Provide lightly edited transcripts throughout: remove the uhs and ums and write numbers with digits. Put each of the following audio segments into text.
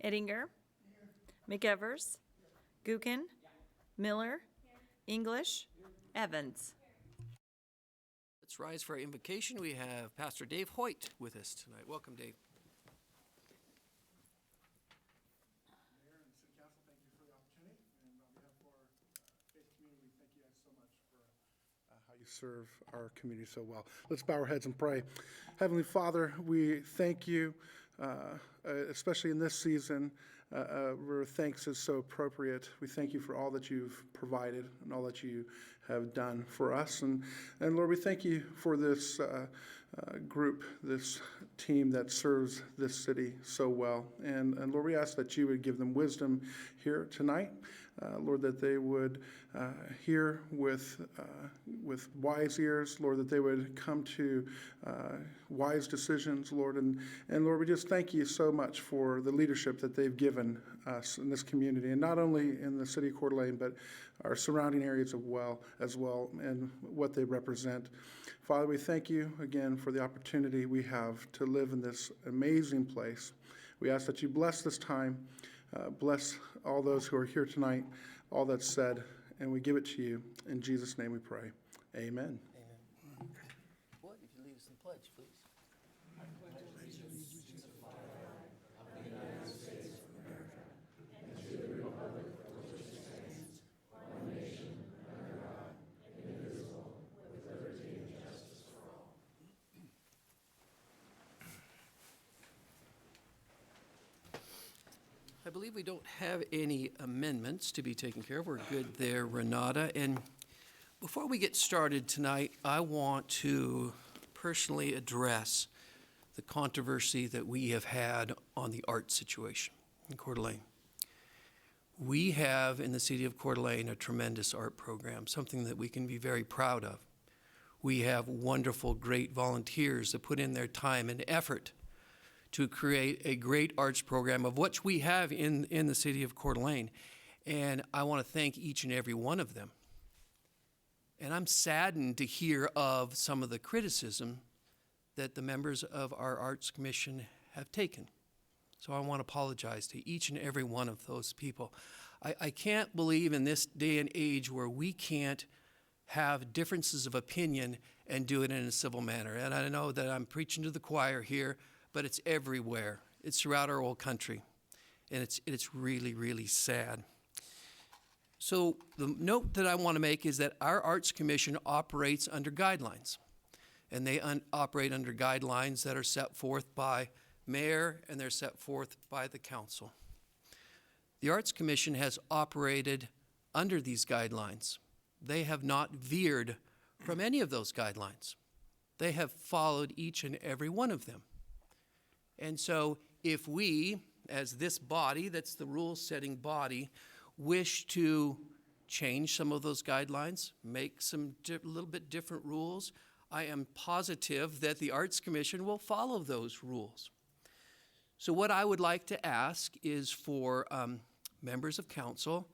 Ettinger, McEvers, Gookin, Miller, English, Evans. Let's rise for our invocation. We have Pastor Dave Hoyt with us tonight. Welcome, Dave. Mayor and City Council, thank you for the opportunity. And on behalf of our faith community, thank you guys so much for how you serve our community so well. Let's bow our heads and pray. Heavenly Father, we thank you, especially in this season, where thanks is so appropriate. We thank you for all that you've provided and all that you have done for us. And Lord, we thank you for this group, this team that serves this city so well. And Lord, we ask that you would give them wisdom here tonight. Lord, that they would hear with wise ears. Lord, that they would come to wise decisions, Lord. And Lord, we just thank you so much for the leadership that they've given us in this community, and not only in the city of Coeur d'Alene, but our surrounding areas as well, and what they represent. Father, we thank you again for the opportunity we have to live in this amazing place. We ask that you bless this time, bless all those who are here tonight, all that's said, and we give it to you. In Jesus' name we pray. Amen. Amen. What if you lead us in the pledge, please? I believe we don't have any amendments to be taken care of. We're good there, Renata. And before we get started tonight, I want to personally address the controversy that we have had on the art situation in Coeur d'Alene. We have in the city of Coeur d'Alene a tremendous art program, something that we can be very proud of. We have wonderful, great volunteers that put in their time and effort to create a great arts program, of which we have in the city of Coeur d'Alene. And I want to thank each and every one of them. And I'm saddened to hear of some of the criticism that the members of our Arts Commission have taken. So I want to apologize to each and every one of those people. I can't believe in this day and age where we can't have differences of opinion and do it in a civil manner. And I know that I'm preaching to the choir here, but it's everywhere. It's throughout our whole country. And it's really, really sad. So the note that I want to make is that our Arts Commission operates under guidelines. And they operate under guidelines that are set forth by mayor and they're set forth by the council. The Arts Commission has operated under these guidelines. They have not veered from any of those guidelines. They have followed each and every one of them. And so if we, as this body, that's the rule-setting body, wish to change some of those guidelines, make some little bit different rules, I am positive that the Arts Commission will follow those rules. So what I would like to ask is for members of council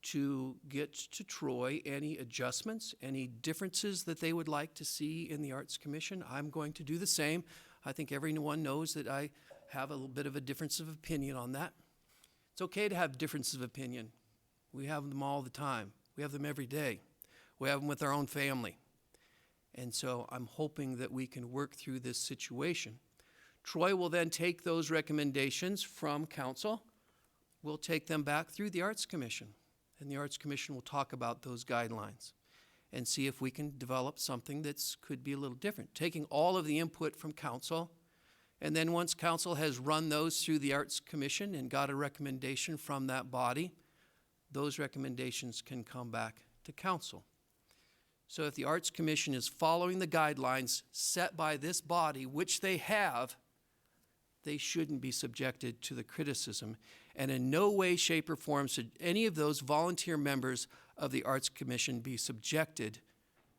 to get to Troy any adjustments, any differences that they would like to see in the Arts Commission. I'm going to do the same. I think everyone knows that I have a little bit of a difference of opinion on that. It's okay to have differences of opinion. We have them all the time. We have them every day. We have them with our own family. And so I'm hoping that we can work through this situation. Troy will then take those recommendations from council. We'll take them back through the Arts Commission. And the Arts Commission will talk about those guidelines and see if we can develop something that could be a little different, taking all of the input from council. And then once council has run those through the Arts Commission and got a recommendation from that body, those recommendations can come back to council. So if the Arts Commission is following the guidelines set by this body, which they have, they shouldn't be subjected to the criticism. And in no way, shape, or form should any of those volunteer members of the Arts Commission be subjected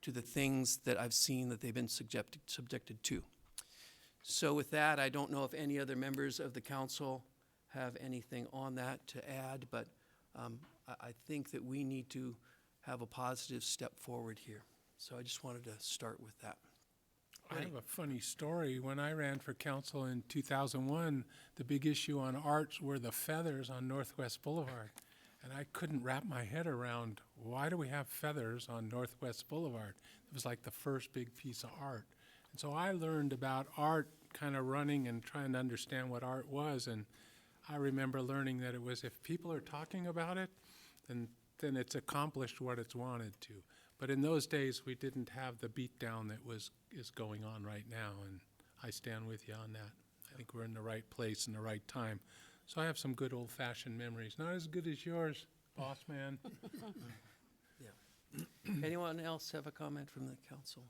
to the things that I've seen that they've been subjected to. So with that, I don't know if any other members of the council have anything on that to add, but I think that we need to have a positive step forward here. So I just wanted to start with that. I have a funny story. When I ran for council in 2001, the big issue on arts were the feathers on Northwest Boulevard. And I couldn't wrap my head around, why do we have feathers on Northwest Boulevard? It was like the first big piece of art. And so I learned about art kind of running and trying to understand what art was. And I remember learning that it was, if people are talking about it, then it's accomplished what it's wanted to. But in those days, we didn't have the beatdown that is going on right now, and I stand with you on that. I think we're in the right place and the right time. So I have some good old-fashioned memories. Not as good as yours, boss man. Anyone else have a comment from the council?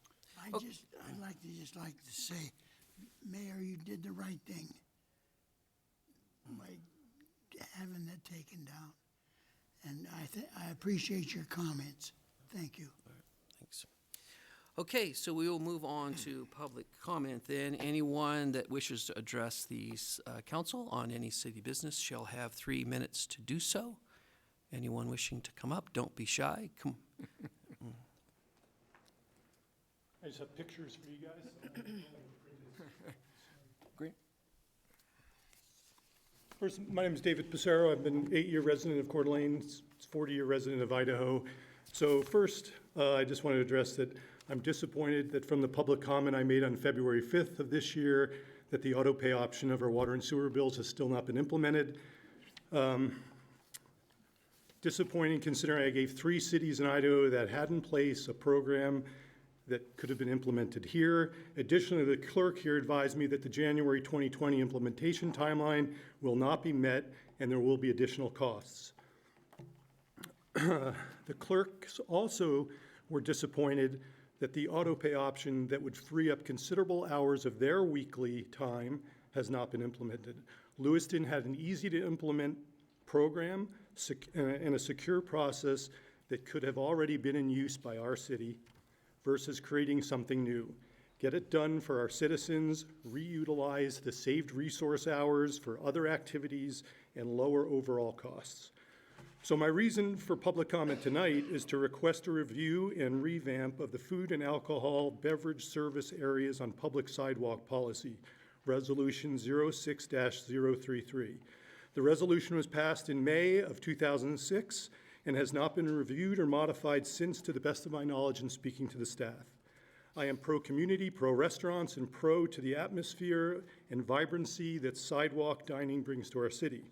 I'd like to say, Mayor, you did the right thing by having that taken down. And I appreciate your comments. Thank you. Thanks. Okay, so we will move on to public comment then. Anyone that wishes to address the council on any city business shall have 3 minutes to do so. Anyone wishing to come up, don't be shy. Come. I just have pictures for you guys. Great. First, my name is David Pissarro. I've been 8-year resident of Coeur d'Alene, 40-year resident of Idaho. So first, I just want to address that I'm disappointed that from the public comment I made on February 5th of this year, that the auto pay option of our water and sewer bills has still not been implemented. Disappointing considering I gave 3 cities in Idaho that had in place a program that could have been implemented here. Additionally, the clerk here advised me that the January 2020 implementation timeline will not be met and there will be additional costs. The clerks also were disappointed that the auto pay option that would free up considerable hours of their weekly time has not been implemented. Lewiston had an easy to implement program and a secure process that could have already been in use by our city versus creating something new. Get it done for our citizens, reutilize the saved resource hours for other activities, and lower overall costs. So my reason for public comment tonight is to request a review and revamp of the food and alcohol beverage service areas on public sidewalk policy, Resolution 06-033. The resolution was passed in May of 2006 and has not been reviewed or modified since, to the best of my knowledge in speaking to the staff. I am pro-community, pro-restaurants, and pro to the atmosphere and vibrancy that sidewalk dining brings to our city.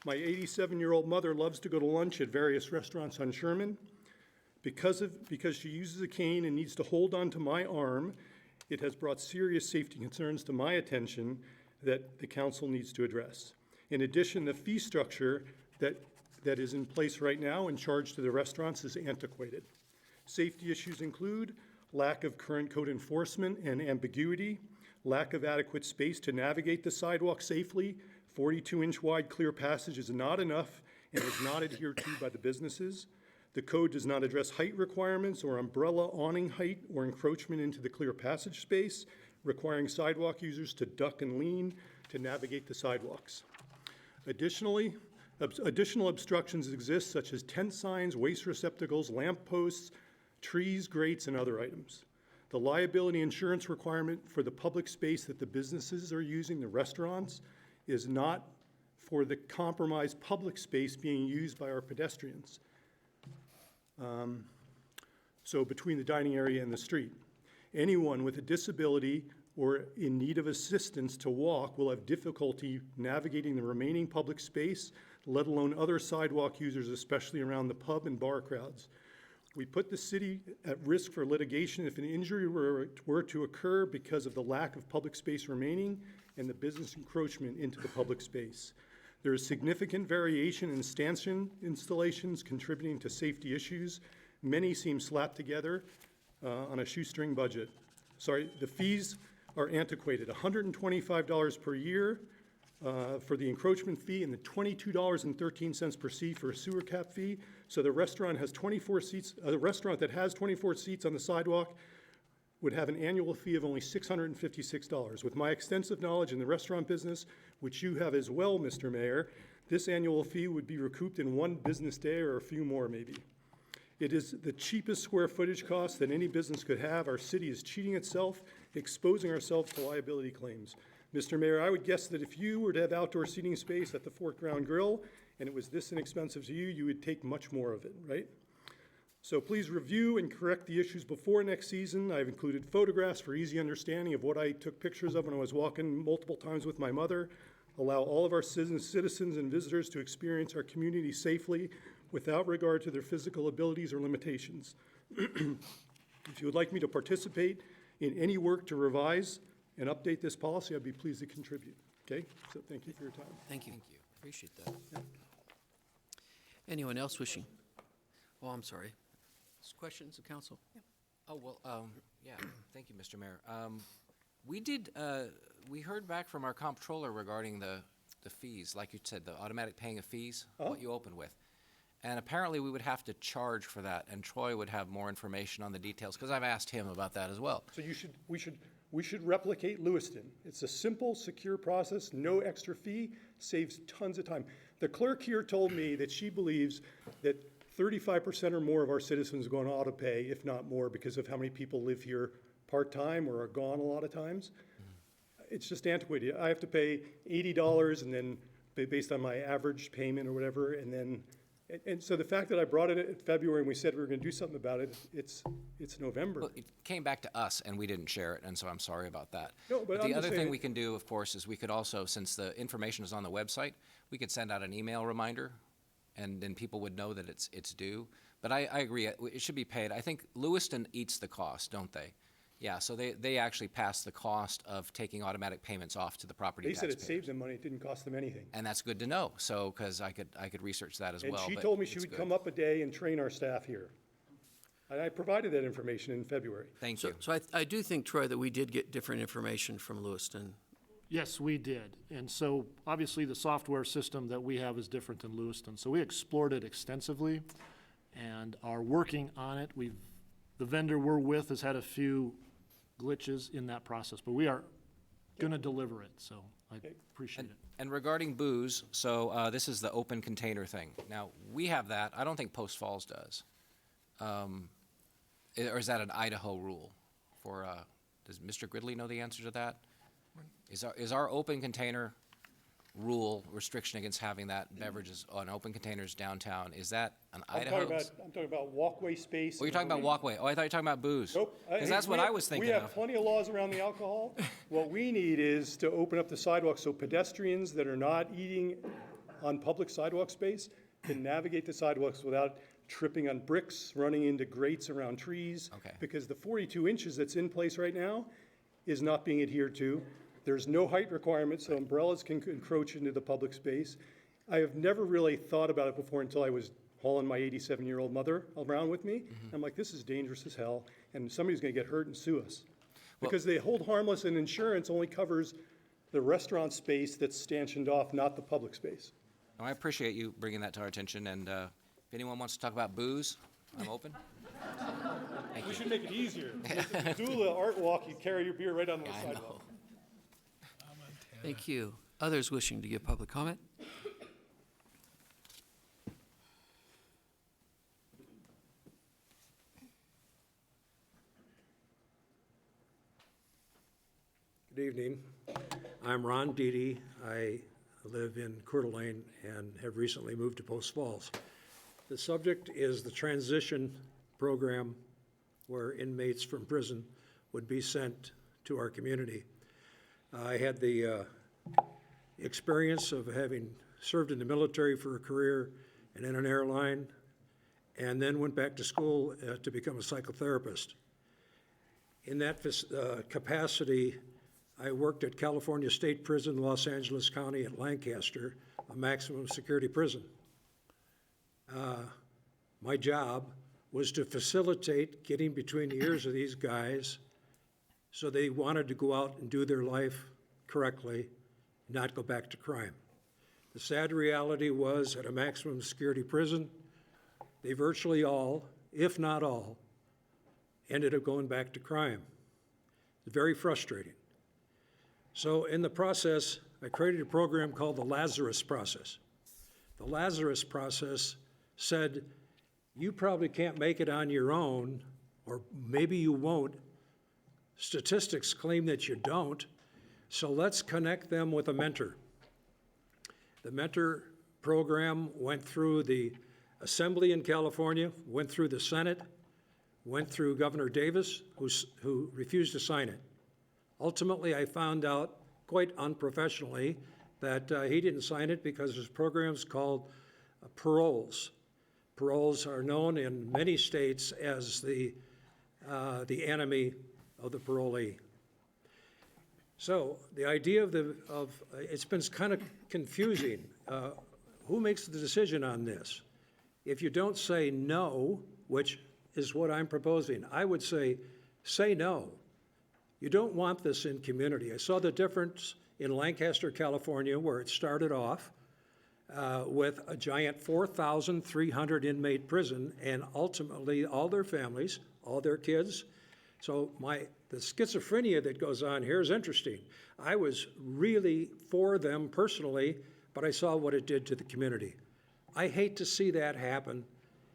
My 87-year-old mother loves to go to lunch at various restaurants on Sherman. Because she uses a cane and needs to hold onto my arm, it has brought serious safety concerns to my attention that the council needs to address. In addition, the fee structure that is in place right now and charged to the restaurants is antiquated. Safety issues include lack of current code enforcement and ambiguity, lack of adequate space to navigate the sidewalk safely. 42-inch wide clear passage is not enough and is not adhered to by the businesses. The code does not address height requirements or umbrella awning height or encroachment into the clear passage space, requiring sidewalk users to duck and lean to navigate the sidewalks. Additionally, additional obstructions exist, such as tent signs, waste receptacles, lamp posts, trees, grates, and other items. The liability insurance requirement for the public space that the businesses are using, the restaurants, is not for the compromised public space being used by our pedestrians. So between the dining area and the street. Anyone with a disability or in need of assistance to walk will have difficulty navigating the remaining public space, let alone other sidewalk users, especially around the pub and bar crowds. We put the city at risk for litigation if an injury were to occur because of the lack of public space remaining and the business encroachment into the public space. There is significant variation in stanchion installations contributing to safety issues. Many seem slapped together on a shoestring budget. The fees are antiquated, $125 per year for the encroachment fee and the $22.13 per seat for a sewer cap fee. So the restaurant has 24 seats, a restaurant that has 24 seats on the sidewalk would have an annual fee of only $656. With my extensive knowledge in the restaurant business, which you have as well, Mr. Mayor, this annual fee would be recouped in one business day or a few more maybe. It is the cheapest square footage cost that any business could have. Our city is cheating itself, exposing ourselves to liability claims. Mr. Mayor, I would guess that if you were to have outdoor seating space at the Fort Ground Grill, and it was this inexpensive to you, you would take much more of it, right? So please review and correct the issues before next season. I've included photographs for easy understanding of what I took pictures of when I was walking multiple times with my mother. Allow all of our citizens and visitors to experience our community safely without regard to their physical abilities or limitations. If you would like me to participate in any work to revise and update this policy, I'd be pleased to contribute. Okay? So thank you for your time. Thank you. Appreciate that. Anyone else wishing? Oh, I'm sorry. Questions of council? Oh, well, yeah, thank you, Mr. Mayor. We heard back from our comptroller regarding the fees, like you said, the automatic paying of fees, what you opened with. And apparently, we would have to charge for that, and Troy would have more information on the details, because I've asked him about that as well. So we should replicate Lewiston. It's a simple, secure process, no extra fee, saves tons of time. The clerk here told me that she believes that 35% or more of our citizens are going to auto pay, if not more, because of how many people live here part-time or are gone a lot of times. It's just antiquated. I have to pay $80 and then based on my average payment or whatever, and so the fact that I brought it in February and we said we were going to do something about it, it's November. Well, it came back to us, and we didn't share it, and so I'm sorry about that. No, but I'm the just other thing saying- we can do, of course, is we could also, since the information is on the website, we could send out an email reminder, and then people would know that it's due. But I agree, it should be paid. I think Lewiston eats the cost, don't they? Yeah, so they actually pass the cost of taking automatic payments off to the property They taxpayers. said it saved them money, it didn't cost them anything. And that's good to know, so, because I could research that as And well. she but told me she it's would good. come up a day and train our staff here. And I provided that information in February. Thank So, you. so I do think, Troy, that we did get different information from Lewiston. Yes, we did. And so obviously the software system that we have is different than Lewiston. So we explored it extensively and are working on it. The vendor we're with has had a few glitches in that process, but we are going to deliver it. So I appreciate it. And regarding booze, so this is the open container thing. Now, we have that. I don't think Post Falls does. Or is that an Idaho rule? Does Mr. Gridley know the answer to that? Is our open container rule restriction against having that beverages on open containers downtown, is that an Idaho? I'm talking about walkway space. Oh, you're talking about walkway. Oh, I thought you were talking about booze. Nope. Because that's what I was thinking We have of. plenty of laws around the alcohol. What we need is to open up the sidewalks so pedestrians that are not eating on public sidewalk space can navigate the sidewalks without tripping on bricks, running into grates around trees. Okay. Because the 42 inches that's in place right now is not being adhered to. There's no height requirement, so umbrellas can encroach into the public space. I have never really thought about it before until I was hauling my 87-year-old mother around with me. I'm like, this is dangerous as hell, and somebody's gonna get hurt and sue us. Because they hold harmless, and insurance only covers the restaurant space that's stanchioned off, not the public space. I appreciate you bringing that to our attention, and if anyone wants to talk about booze, I'm open. Thank We you. should make it easier. If you do the art walk, you carry your beer right on the I sidewalk. know. Thank you. Others wishing to give public comment? Good evening. I'm Ron Deedy. I live in Coeur d'Alene and have recently moved to Post Falls. The subject is the transition program where inmates from prison would be sent to our community. I had the experience of having served in the military for a career and in an airline, and then went back to school to become a psychotherapist. In that capacity, I worked at California State Prison, Los Angeles County at Lancaster, a maximum security prison. My job was to facilitate getting between the ears of these guys so they wanted to go out and do their life correctly, not go back to crime. The sad reality was at a maximum security prison, they virtually all, if not all, ended up going back to crime. It's very frustrating. So in the process, I created a program called the Lazarus Process. The Lazarus Process said, You probably can't make it on your own, or maybe you won't. Statistics claim that you don't, so let's connect them with a mentor. The mentor program went through the Assembly in California, went through the Senate, went through Governor Davis, who refused to sign it. Ultimately, I found out, quite unprofessionally, that he didn't sign it because his program's called paroles. Paroles are known in many states as the enemy of the parolee. So the idea of it's been kind of confusing. Who makes the decision on this? If you don't say no, which is what I'm proposing, I would say no. You don't want this in community. I saw the difference in Lancaster, California, where it started off with a giant 4,300 inmate prison, and ultimately all their families, all their kids. So the schizophrenia that goes on here is interesting. I was really for them personally, but I saw what it did to the community. I hate to see that happen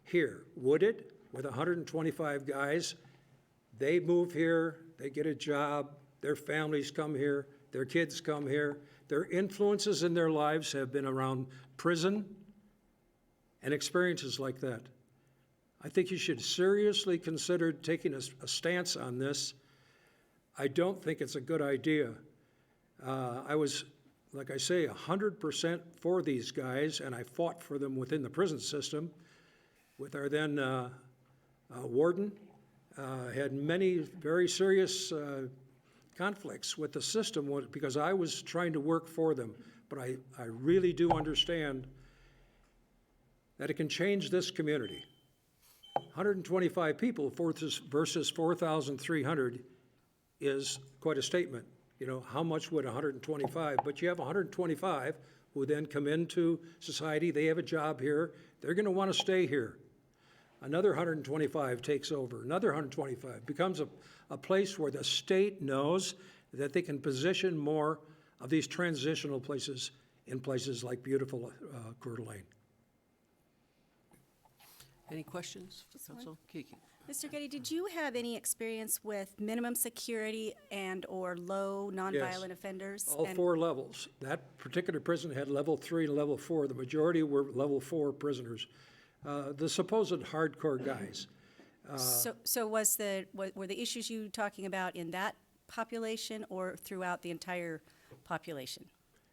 here. Would it? With 125 guys, they move here, they get a job, their families come here, their kids come here. Their influences in their lives have been around prison and experiences like that. I think you should seriously consider taking a stance on this. I don't think it's a good idea. I was, like I say, 100% for these guys, and I fought for them within the prison system with our then warden. Had many very serious conflicts with the system because I was trying to work for them. But I really do understand that it can change this community. 125 people versus 4,300 is quite a statement. You know, how much would 125? But you have 125 who then come into society, they have a job here, they're gonna wanna stay here. Another 125 takes over, another 125, becomes a place where the state knows that they can position more of these transitional places in places like beautiful Coeur d'Alene. Any questions for Council? Kiki? Mr. Getty, did you have any experience with minimum security and/or low nonviolent offenders? All And- 4 levels. That particular prison had level 3 and level 4. The majority were level 4 prisoners. The supposed hardcore guys. So were the issues you talking about in that population or throughout the entire population?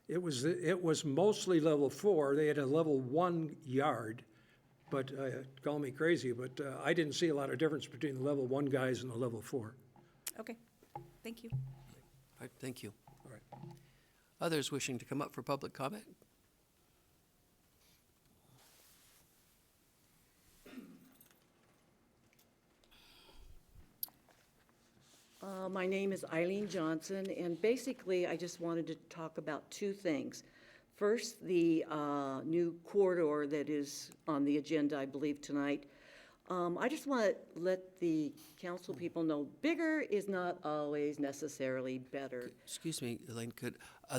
It was mostly level 4. They had a level 1 yard, but call me crazy, but I didn't see a lot of difference between the level 1 guys and the level 4. Okay, thank you. All right, thank you. All right. Others wishing to come up for public comment? My name is Eileen Johnson, and basically, I just wanted to talk about 2 things. First, the new corridor that is on the agenda, I believe, tonight. I just want to let the council people know, bigger is not always necessarily better. Excuse me, Elaine,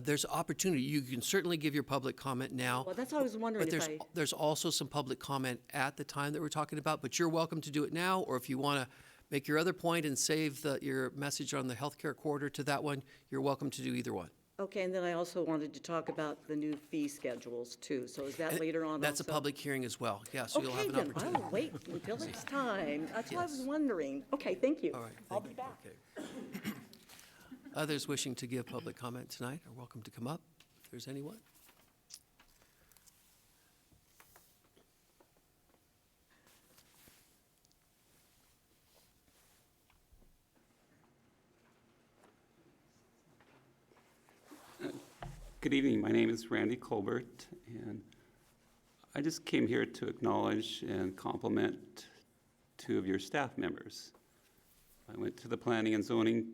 there's opportunity. You can certainly give your public comment now. Well, that's what I was wondering But if there's also some public comment at the time that we're talking about, but you're welcome to do it now, or if you want to make your other point and save your message on the healthcare corridor to that one, you're welcome to do either one. Okay, and then I also wanted to talk about the new fee schedules, too. So is that And later on That's a also? public hearing as well, yeah, so you'll have Okay, an then, opportunity. I'll wait until it's time. That's what I was Yes. wondering. Okay, thank you. All right, I'll thank be you. back. Okay. Others wishing to give public comment tonight are welcome to come up, if there's anyone. Good evening. My name is Randy Colbert, and I just came here to acknowledge and compliment 2 of your staff members. I went to the Planning and Zoning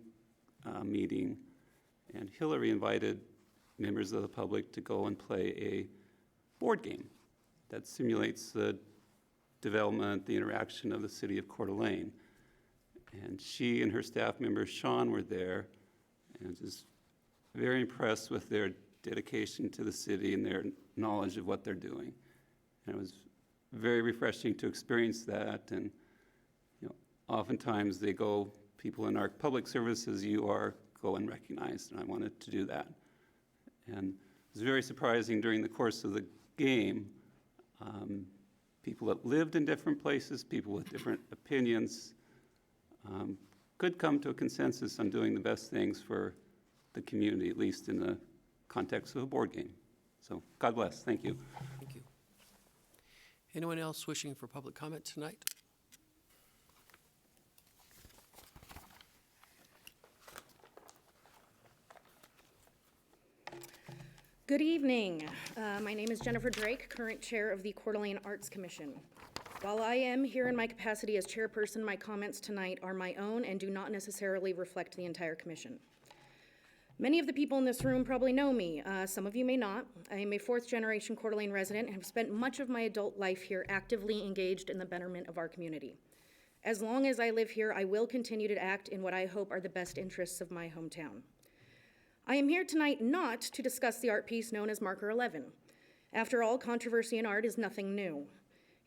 meeting, and Hillary invited members of the public to go and play a board game that simulates the development, the interaction of the city of Coeur d'Alene. And she and her staff member, Sean, were there, and just very impressed with their dedication to the city and their knowledge of what they're doing. And it was very refreshing to experience that. And oftentimes people in our public services, you are go unrecognized, and I wanted to do that. And it was very surprising during the course of the game, people that lived in different places, people with different opinions, could come to a consensus on doing the best things for the community, at least in the context of a board game. So God bless. Thank you. Thank you. Anyone else wishing for public comment tonight? Good evening. My name is Jennifer Drake, current chair of the Coeur d'Alene Arts Commission. While I am here in my capacity as chairperson, my comments tonight are my own and do not necessarily reflect the entire commission. Many of the people in this room probably know me. Some of you may not. I am a fourth-generation Coeur d'Alene resident and have spent much of my adult life here actively engaged in the betterment of our community. As long as I live here, I will continue to act in what I hope are the best interests of my hometown. I am here tonight not to discuss the art piece known as Marker 11. After all, controversy in art is nothing new.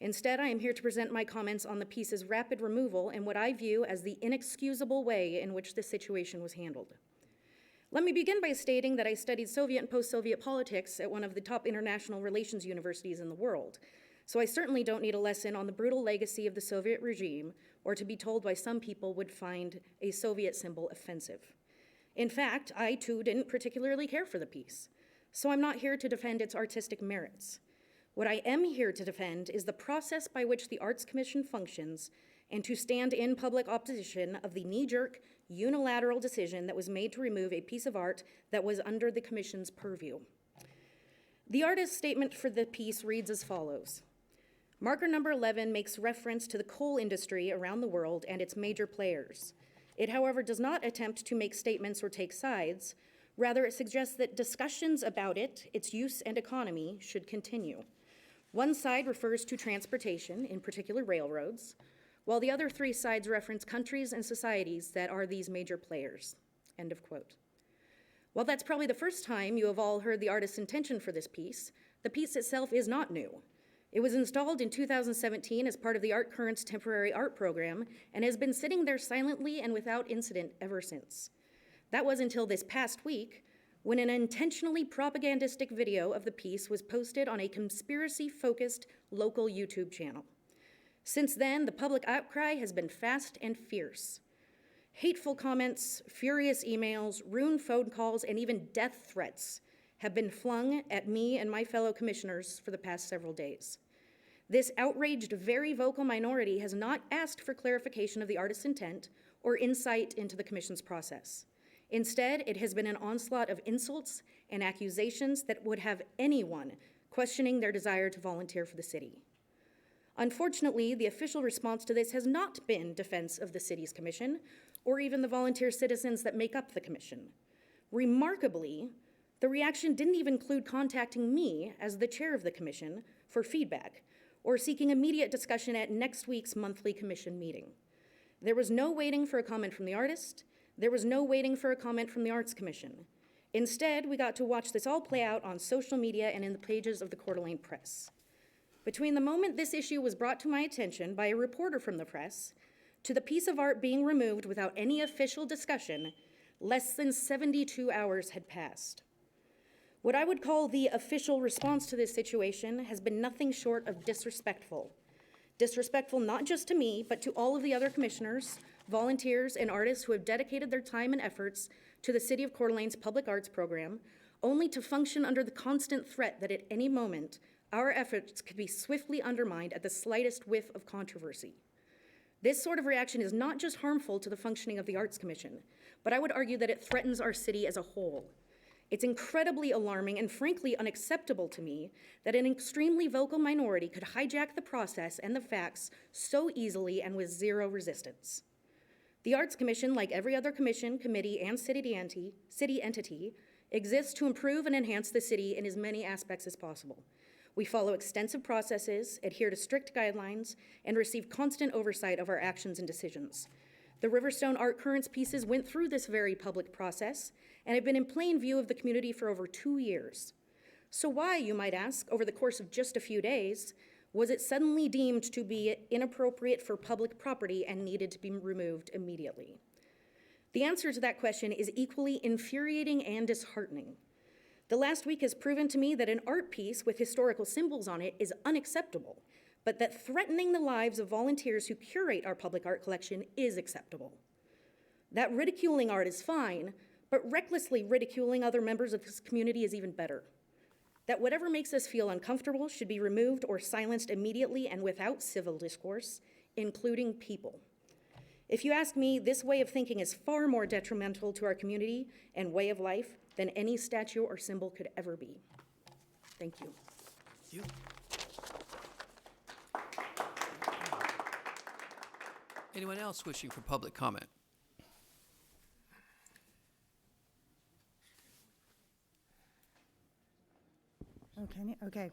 Instead, I am here to present my comments on the piece's rapid removal and what I view as the inexcusable way in which this situation was handled. Let me begin by stating that I studied Soviet and post-Soviet politics at one of the top international relations universities in the world, so I certainly don't need a lesson on the brutal legacy of the Soviet regime or to be told why some people would find a Soviet symbol offensive. In fact, I too didn't particularly care for the piece, so I'm not here to defend its artistic merits. What I am here to defend is the process by which the Arts Commission functions and to stand in public opposition of the knee-jerk, unilateral decision that was made to remove a piece of art that was under the Commission's purview. The artist's statement for the piece reads as follows. Marker number 11 makes reference to the coal industry around the world and its major players. It, however, does not attempt to make statements or take sides. Rather, it suggests that discussions about it, its use and economy, should continue. One side refers to transportation, in particular railroads, while the other three sides reference countries and societies that are these major players. End of quote. While that's probably the first time you have all heard the artist's intention for this piece, the piece itself is not new. It was installed in 2017 as part of the Art Current's temporary art program and has been sitting there silently and without incident ever since. That was until this past week, when an intentionally propagandistic video of the piece was posted on a conspiracy-focused local YouTube channel. Since then, the public outcry has been fast and fierce. Hateful comments, furious emails, rude phone calls, and even death threats have been flung at me and my fellow commissioners for the past several days. This outraged, very vocal minority has not asked for clarification of the artist's intent or insight into the commission's process. Instead, it has been an onslaught of insults and accusations that would have anyone questioning their desire to volunteer for the city. Unfortunately, the official response to this has not been defense of the city's commission or even the volunteer citizens that make up the commission. Remarkably, the reaction didn't even include contacting me as the chair of the commission for feedback or seeking immediate discussion at next week's monthly commission meeting. There was no waiting for a comment from the artist. There was no waiting for a comment from the Arts Commission. Instead, we got to watch this all play out on social media and in the pages of the Coeur d'Alene Press. Between the moment this issue was brought to my attention by a reporter from the press to the piece of art being removed without any official discussion, less than 72 hours had passed. What I would call the official response to this situation has been nothing short of disrespectful. Disrespectful not just to me, but to all of the other commissioners, volunteers, and artists who have dedicated their time and efforts to the City of Coeur d'Alene's public arts program, only to function under the constant threat that at any moment, our efforts could be swiftly undermined at the slightest whiff of controversy. This sort of reaction is not just harmful to the functioning of the Arts Commission, but I would argue that it threatens our city as a whole. It's incredibly alarming and frankly unacceptable to me that an extremely vocal minority could hijack the process and the facts so easily and with zero resistance. The Arts Commission, like every other commission, committee, and city entity, exists to improve and enhance the city in as many aspects as possible. We follow extensive processes, adhere to strict guidelines, and receive constant oversight of our actions and decisions. The Riverstone Art Currents pieces went through this very public process and have been in plain view of the community for over 2 years. So why, you might ask, over the course of just a few days, Was it suddenly deemed to be inappropriate for public property and needed to be removed immediately? The answer to that question is equally infuriating and disheartening. The last week has proven to me that an art piece with historical symbols on it is unacceptable, but that threatening the lives of volunteers who curate our public art collection is acceptable. That ridiculing art is fine, but recklessly ridiculing other members of this community is even better. That whatever makes us feel uncomfortable should be removed or silenced immediately and without civil discourse, including people. If you ask me, this way of thinking is far more detrimental to our community and way of life than any statue or symbol could ever be. Thank you. You. Anyone else wishing for public comment? Okay.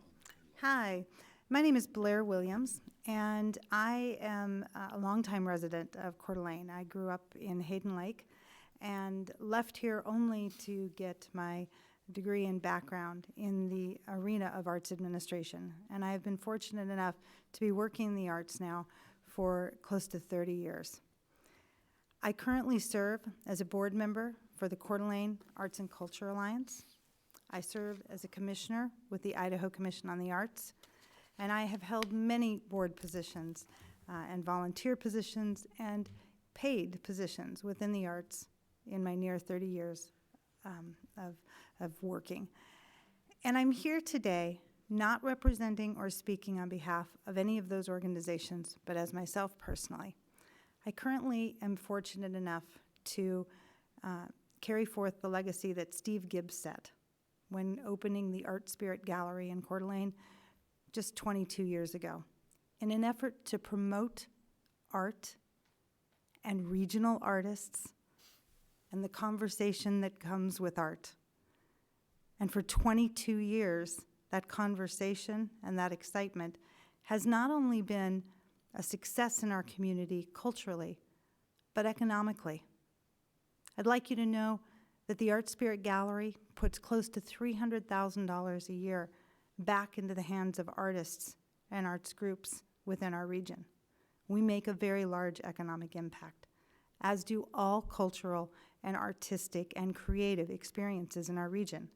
Hi, my name is Blair Williams, and I am a longtime resident of Coeur d'Alene. I grew up in Hayden Lake and left here only to get my degree and background in the arena of arts administration. And I have been fortunate enough to be working in the arts now for close to 30 years. I currently serve as a board member for the Coeur d'Alene Arts and Culture Alliance. I serve as a commissioner with the Idaho Commission on the Arts, and I have held many board positions and volunteer positions and paid positions within the arts in my near 30 years of working. And I'm here today not representing or speaking on behalf of any of those organizations, but as myself personally. I currently am fortunate enough to carry forth the legacy that Steve Gibbs set when opening the Art Spirit Gallery in Coeur d'Alene just 22 years ago, in an effort to promote art and regional artists and the conversation that comes with art. And for 22 years, that conversation and that excitement has not only been a success in our community culturally, but economically. I'd like you to know that the Art Spirit Gallery puts close to $300,000 a year back into the hands of artists and arts groups within our region. We make a very large economic impact, as do all cultural and artistic and creative experiences in our region.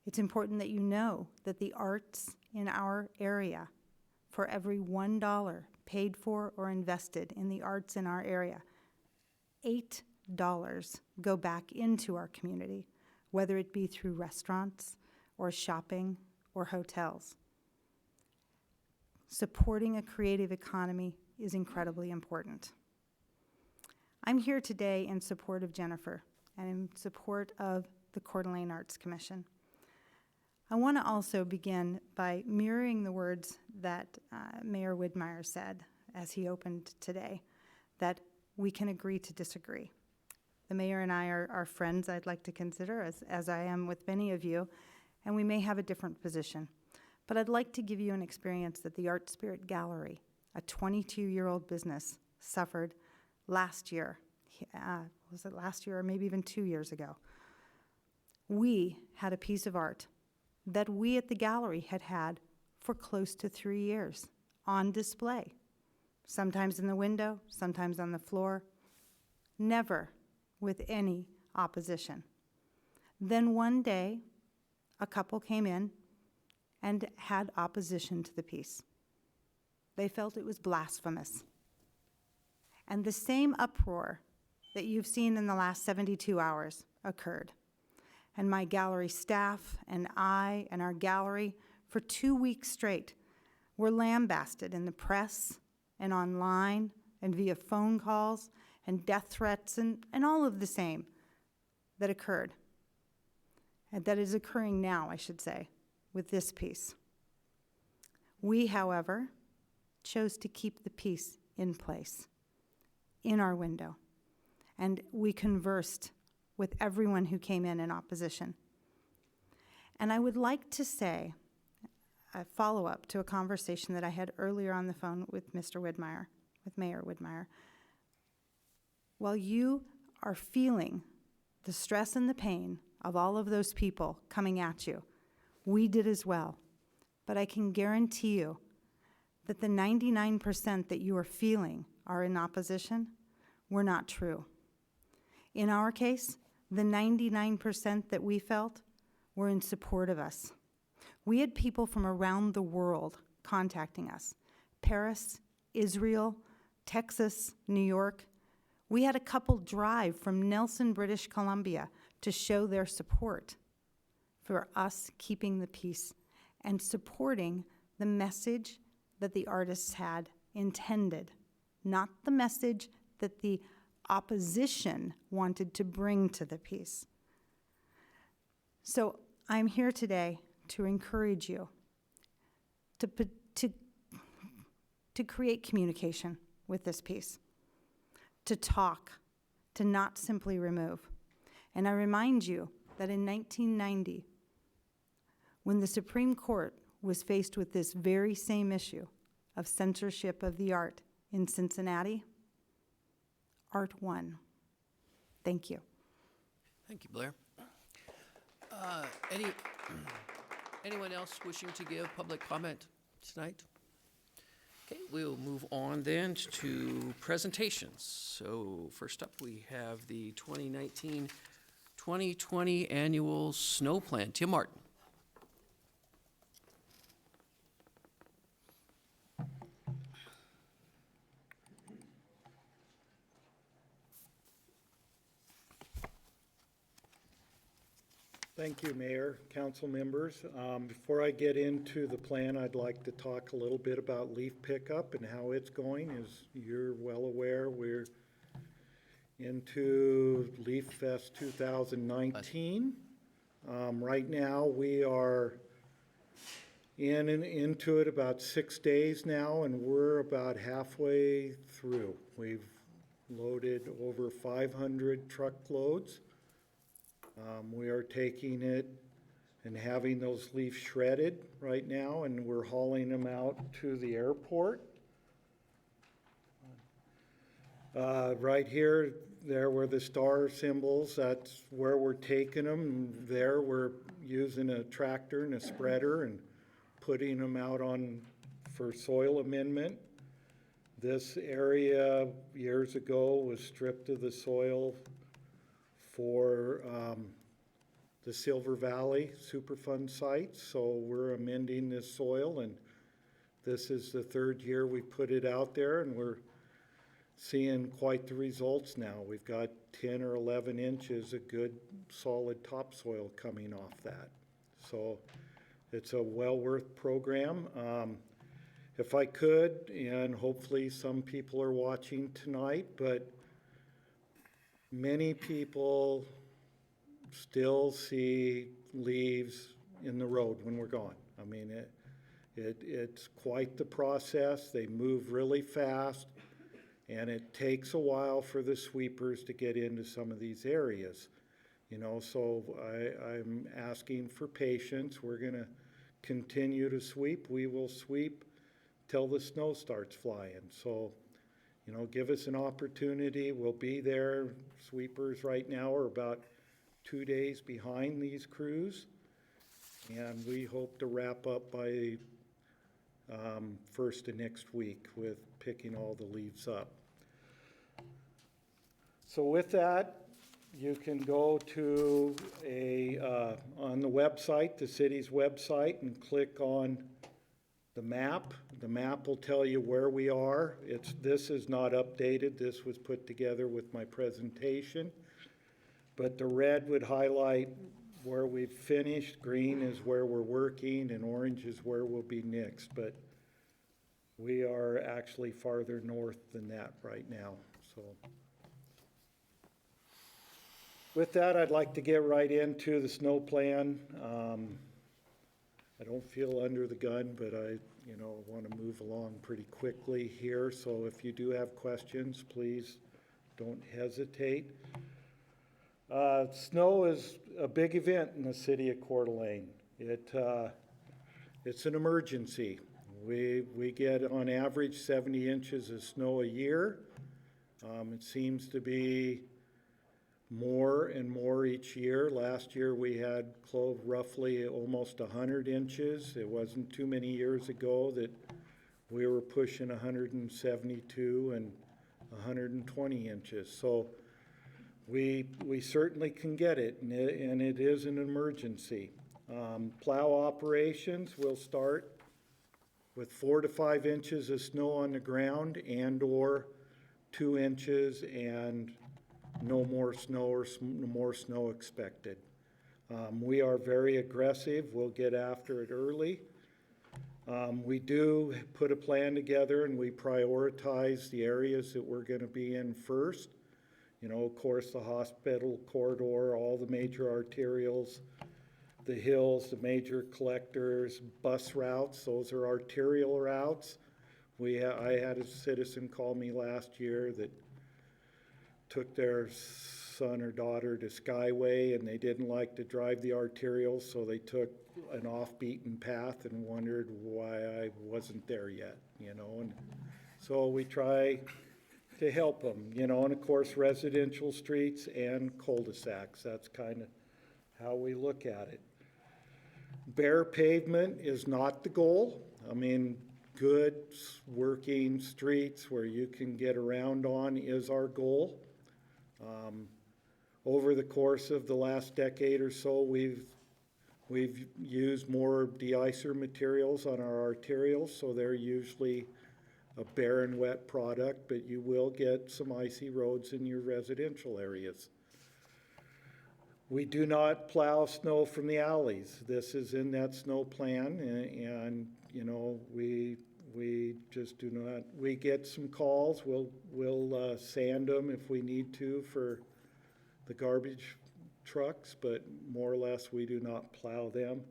It's important that you know that the arts in our area, for every $1 paid for or invested in the arts in our area, $8 go back into our community, whether it be through restaurants or shopping or hotels. Supporting a creative economy is incredibly important. I'm here today in support of Jennifer and in support of the Coeur d'Alene Arts Commission. I want to also begin by mirroring the words that Mayor Widmeyer said as he opened today, that we can agree to disagree. The mayor and I are friends, I'd like to consider, as I am with many of you, and we may have a different position. But I'd like to give you an experience that the Art Spirit Gallery, a 22-year-old business, suffered last year. Was it last year or maybe even 2 years ago? We had a piece of art that we at the gallery had had for close to 3 years on display, sometimes in the window, sometimes on the floor, never with any opposition. Then one day, a couple came in and had opposition to the piece. They felt it was blasphemous. And the same uproar that you've seen in the last 72 hours occurred. And my gallery staff and I and our gallery for 2 weeks straight were lambasted in the press and online and via phone calls and death threats and all of the same that occurred, and that is occurring now, I should say, with this piece. We, however, chose to keep the piece in place, in our window, and we conversed with everyone who came in opposition. And I would like to say a follow-up to a conversation that I had earlier on the phone with Mr. Widmeyer, with Mayor Widmeyer. While you are feeling the stress and the pain of all of those people coming at you, we did as well. But I can guarantee you that the 99% that you are feeling are in opposition were not true. In our case, the 99% that we felt were in support of us. We had people from around the world contacting us. Paris, Israel, Texas, New York. We had a couple drive from Nelson, British Columbia to show their support for us keeping the peace and supporting the message that the artists had intended, not the message that the opposition wanted to bring to the peace. So I'm here today to encourage you to create communication with this piece, to talk, to not simply remove. And I remind you that in 1990, when the Supreme Court was faced with this very same issue of censorship of the art in Cincinnati, art won. Thank you. Thank you, Blair. Anyone else wishing to give public comment tonight? Okay, we'll move on then to presentations. So first up, we have the 2019-2020 annual snow plan. Tim Martin. Thank you, Mayor, council members. Before I get into the plan, I'd like to talk a little bit about leaf pickup and how it's going. As you're well aware, we're into Leaf Fest 2019. Right now, we are into it about 6 days now, and we're about halfway through. We've loaded over 500 truckloads. We are taking it and having those leaves shredded right now, and we're hauling them out to the airport. Right here, there were the star symbols. That's where we're taking them. There we're using a tractor and a spreader and putting them out on for soil amendment. This area years ago was stripped of the soil for the Silver Valley Superfund site, so we're amending this soil, and this is the third year we put it out there, and we're seeing quite the results now. We've got 10 or 11 inches of good solid topsoil coming off that. So it's a well worth program. If I could, and hopefully some people are watching tonight, but many people still see leaves in the road when we're gone. I mean, it's quite the process. They move really fast, and it takes a while for the sweepers to get into some of these areas. You know, so I'm asking for patience. We're gonna continue to sweep. We will sweep till the snow starts flying. So, you know, give us an opportunity. We'll be there. Sweepers right now are about 2 days behind these crews, and we hope to wrap up by first of next week with picking all the leaves up. So with that, you can go to on the website, the city's website, and click on the map. The map will tell you where we are. This is not updated. This was put together with my presentation. But the red would highlight where we've finished, green is where we're working, and orange is where we'll be next. But we are actually farther north than that right now. So with that, I'd like to get right into the snow plan. I don't feel under the gun, but I want to move along pretty quickly here. So if you do have questions, please don't hesitate. Snow is a big event in the city of Coeur d'Alene. It's an emergency. We get on average 70 inches of snow a year. It seems to be more and more each year. Last year we had roughly almost 100 inches. It wasn't too many years ago that we were pushing 172 and 120 inches. So we certainly can get it, and it is an emergency. Plow operations will start with 4 to 5 inches of snow on the ground and/or 2 inches and no more snow or more snow expected. We are very aggressive. We'll get after it early. We do put a plan together and we prioritize the areas that we're going to be in first. You know, of course, the hospital corridor, all the major arterials, the hills, the major collectors, bus routes, those are arterial routes. I had a citizen call me last year that took their son or daughter to Skyway and they didn't like to drive the arterials, so they took an off-beaten path and wondered why I wasn't there yet, you know. And so we try to help them, you know, and of course residential streets and cul-de-sacs, that's kind of how we look at it. Bare pavement is not the goal. I mean, good working streets where you can get around on is our goal. Over the course of the last decade or so, we've used more de-icer materials on our arterials, so they're usually a bare and wet product, but you will get some icy roads in your residential areas. We do not plow snow from the alleys. This is in that snow plan, and you know, we just do not. We get some calls. We'll sand them if we need to for the garbage trucks, but more or less we do not plow them.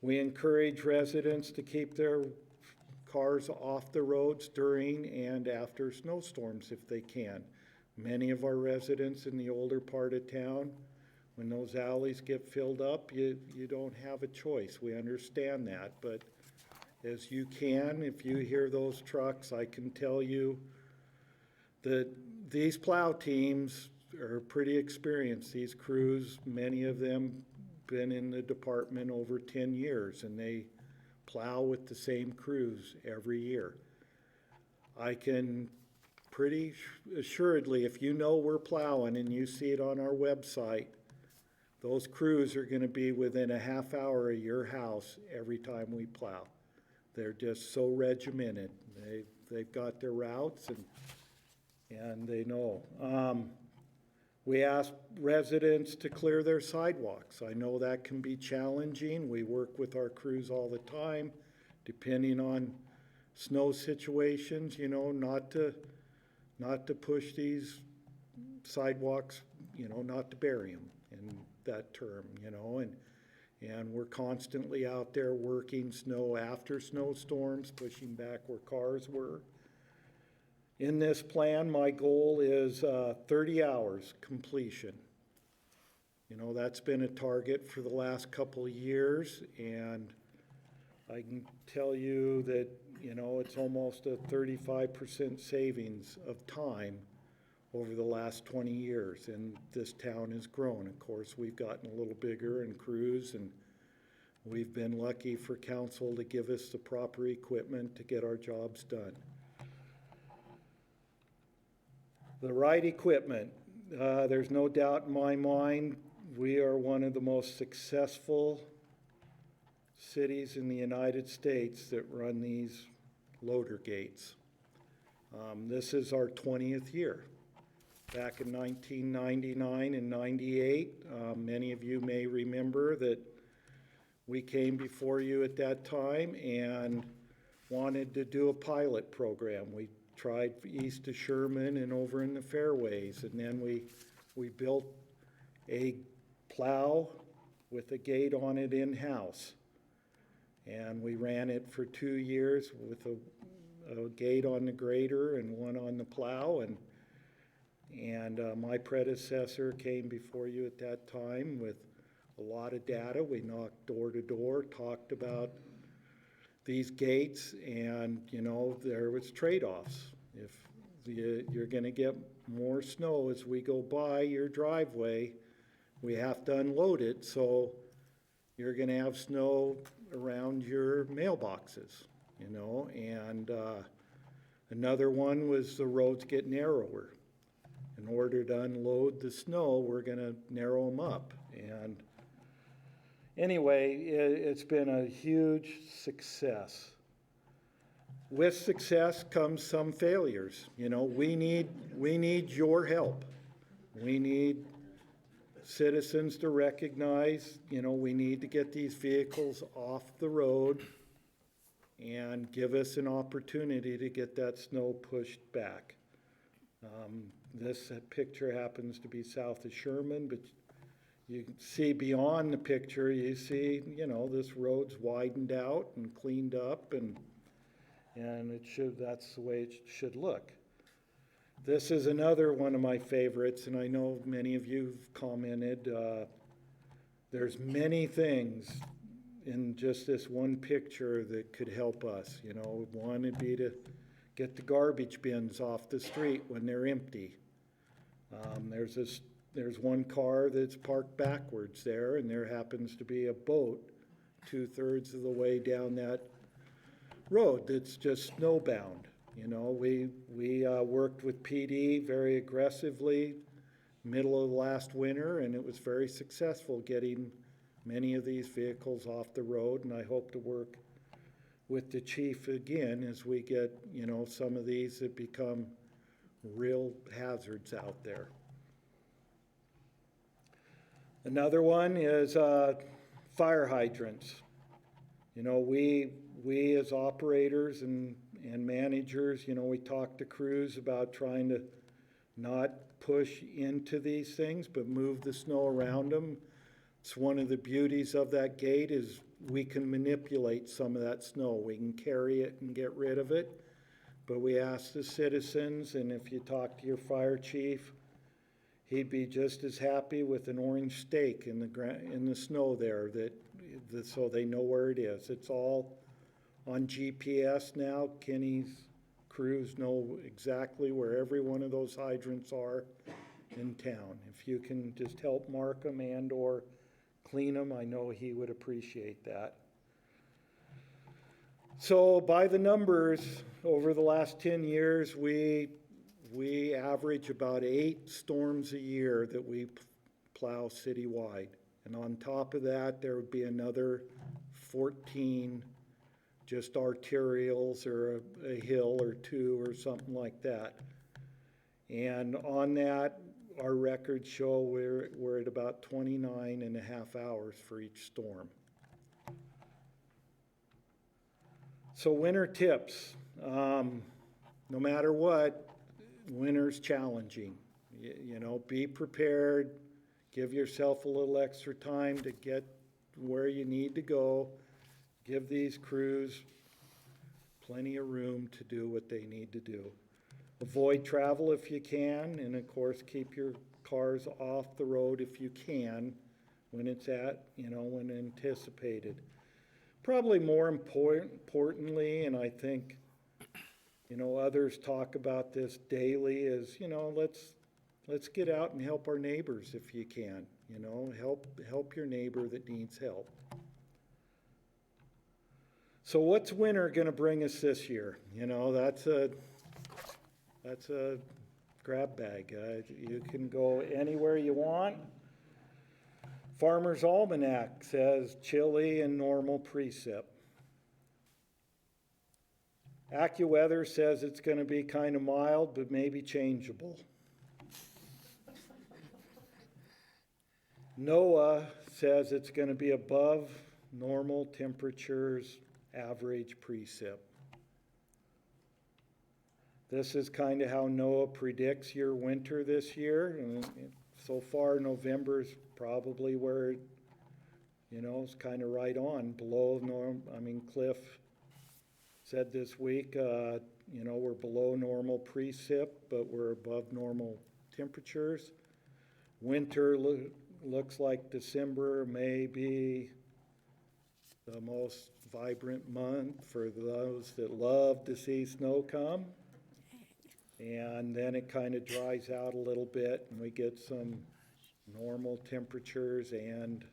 We encourage residents to keep their cars off the roads during and after snowstorms if they can. Many of our residents in the older part of town, when those alleys get filled up, you don't have a choice. We understand that, but as you can, if you hear those trucks, I can tell you that these plow teams are pretty experienced. These crews, many of them been in the department over 10 years, and they plow with the same crews every year. I can pretty assuredly, if you know we're plowing and you see it on our website, those crews are going to be within a half hour of your house every time we plow. They're just so regimented. They've got their routes and they know. We ask residents to clear their sidewalks. I know that can be challenging. We work with our crews all the time, depending on snow situations, you know, not to push these sidewalks, you know, not to bury them in that term, you know, and we're constantly out there working snow after snowstorms, pushing back where cars were. In this plan, my goal is 30 hours completion. You know, that's been a target for the last couple of years, and I can tell you that, you know, it's almost a 35% savings of time over the last 20 years, and this town has grown. Of course, we've gotten a little bigger in crews, and we've been lucky for council to give us the proper equipment to get our jobs done. The right equipment, there's no doubt in my mind, we are one of the most successful cities in the United States that run these loader gates. This is our 20th year. Back in 1999 and 98, many of you may remember that we came before you at that time and wanted to do a pilot program. We tried east of Sherman and over in the fairways, and then we built a plow with a gate on it in-house. And we ran it for 2 years with a gate on the grader and one on the plow, and my predecessor came before you at that time with a lot of data. We knocked door to door, talked about these gates, and you know, there was trade-offs. If you're going to get more snow as we go by your driveway, we have to unload it, so you're going to have snow around your mailboxes. you know, and another one was the roads get narrower. In order to unload the snow, we're gonna narrow them up. And anyway, it's been a huge success. With success comes some failures. You know, we need your help. We need citizens to recognize, you know, we need to get these vehicles off the road and give us an opportunity to get that snow pushed back. This picture happens to be south of Sherman, but you can see beyond the picture, you see, you know, this road's widened out and cleaned up, and that's the way it should look. This is another one of my favorites, and I know many of you have commented. There's many things in just this one picture that could help us. You know, one would be to get the garbage bins off the street when they're empty. There's one car that's parked backwards there, and there happens to be a boat 2/3 of the way down that road that's just snowbound. You know, we worked with PD very aggressively middle of last winter, and it was very successful getting many of these vehicles off the road, and I hope to work with the chief again as we get, you know, some of these that become real hazards out there. Another one is fire hydrants. You know, we as operators and managers, you know, we talk to crews about trying to not push into these things, but move the snow around them. It's one of the beauties of that gate is we can manipulate some of that snow. We can carry it and get rid of it. But we ask the citizens, and if you talk to your fire chief, he'd be just as happy with an orange stake in the snow there, so they know where it is. It's all on GPS now. Kenny's crews know exactly where every one of those hydrants are in town. If you can just help mark them and or clean them, I know he would appreciate that. So by the numbers, over the last 10 years, we average about 8 storms a year that we plow citywide. And on top of that, there would be another 14 just arterials or a hill or two or something like that. And on that, our records show we're at about 29 and a half hours for each storm. So winter tips, no matter what, winter's challenging. You know, be prepared, give yourself a little extra time to get where you need to go. Give these crews plenty of room to do what they need to do. Avoid travel if you can, and of course keep your cars off the road if you can when it's when anticipated. Probably more importantly, and I think, you know, others talk about this daily, is, you know, let's get out and help our neighbors if you can. You know, help your neighbor that needs help. So what's winter going to bring us this year? You know, that's a grab bag. You can go anywhere you want. Farmer's Almanac says chilly and normal precip. AccuWeather says it's going to be kind of mild, but maybe changeable. NOAA says it's going to be above normal temperatures, average precip. This is kind of how NOAA predicts your winter this year. And so far, November's probably where, you know, it's kind of right on, below norm. I mean, Cliff said this week, you know, we're below normal precip, but we're above normal temperatures. Winter looks like December may be the most vibrant month for those that love to see snow come. And then it kind of dries out a little bit and we get some normal temperatures and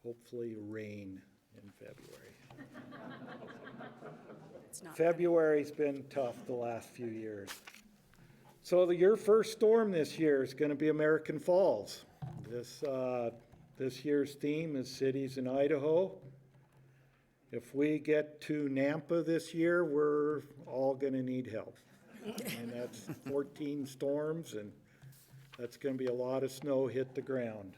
hopefully rain in February. It's not. February's been tough the last few years. So your first storm this year is gonna be American Falls. This year's theme is cities in Idaho. If we get to Nampa this year, we're all gonna need help. And that's 14 storms, and that's gonna be a lot of snow hit the ground.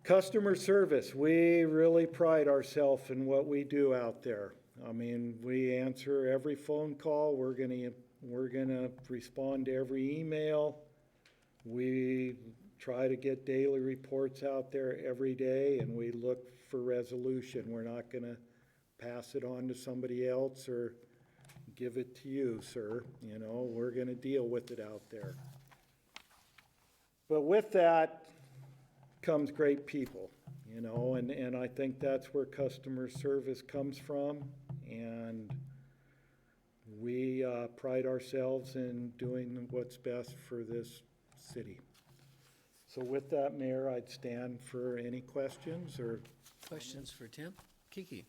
Customer service, we really pride ourselves in what we do out there. I mean, we answer every phone call, we're gonna respond to every email. We try to get daily reports out there every day, and we look for resolution. We're not gonna pass it on to somebody else or give it to you, sir. You know, we're gonna deal with it out there. But with that comes great people, you know, and I think that's where customer service comes from. And we pride ourselves in doing what's best for this city. So with that, Mayor, I'd stand for any questions or. Questions for Tim? Kiki?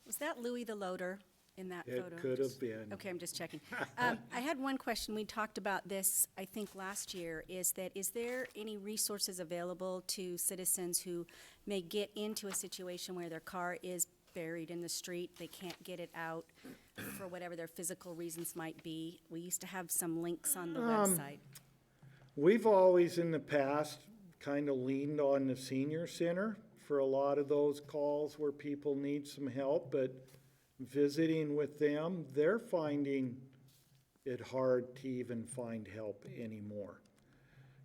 Was that Louis the Loader in that It photo? could have been. Okay, I'm just checking. I had one question. We talked about this, I think, last year, is there any resources available to citizens who may get into a situation where their car is buried in the street, they can't get it out for whatever their physical reasons might be? We used to have some links on the website. We've always in the past kind of leaned on the senior center for a lot of those calls where people need some help, but visiting with them, they're finding it hard to even find help anymore.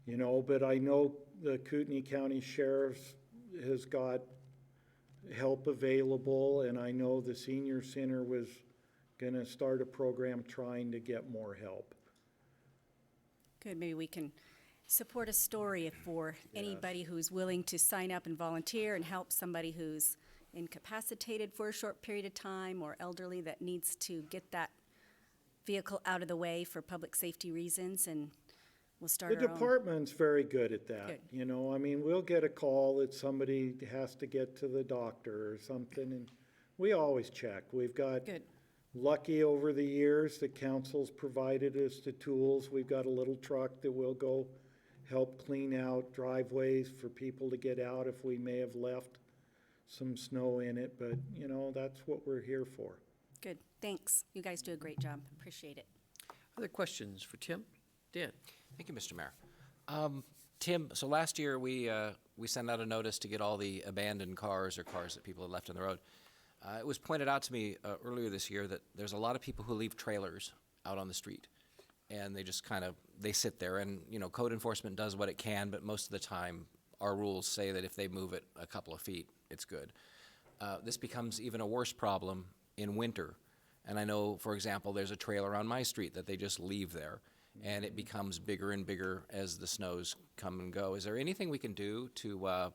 You know, but I know the Kootenai County Sheriff's has got help available, and I know the senior center was gonna start a program trying to get more help. Good, maybe we can support a story for anybody who's willing to sign up and volunteer and help somebody who's incapacitated for a short period of time or elderly that needs to get that vehicle out of the way for public safety reasons, and we'll start The our own. department's very good at that. Good. You know, I mean, we'll get a call that somebody has to get to the doctor or something, and we always check. We've got Good. lucky over the years, the council's provided us the tools. We've got a little truck that will go help clean out driveways for people to get out if we may have left some snow in it, but, you know, that's what we're here for. Good, thanks. You guys do a great job. Appreciate it. Other questions for Tim? Dan? Thank you, Mr. Mayor. Tim, so last year we sent out a notice to get all the abandoned cars or cars that people had left on the road. It was pointed out to me earlier this year that there's a lot of people who leave trailers out on the street, and they just they sit there, and, you know, code enforcement does what it can, but most of the time our rules say that if they move it a couple of feet, it's good. This becomes even a worse problem in winter, and I know, for example, there's a trailer on my street that they just leave there, and it becomes bigger and bigger as the snows come and go. Is there anything we can do to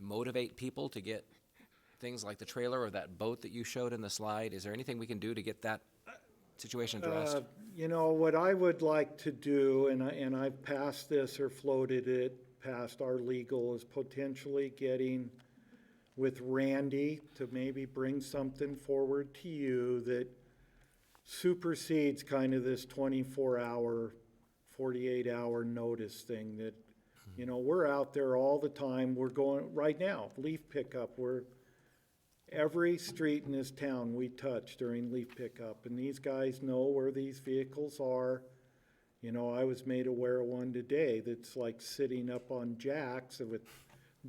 motivate people to get things like the trailer or that boat that you showed in the slide? Is there anything we can do to get that situation addressed? You know, what I would like to do, and I've passed this or floated it past our legal, is potentially getting with Randy to maybe bring something forward to you that supersedes kind of this 24-hour, 48-hour notice thing that, you know, we're out there all the time. We're going, right now, leaf pickup, every street in this town we touch during leaf pickup, and these guys know where these vehicles are. You know, I was made aware of one today that's like sitting up on jacks with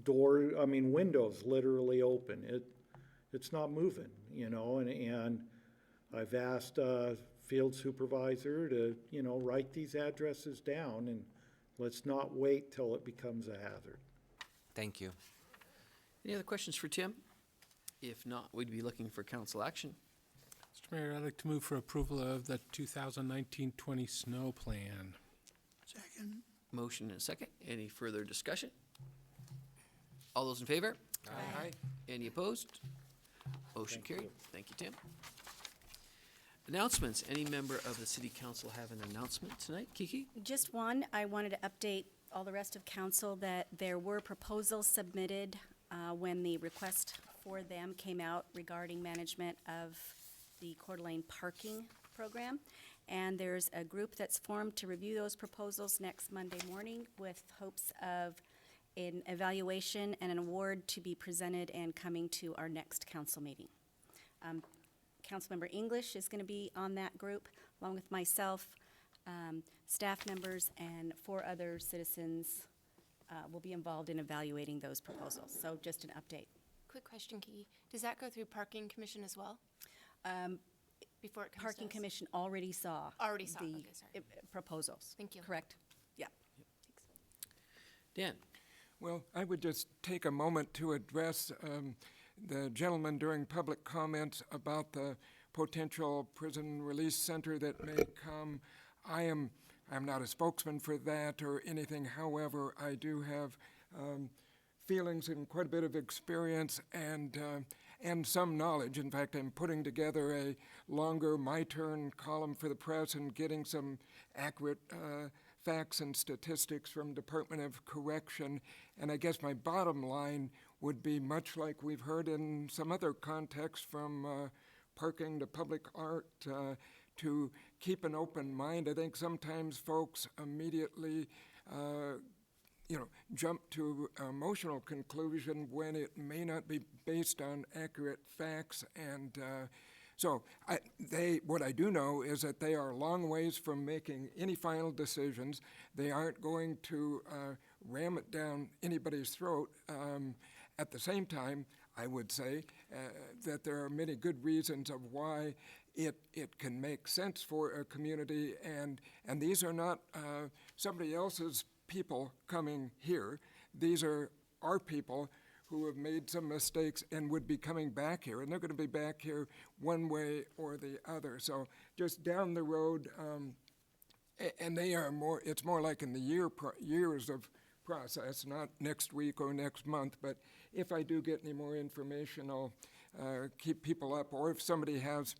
windows literally open. It's not moving, you know, and I've asked field supervisor to, you know, write these addresses down, and let's not wait till it becomes a hazard. Thank you. Any other questions for Tim? If not, we'd be looking for council action. Mr. Mayor, I'd like to move for approval of the 2019-20 snow plan. Second. Motion and a second. Any further discussion? All those in favor? Aye. Any opposed? Motion carried. Thank you, Tim. Announcements. Any member of the city council have an announcement tonight? Kiki? Just one, I wanted to update all the rest of council that there were proposals submitted when the request for them came out regarding management of the Coeur d'Alene parking program. And there's a group that's formed to review those proposals next Monday morning with hopes of an evaluation and an award to be presented and coming to our next council meeting. Councilmember English is going to be on that group, along with myself, staff members, and 4 other citizens will be involved in evaluating those proposals. So just an update. Quick question, Kiki. Does that go through Parking Commission as well? Before it comes to Parking us? Commission already saw. Already saw, the okay, sorry. proposals. Thank you. Correct? Yeah. Dan? Well, I would just take a moment to address the gentleman during public comments about the potential prison release center that may come. I'm not a spokesman for that or anything. However, I do have feelings and quite a bit of experience and some knowledge. In fact, I'm putting together a longer My Turn column for the press and getting some accurate facts and statistics from Department of Correction. And I guess my bottom line would be much like we've heard in some other contexts from parking to public art to keep an open mind. I think sometimes folks immediately jump to emotional conclusion when it may not be based on accurate facts. And so what I do know is that they are a long ways from making any final decisions. They aren't going to ram it down anybody's throat. At the same time, I would say that there are many good reasons of why it can make sense for a community, and these are not somebody else's people coming here. These are our people who have made some mistakes and would be coming back here, and they're going to be back here one way or the other. So just down the road, and they are more, it's more like in the years of process, not next week or next month, but if I do get any more information, I'll keep people up, or if somebody has,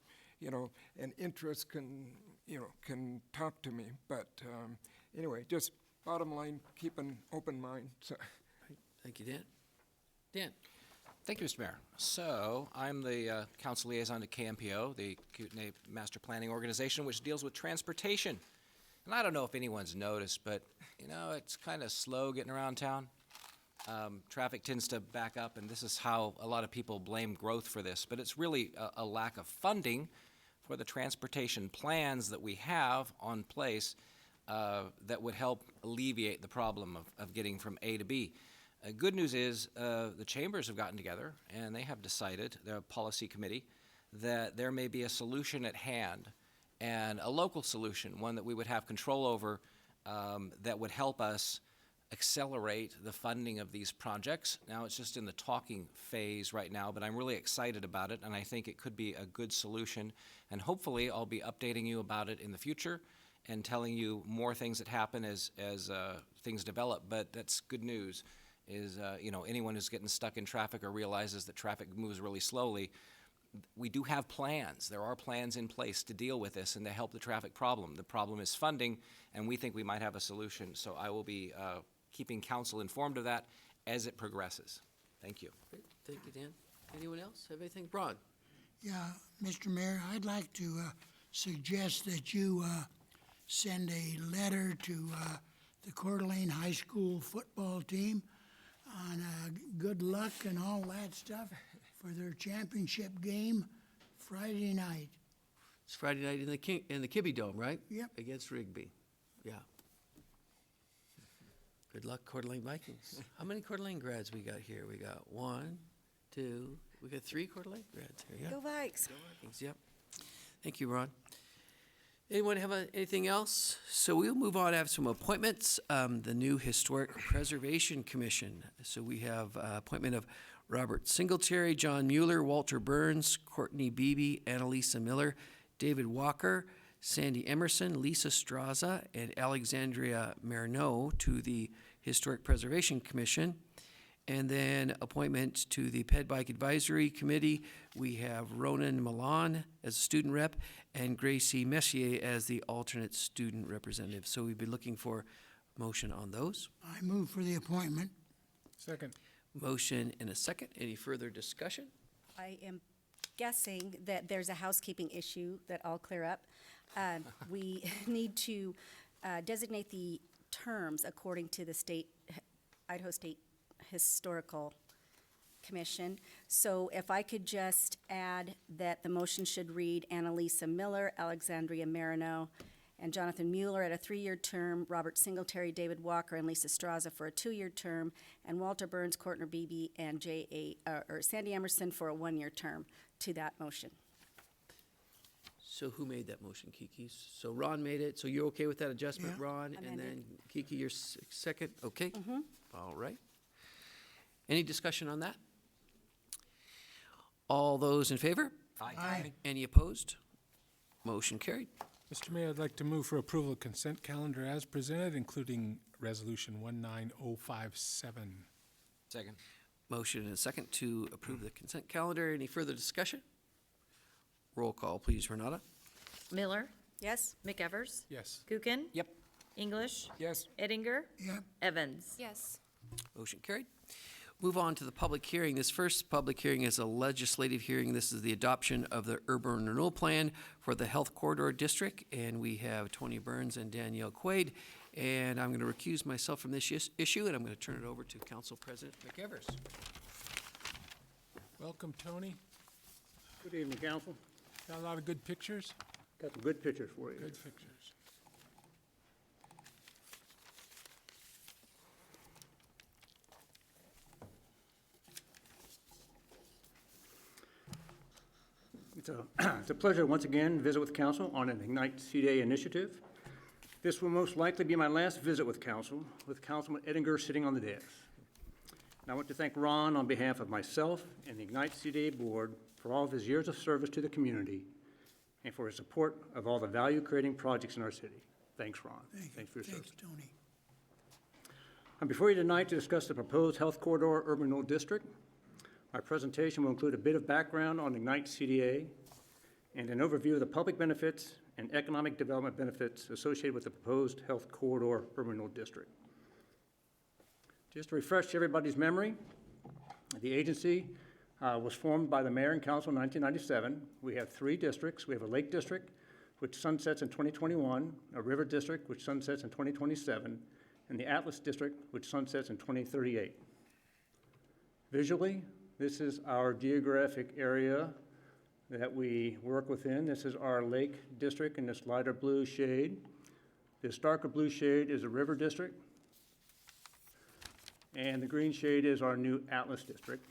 an interest can talk to me. But anyway, just bottom line, keep an open mind. So. Thank you, Dan. Dan? Thank you, Mr. Mayor. So I'm the council liaison to KMPO, the Kootenai Master Planning Organization, which deals with transportation. And I don't know if anyone's noticed, but, it's kind of slow getting around town. Traffic tends to back up, and this is how a lot of people blame growth for this. But it's really a lack of funding for the transportation plans that we have on place that would help alleviate the problem of getting from A to B. Good news is the chambers have gotten together, and they have decided, their policy committee, that there may be a solution at hand, and a local solution, one that we would have control over, that would help us accelerate the funding of these projects. Now, it's just in the talking phase right now, but I'm really excited about it, and I think it could be a good solution. And hopefully, I'll be updating you about it in the future and telling you more things that happen as things develop. But that's good news, is anyone who's getting stuck in traffic or realizes that traffic moves really slowly, we do have plans. There are plans in place to deal with this and to help the traffic problem. The problem is funding, and we think we might have a solution. So I will be keeping council informed of that as it progresses. Thank you. Great. Thank you, Dan. Anyone else have anything? Ron? Yeah, Mr. Mayor, I'd like to suggest that you send a letter to the Coeur d'Alene High School football team on good luck and all that stuff for their championship game Friday night. It's Friday night in the Kibbe Dome, right? Yep. Against Rigby. Yeah. Good luck, Coeur d'Alene Vikings. How many Coeur d'Alene grads we got here? We got 1, 2, we got 3 Coeur d'Alene grads here. Yeah. Go Vikes. Go Vikings, yep. Thank you, Ron. Anyone have anything else? So we'll move on. I have some appointments. The new Historic Preservation Commission. So we have appointment of Robert Singletary, John Mueller, Walter Burns, Courtney Beebe, Annalisa Miller, David Walker, Sandy Emerson, Lisa Straza, and Alexandria Marino to the Historic Preservation Commission. And then appointment to the Ped Bike Advisory Committee, we have Ronan Milan as a student rep and Gracie Messier as the alternate student representative. So we'd be looking for motion on those. I move for the appointment. Second. Motion and a second. Any further discussion? I am guessing that there's a housekeeping issue that I'll clear up. We need to designate the terms according to the Idaho State Historical Commission. So if I could just add that the motion should read Annalisa Miller, Alexandria Marino, and Jonathan Mueller at a 3-year term, Robert Singletary, David Walker, and Lisa Straza for a 2-year term, and Walter Burns, Courtner Beebe, and Sandy Emerson for a 1-year term to that motion. So who made that motion, Kiki? So Ron made it, so you're okay with that adjustment, Yeah. Ron? And then Kiki, your second, okay? Mm-hmm. All right. Any discussion on that? All those in favor? Aye. Any opposed? Motion carried. Mr. Mayor, I'd like to move for approval of consent calendar as presented, including Resolution 19057. Second. Motion and a second to approve the consent calendar. Any further discussion? Roll call, please, Renata. Miller, Yes? McEvers, Yes. Gookin, Yep. English, Yes. Eddinger, Yep. Evans. Yes. Motion carried. Move on to the public hearing. This first public hearing is a legislative hearing. This is the adoption of the urban renewal plan for the Health Corridor District, and we have Tony Burns and Danielle Quaid. And I'm going to recuse myself from this issue, and I'm going to turn it over to Council President McEvers. Welcome, Tony. Good evening, council. Got a lot of good pictures? Got some good pictures for you. Good pictures. It's a pleasure once again to visit with council on an Ignite CDA initiative. This will most likely be my last visit with council, with Councilman Eddinger sitting on the dais. And I want to thank Ron on behalf of myself and the Ignite CDA board for all of his years of service to the community and for his support of all the value-creating projects in our city. Thanks, Ron. Thanks for your service. Thanks, Tony. I'm before you tonight to discuss the proposed Health Corridor Urban Renewal District. My presentation will include a bit of background on Ignite CDA and an overview of the public benefits and economic development benefits associated with the proposed Health Corridor Urban Renewal District. Just to refresh everybody's memory, the agency was formed by the mayor and council in 1997. We have 3 districts. We have a Lake District, which sunsets in 2021, a River District, which sunsets in 2027, and the Atlas District, which sunsets in 2038. Visually, this is our geographic area that we work within. This is our Lake District in this lighter blue shade. This darker blue shade is a River District. And the green shade is our new Atlas District.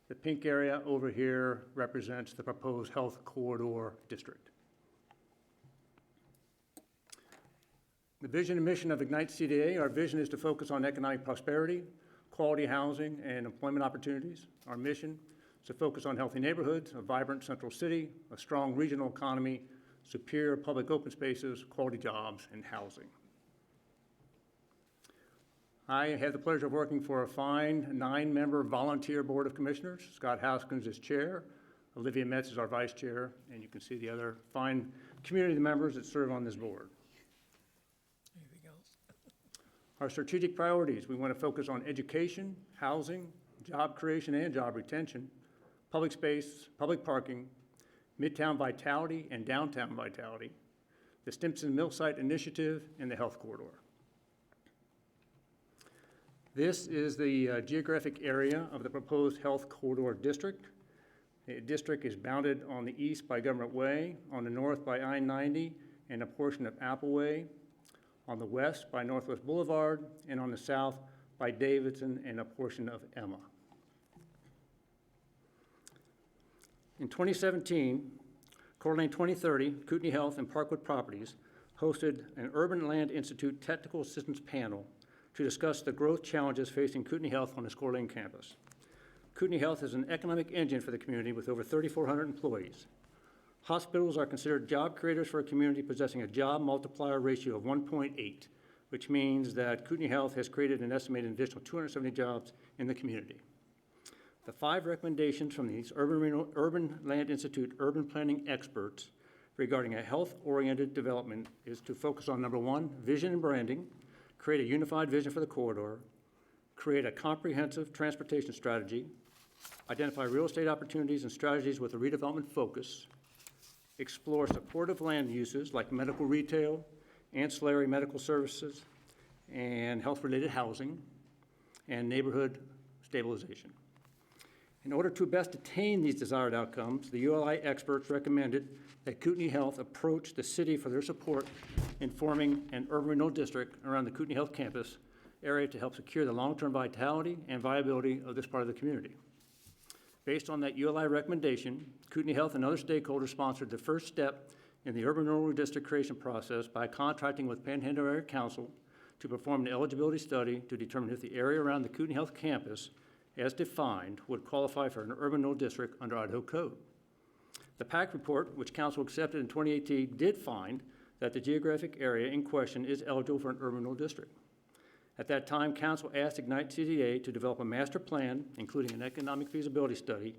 The pink area over here represents the proposed Health Corridor District. The vision and mission of Ignite CDA, our vision is to focus on economic prosperity, quality housing, and employment opportunities. Our mission is to focus on healthy neighborhoods, a vibrant central city, a strong regional economy, superior public open spaces, quality jobs, and housing. I have the pleasure of working for a fine 9-member volunteer board of commissioners. Scott Haskins is chair, Olivia Metz is our vice chair, and you can see the other fine community members that serve on this board. Anything else? Our strategic priorities, we want to focus on education, housing, job creation and job retention, public space, public parking, Midtown Vitality and Downtown Vitality, the Stimson Mill Site Initiative, and the Health Corridor. This is the geographic area of the proposed Health Corridor District. The district is bounded on the east by Government Way, on the north by I-90 and a portion of Appleway, on the west by Northwest Boulevard, and on the south by Davidson and a portion of Emma. In 2017, Coeur d'Alene 2030, Kootenai Health and Parkwood Properties hosted an Urban Land Institute Technical Assistance Panel to discuss the growth challenges facing Kootenai Health on its Coeur d'Alene campus. Kootenai Health is an economic engine for the community with over 3,400 employees. Hospitals are considered job creators for a community possessing a job multiplier ratio of 1.8, which means that Kootenai Health has created an estimated additional 270 jobs in the community. The 5 recommendations from these Urban Land Institute urban planning experts regarding a health-oriented development is to focus on, number 1, vision and branding, create a unified vision for the corridor, create a comprehensive transportation strategy, identify real estate opportunities and strategies with a redevelopment focus, explore supportive land uses like medical retail, ancillary medical services, and health-related housing, and neighborhood stabilization. In order to best attain these desired outcomes, the ULI experts recommended that Kootenai Health approach the city for their support in forming an urban renewal district around the Kootenai Health campus area to help secure the long-term vitality and viability of this part of the community. Based on that ULI recommendation, Kootenai Health and other stakeholders sponsored the first step in the urban renewal district creation process by contracting with Panhandle Area Council to perform an eligibility study to determine if the area around the Kootenai Health campus, as defined, would qualify for an urban renewal district under Idaho code. The PAC report, which Council accepted in 2018, did find that the geographic area in question is eligible for an urban renewal district. At that time, Council asked Ignite CDA to develop a master plan, including an economic feasibility study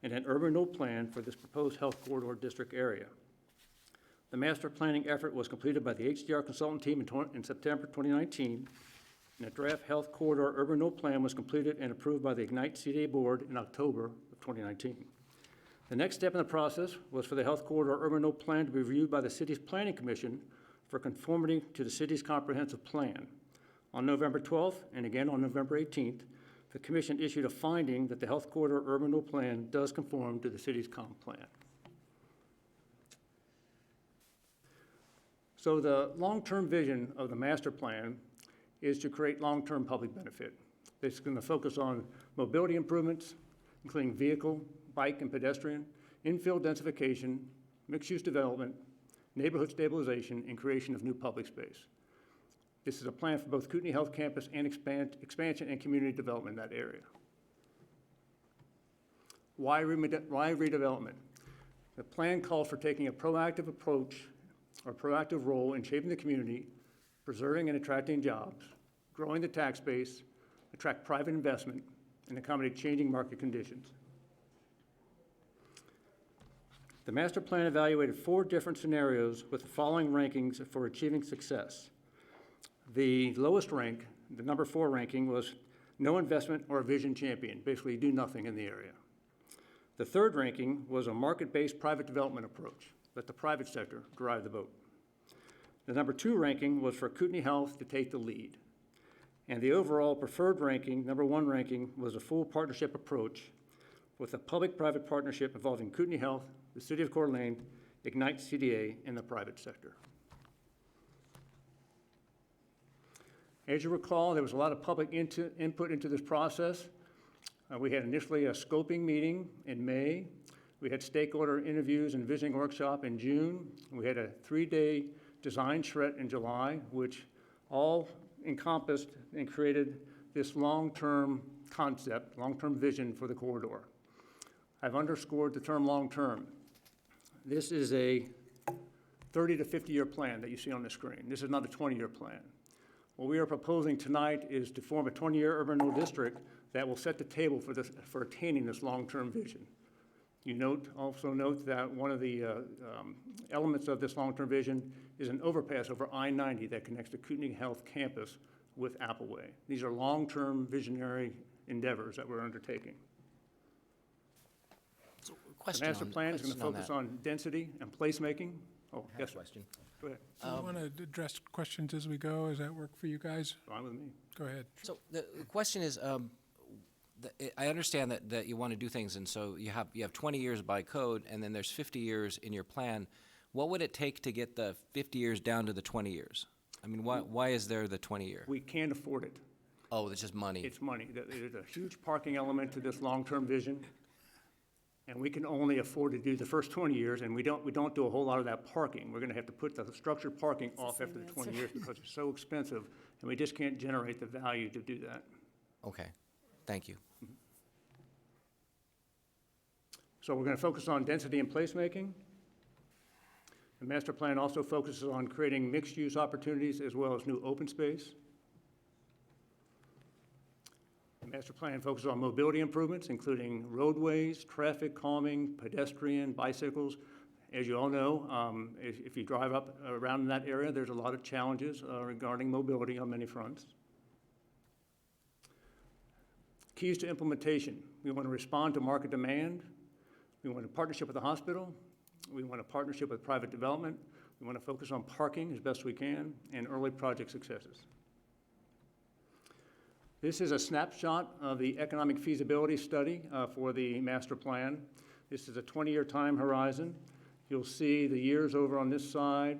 and an urban renewal plan for this proposed health corridor district area. The master planning effort was completed by the HDR consultant team in September 2019, and a draft health corridor urban renewal plan was completed and approved by the Ignite CDA board in October of 2019. The next step in the process was for the health corridor urban renewal plan to be reviewed by the city's planning commission for conformity to the city's comprehensive plan. On November 12th, and again on November 18th, the commission issued a finding that the health corridor urban renewal plan does conform to the city's comp plan. So the long-term vision of the master plan is to create long-term public benefit. It's going to focus on mobility improvements, including vehicle, bike, and pedestrian, infill densification, mixed-use development, neighborhood stabilization, and creation of new public space. This is a plan for both Kootenai Health Campus and expansion and community development in that area. Why redevelopment? The plan calls for taking a proactive approach or proactive role in shaping the community, preserving and attracting jobs, growing the tax base, attract private investment, and accommodate changing market conditions. The master plan evaluated 4 different scenarios with the following rankings for achieving success. The lowest rank, the number 4 ranking, was no investment or a vision champion, basically do nothing in the area. The 3rd ranking was a market-based private development approach, let the private sector drive the vote. The number 2 ranking was for Kootenai Health to take the lead. And the overall preferred ranking, number 1 ranking, was a full partnership approach with a public-private partnership involving Kootenai Health, the City of Coeur d'Alene, Ignite CDA, and the private sector. As you recall, there was a lot of public input into this process. We had initially a scoping meeting in May. We had stakeholder interviews and visioning workshop in June. We had a 3-day design shred in July, which all encompassed and created this long-term concept, long-term vision for the corridor. I've underscored the term long-term. This is a 30 to 50-year plan that you see on the screen. This is not a 20-year plan. What we are proposing tonight is to form a 20-year urban renewal district that will set the table for attaining this long-term vision. You also note that one of the elements of this long-term vision is an overpass over I-90 that connects the Kootenai Health campus with Appleway. These are long-term visionary endeavors that we're undertaking. So, question The master on- plan is going to question on focus that. on density and placemaking. Oh, I have yes, a sir. question. Go ahead. Do you want to address questions as we go? Does that work for you guys? Fine with me. Go ahead. So the question is, I understand that you want to do things, and so you have 20 years by code, and then there's 50 years in your plan. What would it take to get the 50 years down to the 20 years? I mean, why is there the 20-year? We can't afford it. Oh, it's just money. It's money. There's a huge parking element to this long-term vision, and we can only afford to do the first 20 years, and we don't do a whole lot of that parking. We're going to have to put the structured parking off after the 20 years because it's so expensive, and we just can't generate the value to do that. Okay, thank you. So we're going to focus on density and placemaking. The master plan also focuses on creating mixed-use opportunities as well as new open space. The master plan focuses on mobility improvements, including roadways, traffic calming, pedestrian, bicycles. As you all know, if you drive up around in that area, there's a lot of challenges regarding mobility on many fronts. Keys to implementation. We want to respond to market demand. We want a partnership with the hospital. We want a partnership with private development. We want to focus on parking as best we can and early project successes. This is a snapshot of the economic feasibility study for the master plan. This is a 20-year time horizon. You'll see the years over on this side.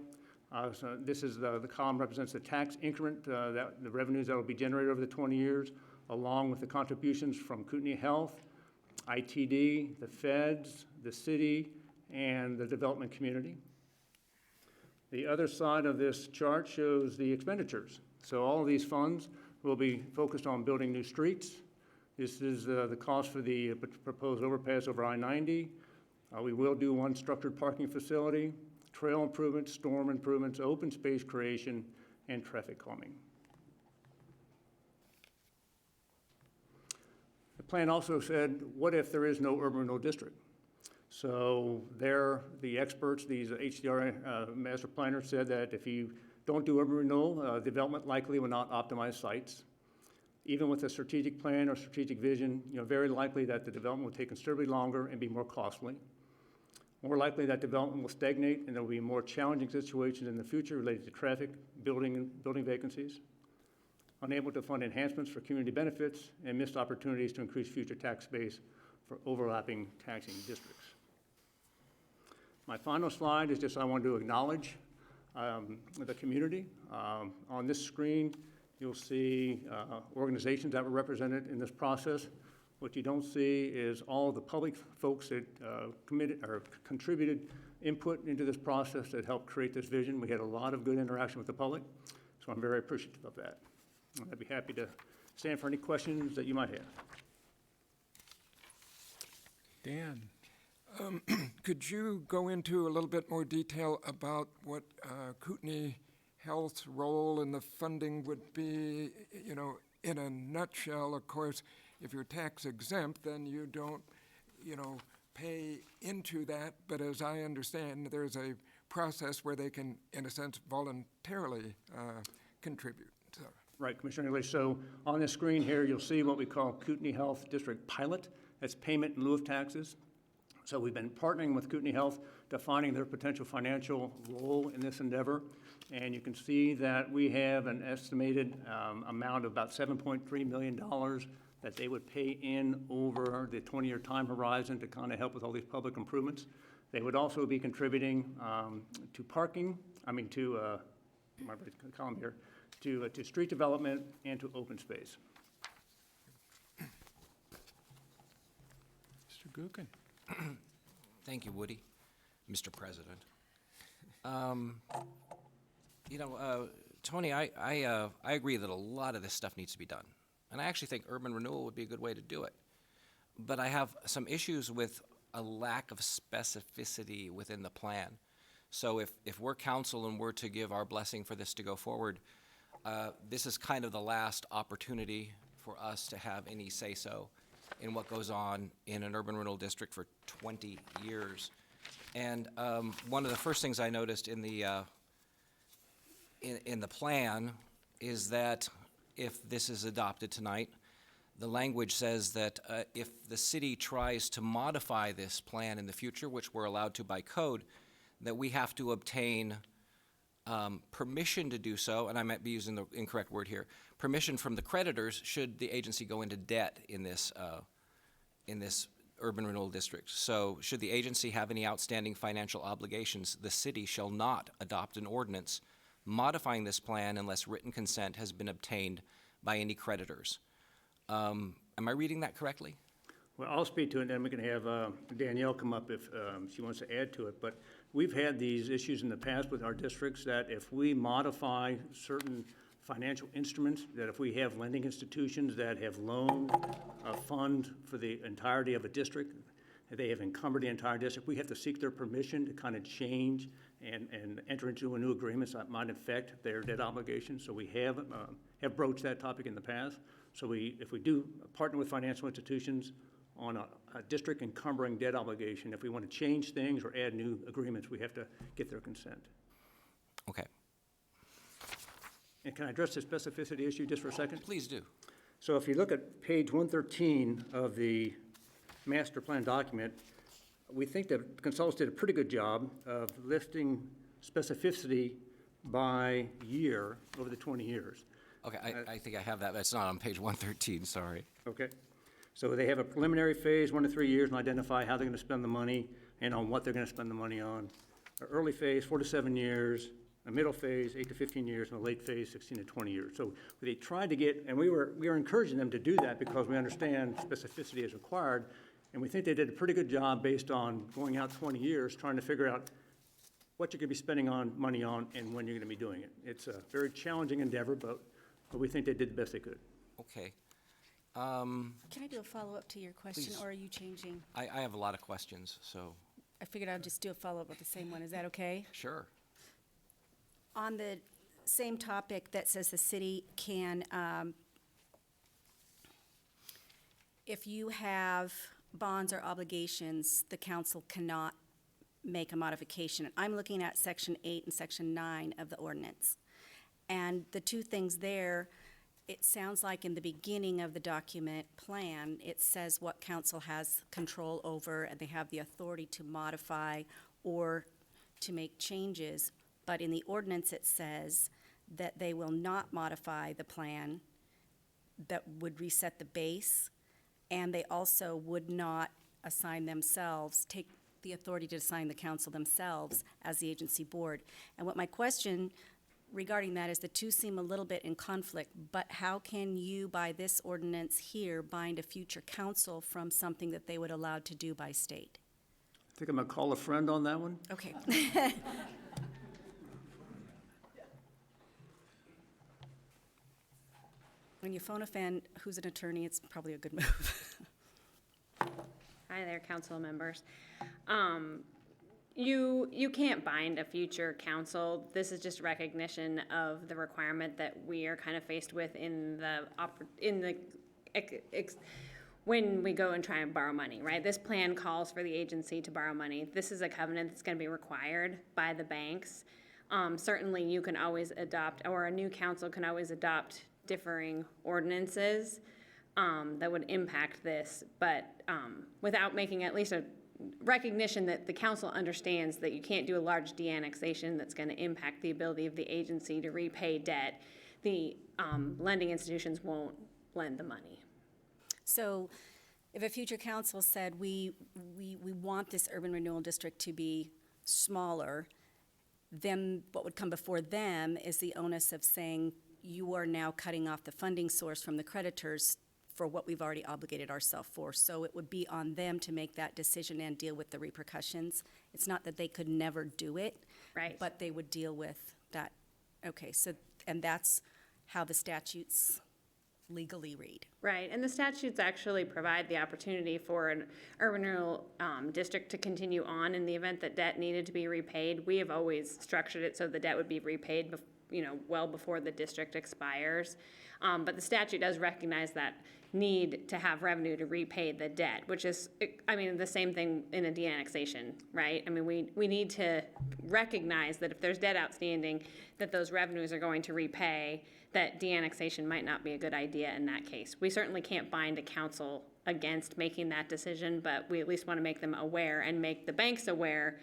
So this is the column represents the tax increment, the revenues that will be generated over the 20 years, along with the contributions from Kootenai Health, ITD, the feds, the city, and the development community. The other side of this chart shows the expenditures. So all of these funds will be focused on building new streets. This is the cost for the proposed overpass over I-90. We will do one structured parking facility, trail improvements, storm improvements, open space creation, and traffic calming. The plan also said, what if there is no urban renewal district? So there, the experts, these HDR master planners said that if you don't do urban renewal, development likely will not optimize sites. Even with a strategic plan or strategic vision, very likely that the development will take considerably longer and be more costly. More likely that development will stagnate and there will be more challenging situations in the future related to traffic, building vacancies, unable to fund enhancements for community benefits, and missed opportunities to increase future tax base for overlapping taxing districts. My final slide is just I want to acknowledge the community. On this screen, you'll see organizations that were represented in this process. What you don't see is all the public folks that committed or contributed input into this process that helped create this vision. We had a lot of good interaction with the public, so I'm very appreciative of that. I'd be happy to stand for any questions that you might have. Dan. Could you go into a little bit more detail about what Kootenai Health's role in the funding would be? In a nutshell, of course, if you're tax exempt, then you don't, pay into that. But as I understand, there's a process where they can, in a sense, voluntarily contribute. So. Right, Commissioner English. So on the screen here, you'll see what we call Kootenai Health District Pilot. That's payment in lieu of taxes. So we've been partnering with Kootenai Health, defining their potential financial role in this endeavor. And you can see that we have an estimated amount of about $7.3 million that they would pay in over the 20-year time horizon to kind of help with all these public improvements. They would also be contributing to parking, my column here, to street development and to open space. Mr. Gookin. Thank you, Woody, Mr. President. Tony, I agree that a lot of this stuff needs to be done. And I actually think urban renewal would be a good way to do it. But I have some issues with a lack of specificity within the plan. So if we're council and we're to give our blessing for this to go forward, this is kind of the last opportunity for us to have any say-so in what goes on in an urban renewal district for 20 years. And one of the first things I noticed in the plan is that if this is adopted tonight, the language says that if the city tries to modify this plan in the future, which we're allowed to by code, that we have to obtain permission to do so, and I might be using the incorrect word here, permission from the creditors should the agency go into debt in this urban renewal district. So should the agency have any outstanding financial obligations, the city shall not adopt an ordinance modifying this plan unless written consent has been obtained by any creditors. Am I reading that correctly? Well, I'll speak to it, and then we can have Danielle come up if she wants to add to it. But we've had these issues in the past with our districts that if we modify certain financial instruments, that if we have lending institutions that have loaned a fund for the entirety of a district, they have encumbered the entire district, we have to seek their permission to kind of change and enter into a new agreement that might affect their debt obligations. So we have broached that topic in the past. So if we do partner with financial institutions on a district encumbering debt obligation, if we want to change things or add new agreements, we have to get their consent. Okay. And can I address the specificity issue just for a second? Please do. So if you look at page 113 of the master plan document, we think that consultants did a pretty good job of lifting specificity by year over the 20 years. Okay, I think I have that, but it's not on page 113, sorry. Okay. So they have a preliminary phase, 1 to 3 years, and identify how they're going to spend the money and on what they're going to spend the money on. An early phase, 4 to 7 years, a middle phase, 8 to 15 years, and a late phase, 16 to 20 years. So they tried to get, and we were encouraging them to do that because we understand specificity is required, and we think they did a pretty good job based on going out 20 years, trying to figure out what you're going to be spending money on and when you're going to be doing it. It's a very challenging endeavor, but we think they did the best they could. Okay. Can I do a follow-up to your question, Please. or are you changing? I have a lot of questions, so, I figured I'd just do a follow-up with the same one. Is that okay? sure. On the same topic that says the city can, if you have bonds or obligations, the council cannot make a modification. I'm looking at Section 8 and Section 9 of the ordinance. And the two things there, it sounds like in the beginning of the document plan, it says what council has control over, and they have the authority to modify or to make changes. But in the ordinance, it says that they will not modify the plan that would reset the base, and they also would not assign themselves, take the authority to assign the council themselves as the agency board. And what my question regarding that is the two seem a little bit in conflict, but how can you, by this ordinance here, bind a future council from something that they would allow to do by state? I think I'm going to call a friend on that one. Okay. When you phone a friend who's an attorney, it's probably a good move. Hi there, council members. You can't bind a future council. This is just recognition of the requirement that we are kind of faced with when we go and try and borrow money, right? This plan calls for the agency to borrow money. This is a covenant that's going to be required by the banks. Certainly, you can always adopt, or a new council can always adopt differing ordinances that would impact this, but without making at least a recognition that the council understands that you can't do a large de-annexation that's going to impact the ability of the agency to repay debt, the lending institutions won't lend the money. So if a future council said, we want this urban renewal district to be smaller, then what would come before them is the onus of saying, you are now cutting off the funding source from the creditors for what we've already obligated ourselves for. So it would be on them to make that decision and deal with the repercussions. It's not that they could never do it, right? But they would deal with that. Okay, so, and that's how the statutes legally read. Right, and the statutes actually provide the opportunity for an urban renewal district to continue on in the event that debt needed to be repaid. We have always structured it so the debt would be repaid well before the district expires. But the statute does recognize that need to have revenue to repay the debt, which is, the same thing in a de-annexation, right? We need to recognize that if there's debt outstanding, that those revenues are going to repay, that de-annexation might not be a good idea in that case. We certainly can't bind a council against making that decision, but we at least want to make them aware and make the banks aware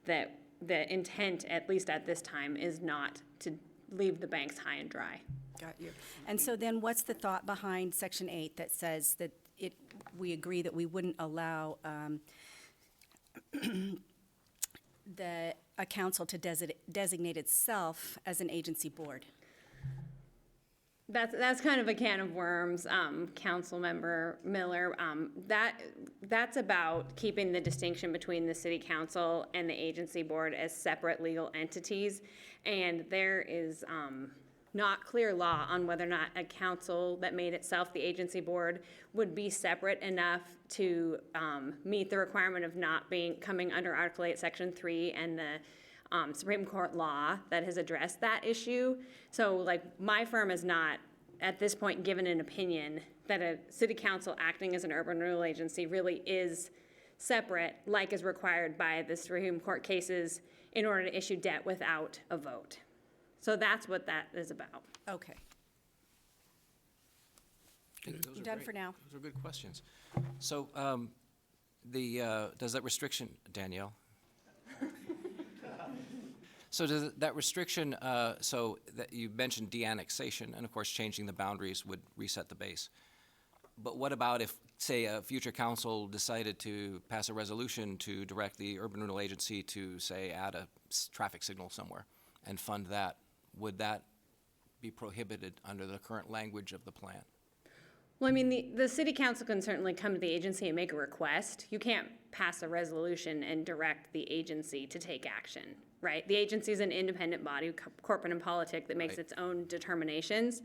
that the intent, at least at this time, is not to leave the banks high and dry. Got you. And so then what's the thought behind Section 8 that says that we agree that we wouldn't allow a council to designate itself as an agency board? That's kind of a can of worms, Councilmember Miller. That's about keeping the distinction between the city council and the agency board as separate legal entities. And there is not clear law on whether or not a council that made itself the agency board would be separate enough to meet the requirement of not coming under Article 8, Section 3 and the Supreme Court law that has addressed that issue. So, my firm has not, at this point, given an opinion that a city council acting as an urban renewal agency really is separate, like is required by the Supreme Court cases in order to issue debt without a vote. So that's what that is about. Okay. you done for now. Those are good questions. So, does that restriction, Danielle? So does that restriction, so that you mentioned de-annexation, and of course changing the boundaries would reset the base. But what about if, say, a future council decided to pass a resolution to direct the urban renewal agency to, say, add a traffic signal somewhere and fund that? Would that be prohibited under the current language of the plan? Well, I mean, the city council can certainly come to the agency and make a request. You can't pass a resolution and direct the agency to take action, right? The agency is an independent body, corporate and politic, that makes its own determinations.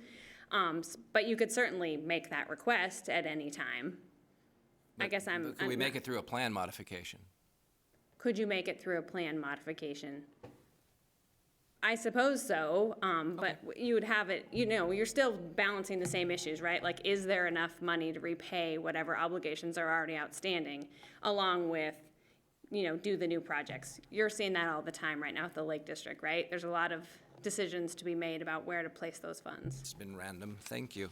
But you could certainly make that request at any time. I guess Could we make it through a plan modification? Could you make it through a plan modification? I suppose so, but you would have it, you're still balancing the same issues, right? Like, is there enough money to repay whatever obligations are already outstanding, along with, do the new projects? You're seeing that all the time right now with the Lake District, right? There's a lot of decisions to be made about where to place those funds. It's been random, thank you.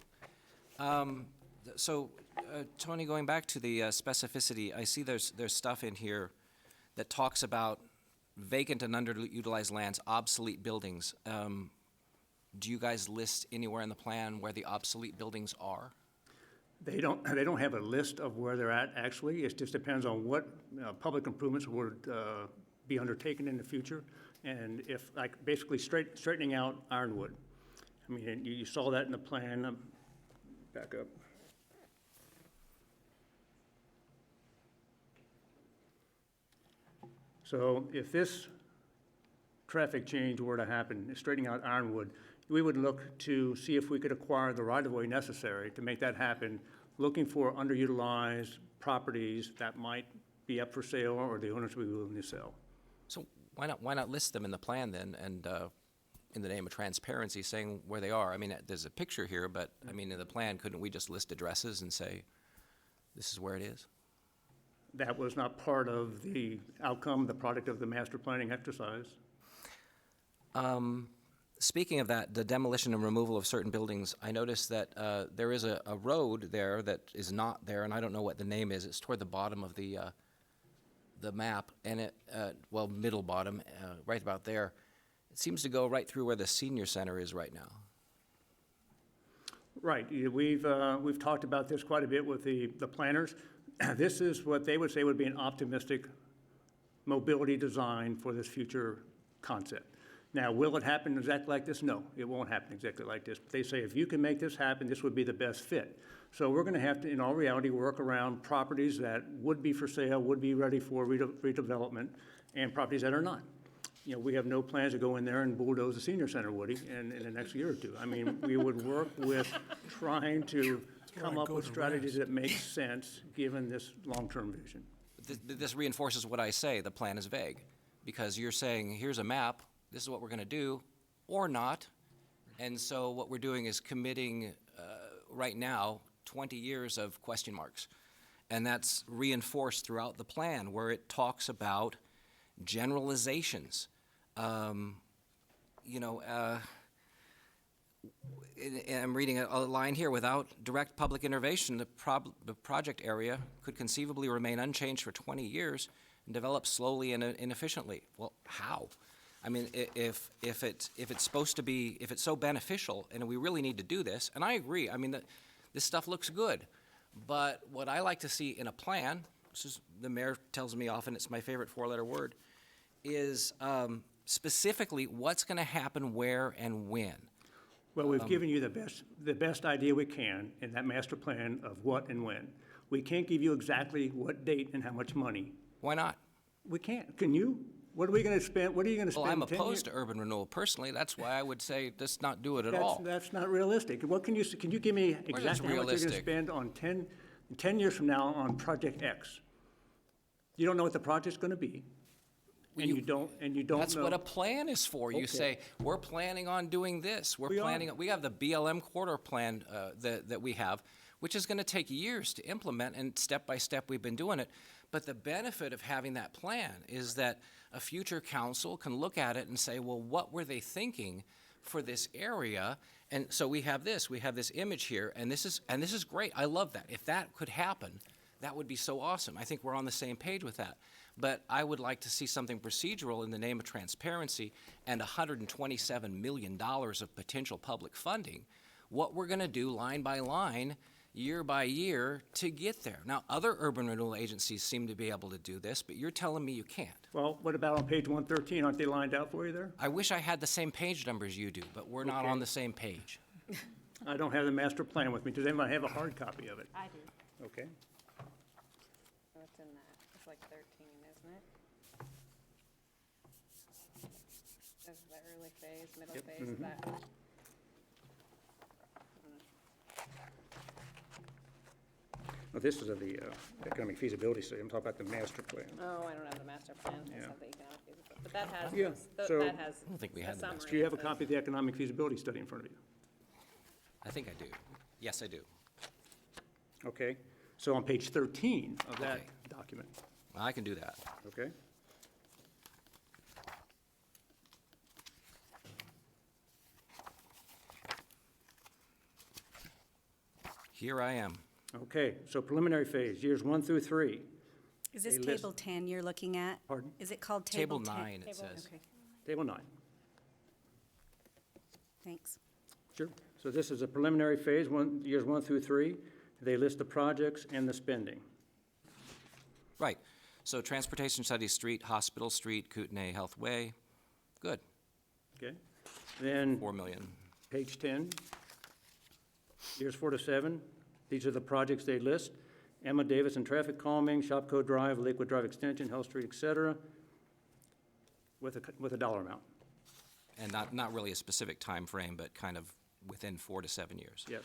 Tony, going back to the specificity, I see there's stuff in here that talks about vacant and underutilized lands, obsolete buildings. Do you guys list anywhere in the plan where the obsolete buildings are? They don't have a list of where they're at, actually. It just depends on what public improvements would be undertaken in the future. And if, like, basically straightening out Ironwood. I mean, you saw that in the plan. Back up. So if this traffic change were to happen, straightening out Ironwood, we would look to see if we could acquire the right-of-way necessary to make that happen, looking for underutilized properties that might be up for sale or the owners would be willing to sell. So why not list them in the plan then, and in the name of transparency, saying where they are? I mean, there's a picture here, but I mean, in the plan, couldn't we just list addresses and say, this is where it is? That was not part of the outcome, the product of the master planning exercise. Speaking of that, the demolition and removal of certain buildings, I noticed that there is a road there that is not there, and I don't know what the name is. It's toward the bottom of the map, and it, middle bottom, right about there. It seems to go right through where the senior center is right now. Right. We've talked about this quite a bit with the planners. This is what they would say would be an optimistic mobility design for this future concept. Now, will it happen exactly like this? No, it won't happen exactly like this. But they say if you can make this happen, this would be the best fit. So we're going to have to, in all reality, work around properties that would be for sale, would be ready for redevelopment, and properties that are not. We have no plans to go in there and bulldoze the senior center, Woody, in the next year or two. I mean, we would work with trying to come up with strategies that make sense given this long-term vision. This reinforces what I say. The plan is vague, because you're saying, here's a map, this is what we're going to do, or not. And so what we're doing is committing, right now, 20 years of question marks. And that's reinforced throughout the plan, where it talks about generalizations. I'm reading a line here: without direct public intervention, the project area could conceivably remain unchanged for 20 years and develop slowly and inefficiently. Well, how? I mean, if it's supposed to be, if it's so beneficial, and we really need to do this, and I agree. I mean, this stuff looks good, but what I like to see in a plan, this is, the mayor tells me often it's my favorite four-letter word, is specifically what's going to happen where and when. Well, we've given you the best idea we can in that master plan of what and when. We can't give you exactly what date and how much money. Why not? We can't. Can you? What are we going to spend? What are you going to spend? Well, I'm opposed to urban renewal personally. That's why I would say let's not do it at all. That's not realistic. What can you give me exactly how much you're going to spend on 10 years from now on Project X? You don't know what the project's going to be. And you don't That's know. what a plan is for. You say, we're planning on doing this. We have the BLM corridor plan that we have, which is going to take years to implement, and step by step we've been doing it. But the benefit of having that plan is that a future council can look at it and say, well, what were they thinking for this area. And so we have this image here, and this is great. I love that. If that could happen, that would be so awesome. I think we're on the same page with that. But I would like to see something procedural in the name of transparency and $127 million of potential public funding, what we're going to do line by line, year by year to get there. Now, other urban renewal agencies seem to be able to do this, but you're telling me you can't. Well, what about on page 113? Aren't they lined out for you there? I wish I had the same page numbers you do, but we're not on the same page. I don't have the master plan with me. Does anyone have a hard copy of it? I do. Okay. What's in that? It's like 13, isn't it? This is the early phase, middle phase, that. Well, this is of the economic feasibility study. I'm talking about the master plan. Oh, I don't have the master plan. I just have the economic feasibility. But that has, Yeah, so- that has I don't think we a had the summary master Do you have a of copy of the economic feasibility study in front of you? I think I do. Yes, I do. Okay. So on page 13 of that Okay. document, I can do that. okay? Here I am. Okay, so preliminary phase, years 1 through 3. Is this A list- table 10 you're looking at? Pardon? Is it called Table table 10? 9, it says. Okay, Table 9. thanks. Sure. So this is a preliminary phase, years 1 through 3. They list the projects and the spending. Right. So Transportation Studies Street, Hospital Street, Kootenai Health Way. Good. Okay? Then 4 million. page 10, years 4 to 7. These are the projects they list. Emma Davidson Traffic Calming, Shopco Drive, Lakewood Drive Extension, Hill Street, et cetera, with a dollar amount. And not really a specific time frame, but kind of within 4 to 7 years. Yes.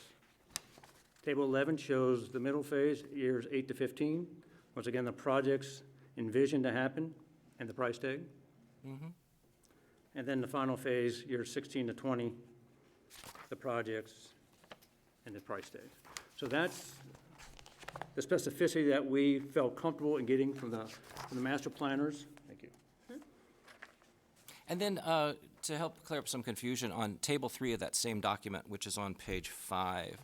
Table 11 shows the middle phase, years 8 to 15. Once again, the projects envisioned to happen and the price tag. And then the final phase, years 16 to 20, the projects and the price tag. So that's the specificity that we felt comfortable in getting from the master planners. Thank you. And then to help clear up some confusion, on Table 3 of that same document, which is on page 5,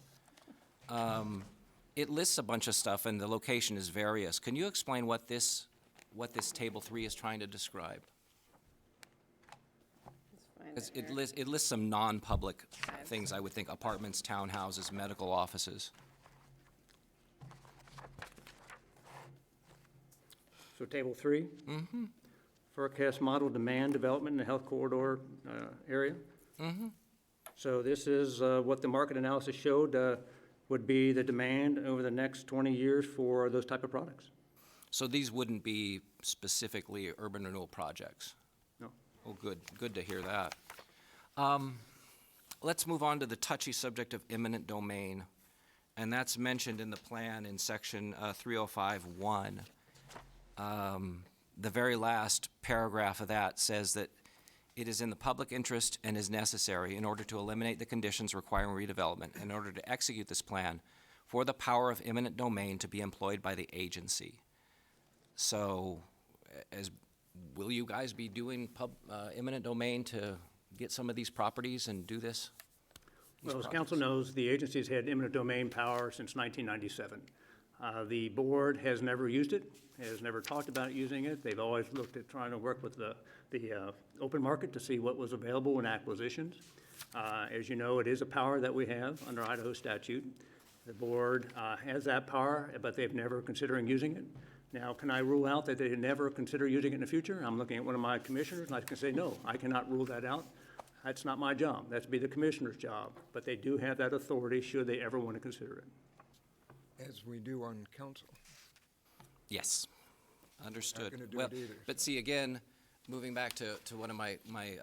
it lists a bunch of stuff and the location is various. Can you explain what this Table 3 is trying to describe? It lists some non-public things, I would think, apartments, townhouses, medical offices. So table 3? Forecast model demand development in the health corridor area. So this is what the market analysis showed would be the demand over the next 20 years for those type of products. So these wouldn't be specifically urban renewal projects? No. Oh, good to hear that. Let's move on to the touchy subject of eminent domain, and that's mentioned in the plan in section 305.1. The very last paragraph of that says that it is in the public interest and is necessary in order to eliminate the conditions requiring redevelopment, in order to execute this plan, for the power of eminent domain to be employed by the agency. So, will you guys be doing eminent domain to get some of these properties and do this? Well, as council knows, the agency's had eminent domain power since 1997. The board has never used it, has never talked about using it. They've always looked at trying to work with the open market to see what was available in acquisitions. As you know, it is a power that we have under Idaho statute. The board has that power, but they've never considering using it. Now, can I rule out that they never consider using it in the future? I'm looking at one of my commissioners, and I can say, no, I cannot rule that out. That's not my job. That's be the commissioner's job. But they do have that authority should they ever want to consider it. As we do on council. Yes, understood. gonna do Well, it either, but see, again, moving back to one of my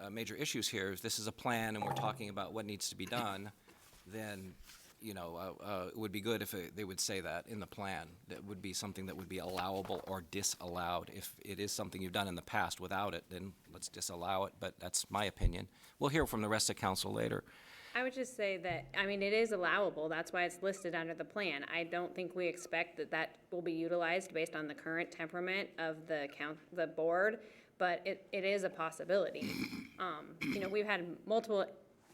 major issues here, if this is a plan and we're talking about what needs to be done, then, you know, it would be good if they would say that in the plan. That would be something that would be allowable or disallowed. If it is something you've done in the past without it, then let's disallow it, but that's my opinion. We'll hear from the rest of council later. I would just say that, I mean, it is allowable, that's why it's listed under the plan. I don't think we expect that will be utilized based on the current temperament of the board, but it is a possibility. You know, we've had multiple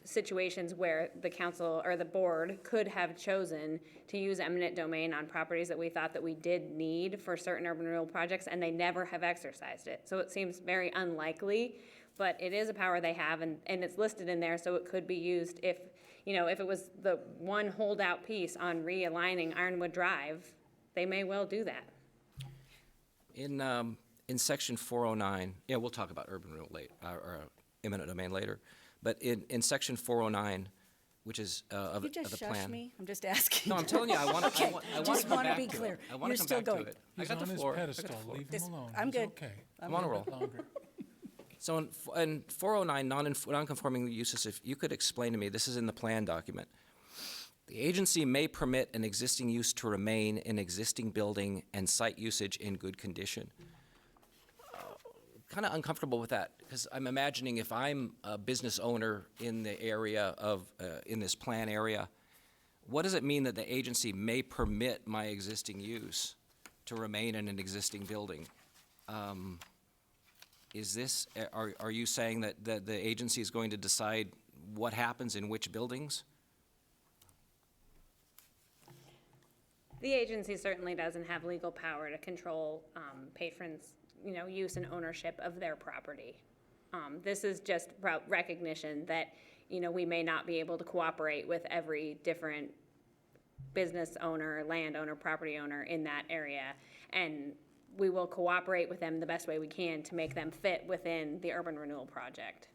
situations where the council or the board could have chosen to use eminent domain on properties that we thought that we did need for certain urban renewal projects, and they never have exercised it. So it seems very unlikely, but it is a power they have, and it's listed in there, so it could be used if, you know, if it was the one holdout piece on realigning Ironwood Drive, they may well do that. In section 409, yeah, we'll talk about urban renewal later, or eminent domain later, but in section 409, which is of You the just plan. shush me? I'm just asking. No, I'm telling you, I want to. Okay, come just want to back be to clear. it. I want You're to come still back going. to it. He's I got on the his floor. pedestal. Leave him alone. I'm He's good. okay. I'm on a roll. Longer. So in 409, non-conforming uses, if you could explain to me, this is in the plan document. The agency may permit an existing use to remain in existing building and site usage in good condition. Kind of uncomfortable with that, because I'm imagining if I'm a business owner in the area of, in this plan area, what does it mean that the agency may permit my existing use to remain in an existing building? Is this, are you saying that the agency is going to decide what happens in which buildings? The agency certainly doesn't have legal power to control patrons' use and ownership of their property. This is just recognition that, we may not be able to cooperate with every different business owner, landowner, property owner in that area. And we will cooperate with them the best way we can to make them fit within the urban renewal project.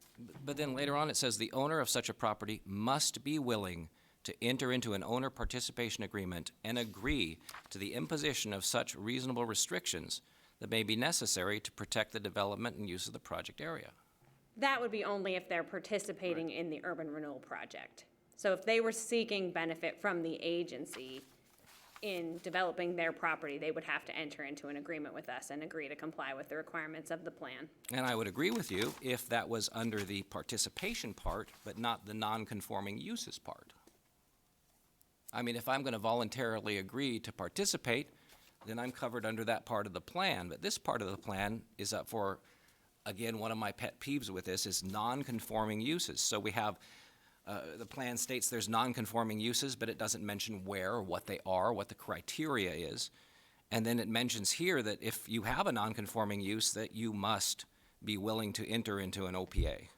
But then later on, it says the owner of such a property must be willing to enter into an owner participation agreement and agree to the imposition of such reasonable restrictions that may be necessary to protect the development and use of the project area. That would be only if they're participating in the urban renewal project. So if they were seeking benefit from the agency in developing their property, they would have to enter into an agreement with us and agree to comply with the requirements of the plan. And I would agree with you if that was under the participation part, but not the non-conforming uses part. I mean, if I'm going to voluntarily agree to participate, then I'm covered under that part of the plan. But this part of the plan is up for, again, one of my pet peeves with this is non-conforming uses. So we have, the plan states there's non-conforming uses, but it doesn't mention where or what they are, what the criteria is. And then it mentions here that if you have a non-conforming use, that you must be willing to enter into an OPA.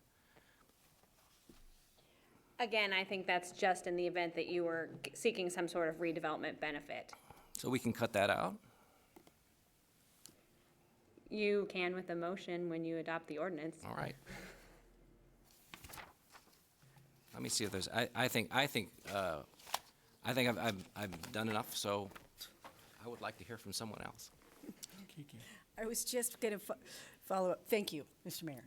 Again, I think that's just in the event that you were seeking some sort of redevelopment benefit. So we can cut that out? You can with a motion when you adopt the ordinance. All right. Let me see if there's, I think I've done enough, so I would like to hear from someone else. I was just going to follow up. Thank you, Mr. Mayor.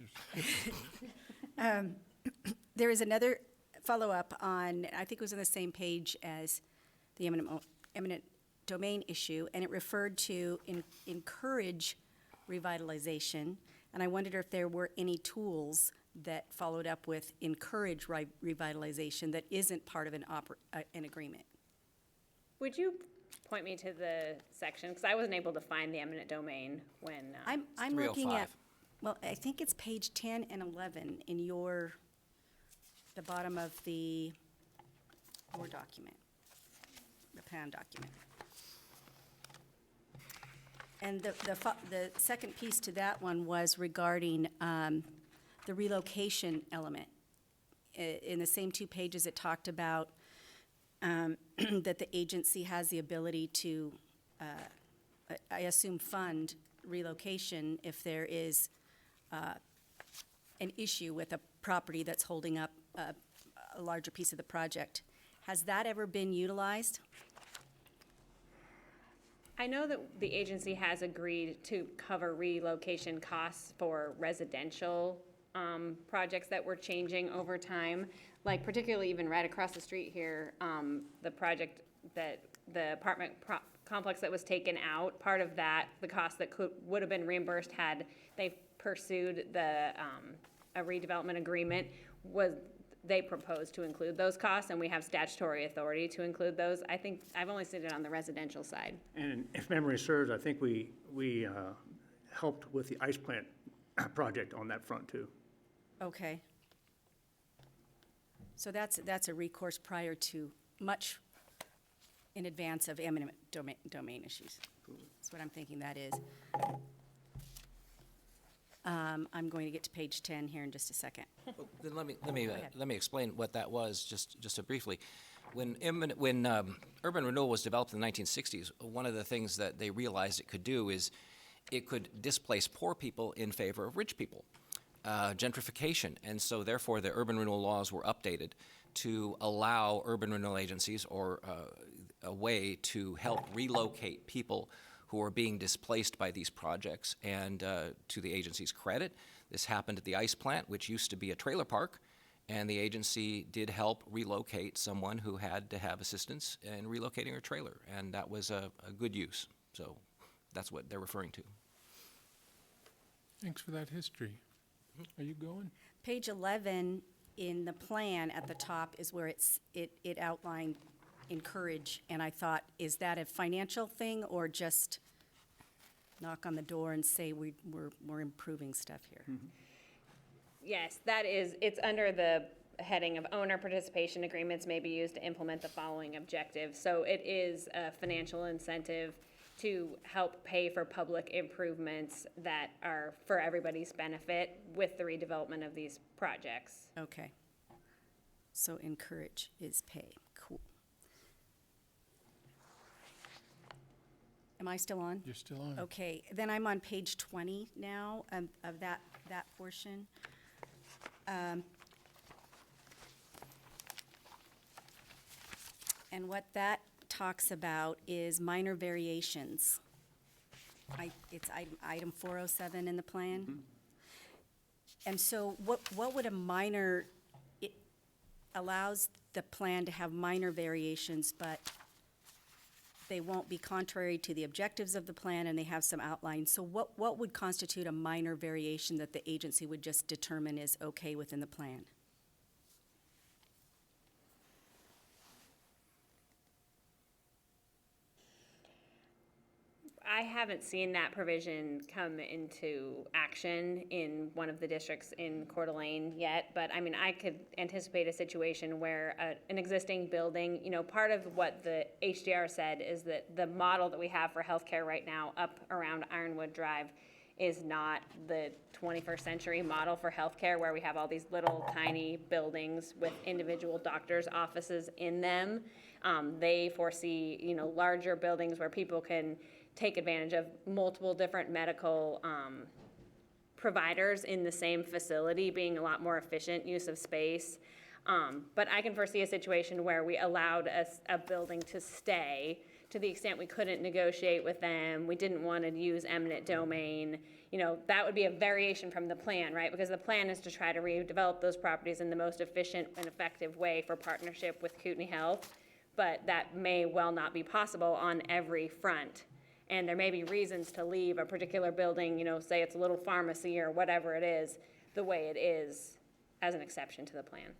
There is another follow-up on, I think it was on the same page as the eminent domain issue, and it referred to encourage revitalization. And I wondered if there were any tools that followed up with encourage revitalization that isn't part of an agreement. Would you point me to the section? Because I wasn't able to find the eminent domain when. I'm looking at, 305. well, I think it's page 10 and 11 in the bottom of your document, the plan document. And the second piece to that one was regarding the relocation element. In the same 2 pages, it talked about that the agency has the ability to, I assume, fund relocation if there is an issue with a property that's holding up a larger piece of the project. Has that ever been utilized? I know that the agency has agreed to cover relocation costs for residential projects that were changing over time. Like particularly even right across the street here, the project that the apartment complex that was taken out, part of that, the cost that would have been reimbursed had they pursued a redevelopment agreement, was they proposed to include those costs, and we have statutory authority to include those. I think, I've only seen it on the residential side. And if memory serves, I think we helped with the ice plant project on that front too. Okay. So that's a recourse prior to, much in advance of eminent domain issues. That's what I'm thinking that is. I'm going to get to page 10 here in just a second. Well, then let ahead. me explain what that was, just briefly. When urban renewal was developed in the 1960s, one of the things that they realized it could do is it could displace poor people in favor of rich people. Gentrification, and so therefore the urban renewal laws were updated to allow urban renewal agencies or a way to help relocate people who are being displaced by these projects. And to the agency's credit, this happened at the ice plant, which used to be a trailer park, and the agency did help relocate someone who had to have assistance in relocating her trailer, and that was a good use. So that's what they're referring to. Thanks for that history. Are you going? Page 11 in the plan at the top is where it outlined encourage, and I thought, is that a financial thing or just knock on the door and say we're improving stuff here? Yes, that is, it's under the heading of owner participation agreements may be used to implement the following objectives. So it is a financial incentive to help pay for public improvements that are for everybody's benefit with the redevelopment of these projects. Okay. So encourage is pay. Cool. Am I still on? You're still on. Okay, then I'm on page 20 now of that portion. And what that talks about is minor variations. It's item 407 in the plan. And so what would a minor, it allows the plan to have minor variations, but they won't be contrary to the objectives of the plan, and they have some outlines. So what would constitute a minor variation that the agency would just determine is okay within the plan? I haven't seen that provision come into action in one of the districts in Coeur d'Alene yet, but I mean, I could anticipate a situation where an existing building, you know, part of what the HDR said is that the model that we have for healthcare right now up around Ironwood Drive is not the 21st century model for healthcare where we have all these little tiny buildings with individual doctors' offices in them. They foresee, you know, larger buildings where people can take advantage of multiple different medical providers in the same facility, being a lot more efficient use of space. But I can foresee a situation where we allowed a building to stay to the extent we couldn't negotiate with them, we didn't want to use eminent domain. You know, that would be a variation from the plan, right? Because the plan is to try to redevelop those properties in the most efficient and effective way for partnership with Kootenai Health, but that may well not be possible on every front. And there may be reasons to leave a particular building, you know, say it's a little pharmacy or whatever it is, the way it is as an exception to the plan.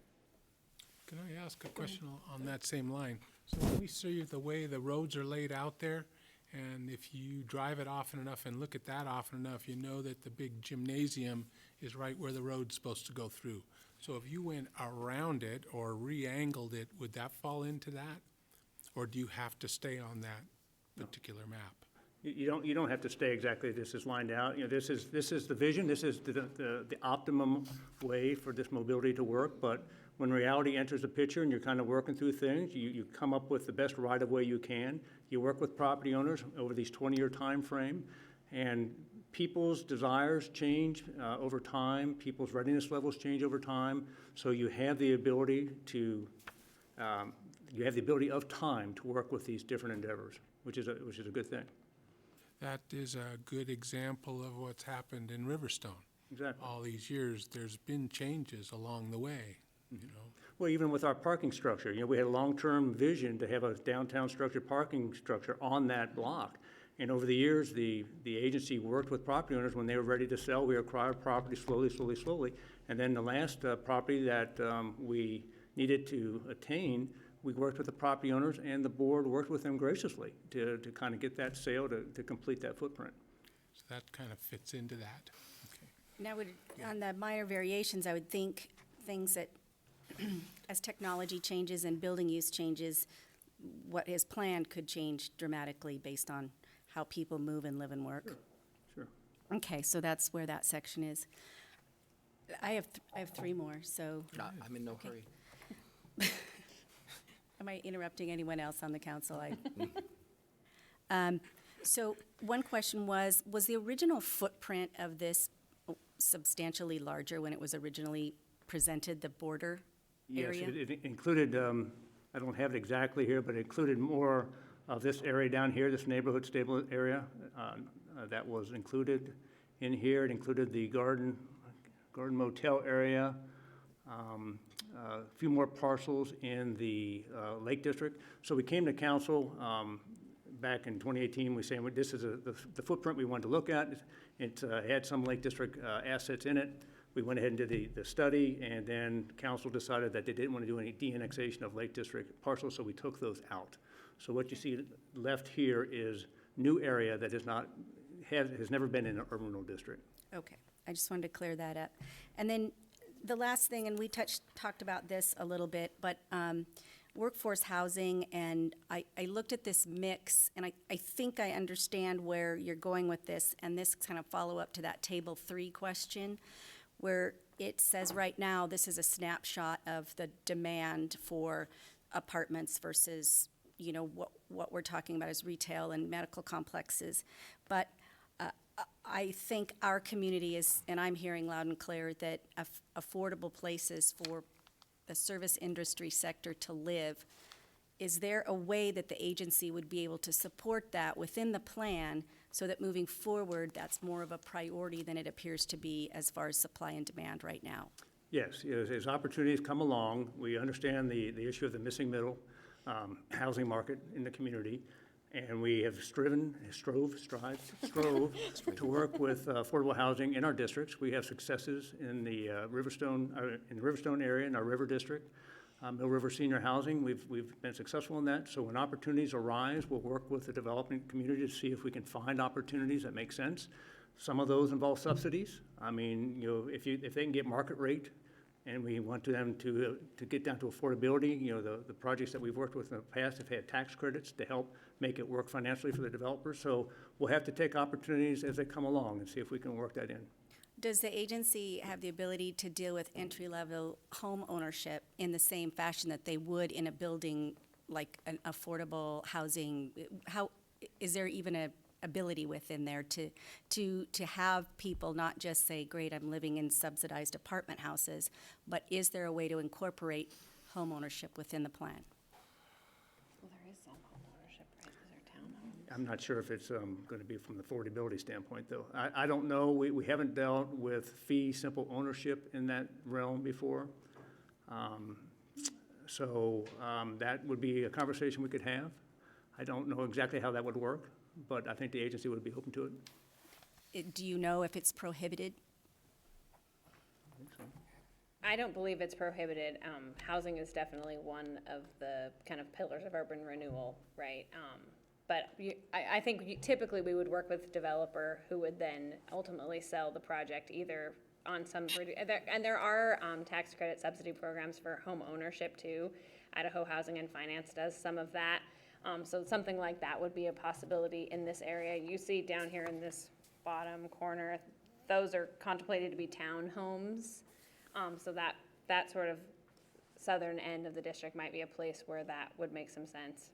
Can I ask a question on that same line? So when we see the way the roads are laid out there, and if you drive it often enough and look at that often enough, you know that the big gymnasium is right where the road's supposed to go through. So if you went around it or re-angled it, would that fall into that? Or do you have to stay on that particular map? You don't have to stay exactly, this is lined out. You know, this is the vision, this is the optimum way for this mobility to work, but when reality enters the picture and you're kind of working through things, you come up with the best right-of-way you can. You work with property owners over these 20-year time frame, and people's desires change over time, people's readiness levels change over time, so you have the ability to, of time to work with these different endeavors, which is a good thing. That is a good example of what's happened in Riverstone. Exactly. All these years, there's been changes along the way, you know. Well, even with our parking structure, you know, we had a long-term vision to have a downtown structured parking structure on that block. And over the years, the agency worked with property owners when they were ready to sell. We acquired property slowly. And then the last property that we needed to attain, we worked with the property owners, and the board worked with them graciously to kind of get that sale to complete that footprint. So that kind of fits into that. Okay. Now, on the minor variations, I would think things that as technology changes and building use changes, what is planned could change dramatically based on how people move and live and work. Sure. Okay, so that's where that section is. I have 3 more, so. I'm in no hurry. Am I interrupting anyone else on the council? So one question was the original footprint of this substantially larger when it was originally presented, the border area? Yes, it included, I don't have it exactly here, but it included more of this area down here, this neighborhood stable area, that was included in here. It included the garden motel area, a few more parcels in the Lake District. So we came to council back in 2018, we saying, well, this is the footprint we wanted to look at. It had some Lake District assets in it. We went ahead and did the study, and then council decided that they didn't want to do any de-annexation of Lake District parcels, so we took those out. So what you see left here is new area that has never been in an urban renewal district. Okay, I just wanted to clear that up. And then the last thing, and we talked about this a little bit, but workforce housing, and I looked at this mix, and I think I understand where you're going with this, and this kind of follow-up to that Table 3 question, where it says right now this is a snapshot of the demand for apartments versus, you know, what we're talking about as retail and medical complexes. But I think our community is, and I'm hearing loud and clear, that affordable places for the service industry sector to live. Is there a way that the agency would be able to support that within the plan so that moving forward, that's more of a priority than it appears to be as far as supply and demand right now? Yes, as opportunities come along, we understand the issue of the missing middle housing market in the community, and we have strove to work with affordable housing in our districts. We have successes in the Riverstone area, in our River District. Mill River Senior Housing, we've been successful in that. So when opportunities arise, we'll work with the development community to see if we can find opportunities that make sense. Some of those involve subsidies. I mean, you know, if they can get market rate, and we want them to get down to affordability, you know, the projects that we've worked with in the past have had tax credits to help make it work financially for the developers. So we'll have to take opportunities as they come along and see if we can work that in. Does the agency have the ability to deal with entry-level home ownership in the same fashion that they would in a building like an affordable housing? How is there even a ability within there to have people not just say, great, I'm living in subsidized apartment houses, but is there a way to incorporate home ownership within the plan? Well, there is some home ownership, right? Those are townhomes. I'm not sure if it's going to be from the affordability standpoint, though. I don't know. We haven't dealt with fee simple ownership in that realm before. So that would be a conversation we could have. I don't know exactly how that would work, but I think the agency would be open to it. Do you know if it's prohibited? I think so. I don't believe it's prohibited. Housing is definitely one of the kind of pillars of urban renewal, right? But I think typically we would work with a developer who would then ultimately sell the project either on some, and there are tax credit subsidy programs for home ownership too. Idaho Housing and Finance does some of that. So something like that would be a possibility in this area. You see down here in this bottom corner, those are contemplated to be townhomes. So that sort of southern end of the district might be a place where that would make some sense.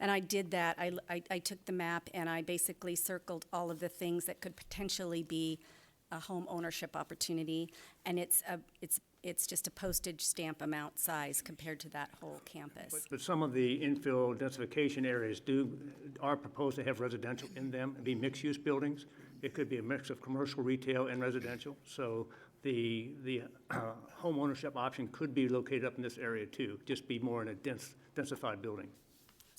And I did that. I took the map and I basically circled all of the things that could potentially be a home ownership opportunity. And it's just a postage stamp amount size compared to that whole campus. But some of the infill densification areas are proposed to have residential in them, and be mixed-use buildings. It could be a mix of commercial, retail, and residential. So the home ownership option could be located up in this area too, just be more in a densified building.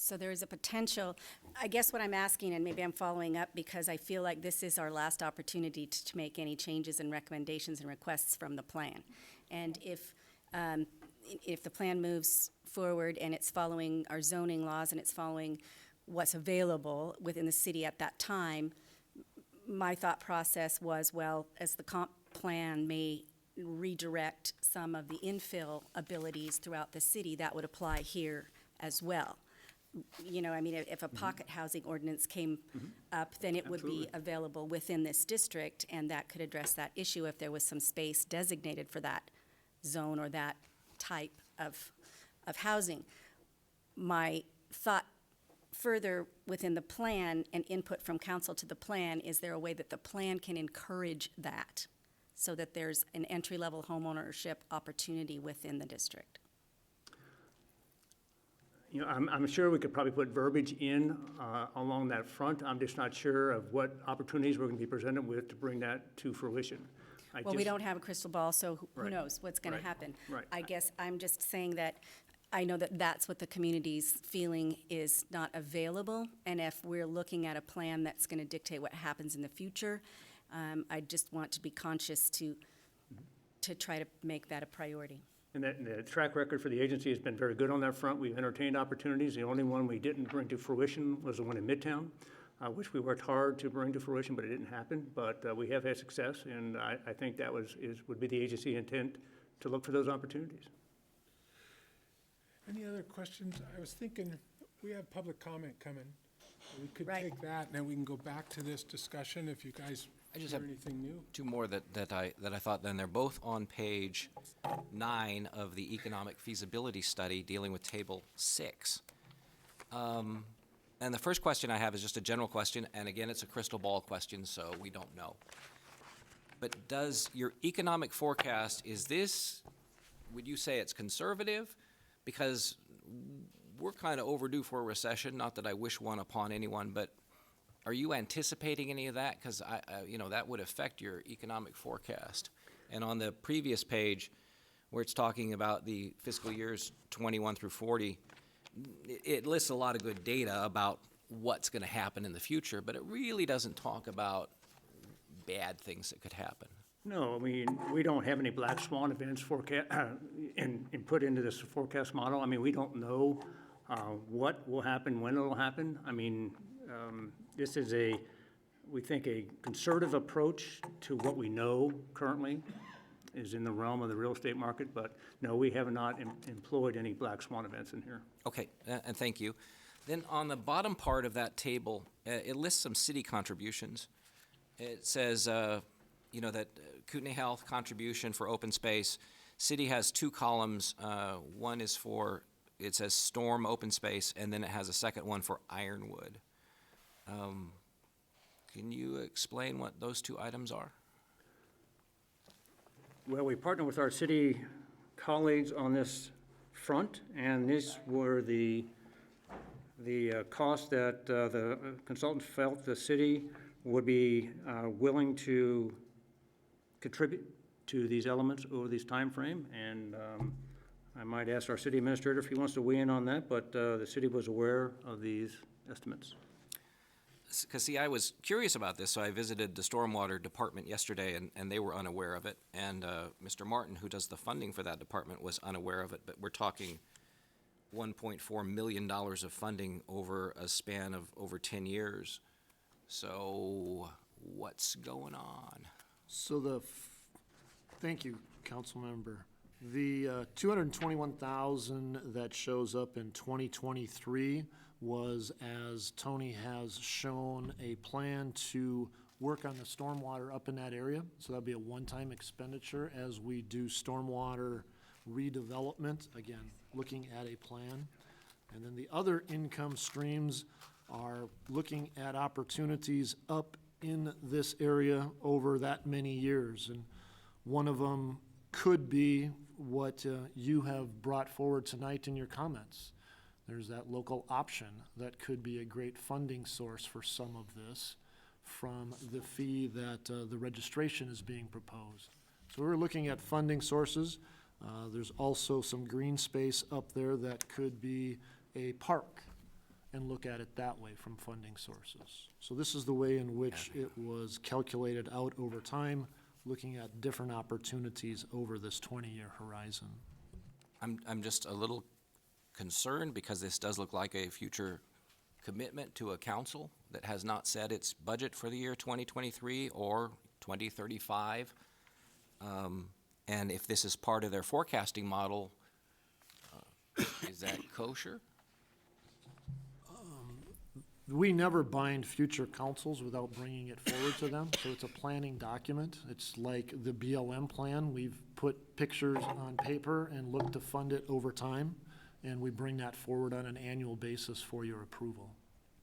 So there is a potential, I guess what I'm asking, and maybe I'm following up because I feel like this is our last opportunity to make any changes and recommendations and requests from the plan. And if the plan moves forward and it's following our zoning laws and it's following what's available within the city at that time, my thought process was, well, as the comp plan may redirect some of the infill abilities throughout the city, that would apply here as well. You know, I mean, if a pocket housing ordinance came up, then it would be available within this district, and that could address that issue if there was some space designated for that zone or that type of housing. My thought further within the plan and input from council to the plan, is there a way that the plan can encourage that so that there's an entry-level homeownership opportunity within the district? You know, I'm sure we could probably put verbiage in along that front. I'm just not sure of what opportunities we're going to be presented with to bring that to fruition. Well, we don't have a crystal ball, so who Right. knows what's going to happen. Right. I guess I'm just saying that I know that that's what the community's feeling is not available, and if we're looking at a plan that's going to dictate what happens in the future, I just want to be conscious to try to make that a priority. And the track record for the agency has been very good on that front. We've entertained opportunities. The only one we didn't bring to fruition was the one in Midtown, which we worked hard to bring to fruition, but it didn't happen. But we have had success, and I think that would be the agency intent to look for those opportunities. Any other questions? I was thinking, we have public comment coming. We could Right. take that, and then we can go back to this discussion if you guys I just hear have anything new. two more that I thought, then they're both on page 9 of the economic feasibility study dealing with table 6. And the first question I have is just a general question, and again, it's a crystal ball question, so we don't know. But does your economic forecast, would you say it's conservative? Because we're kind of overdue for a recession, not that I wish one upon anyone, but are you anticipating any of that? Because that would affect your economic forecast. And on the previous page, where it's talking about the fiscal years 21 through 40, it lists a lot of good data about what's going to happen in the future, but it really doesn't talk about bad things that could happen. No, I mean, we don't have any black swan events forecast and put into this forecast model. I mean, we don't know what will happen, when it'll happen. I mean, this is we think a conservative approach to what we know currently is in the realm of the real estate market, but no, we have not employed any black swan events in here. Okay, and thank you. Then on the bottom part of that table, it lists some city contributions. It says, that Kootenai Health contribution for open space. City has 2 columns. One is it says storm open space, and then it has a second one for Ironwood. Can you explain what those 2 items are? Well, we partner with our city colleagues on this front, and these were the costs that the consultant felt the city would be willing to contribute to these elements over this time frame. And I might ask our city administrator if he wants to weigh in on that, but the city was aware of these estimates. Because, see, I was curious about this, so I visited the stormwater department yesterday, and they were unaware of it. And Mr. Martin, who does the funding for that department, was unaware of it. But we're talking $1.4 million of funding over a span of over 10 years. So what's going on? So thank you, council member. The 221,000 that shows up in 2023 was, as Tony has shown, a plan to work on the stormwater up in that area. So that'll be a one-time expenditure as we do stormwater redevelopment, again, looking at a plan. And then the other income streams are looking at opportunities up in this area over that many years. And one of them could be what you have brought forward tonight in your comments. There's that local option that could be a great funding source for some of this from the fee that the registration is being proposed. So we're looking at funding sources. There's also some green space up there that could be a park, and look at it that way from funding sources. So this is the way in which it was calculated out over time, looking at different opportunities over this 20-year horizon. I'm just a little concerned because this does look like a future commitment to a council that has not set its budget for the year 2023 or 2035. And if this is part of their forecasting model, is that kosher? We never bind future councils without bringing it forward to them, so it's a planning document. It's like the BLM plan. We've put pictures on paper and look to fund it over time, and we bring that forward on an annual basis for your approval.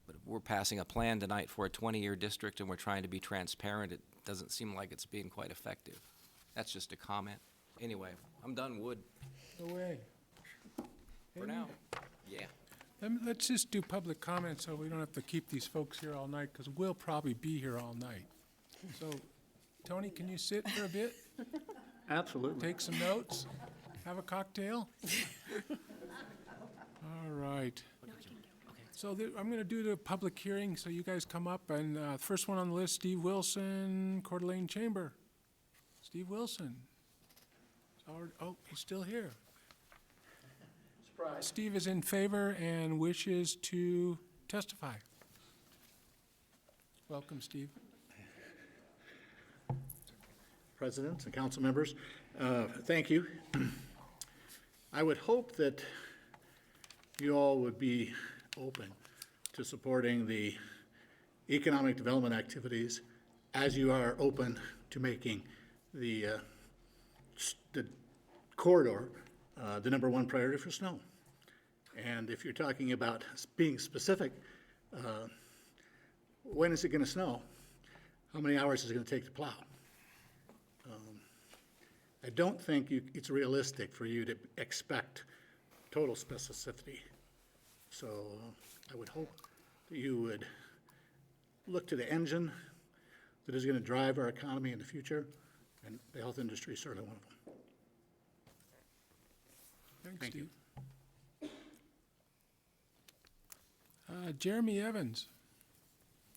But if we're passing a plan tonight for a 20-year district and we're trying to be transparent, it doesn't seem like it's being quite effective. That's just a comment. Anyway, I'm done wood No way. for now. Yeah. Let's just do public comment so we don't have to keep these folks here all night, because we'll probably be here all night. So, Tony, can you sit for a bit? Absolutely. Take some notes? Have a cocktail? All right. So I'm going to do the public hearing, so you guys come up, and first one on the list, Steve Wilson, Coeur d'Alene Chamber. Steve Wilson. Oh, he's still here. Surprise. Steve is in favor and wishes to testify. Welcome, Steve. Presidents and council members, thank you. I would hope that you all would be open to supporting the economic development activities as you are open to making the corridor the number one priority for snow. And if you're talking about being specific, when is it going to snow? How many hours is it going to take to plow? I don't think it's realistic for you to expect total specificity. So I would hope that you would look to the engine that is going to drive our economy in the future, and the health industry is certainly one of them. Thanks, Thank Steve. Jeremy Evans.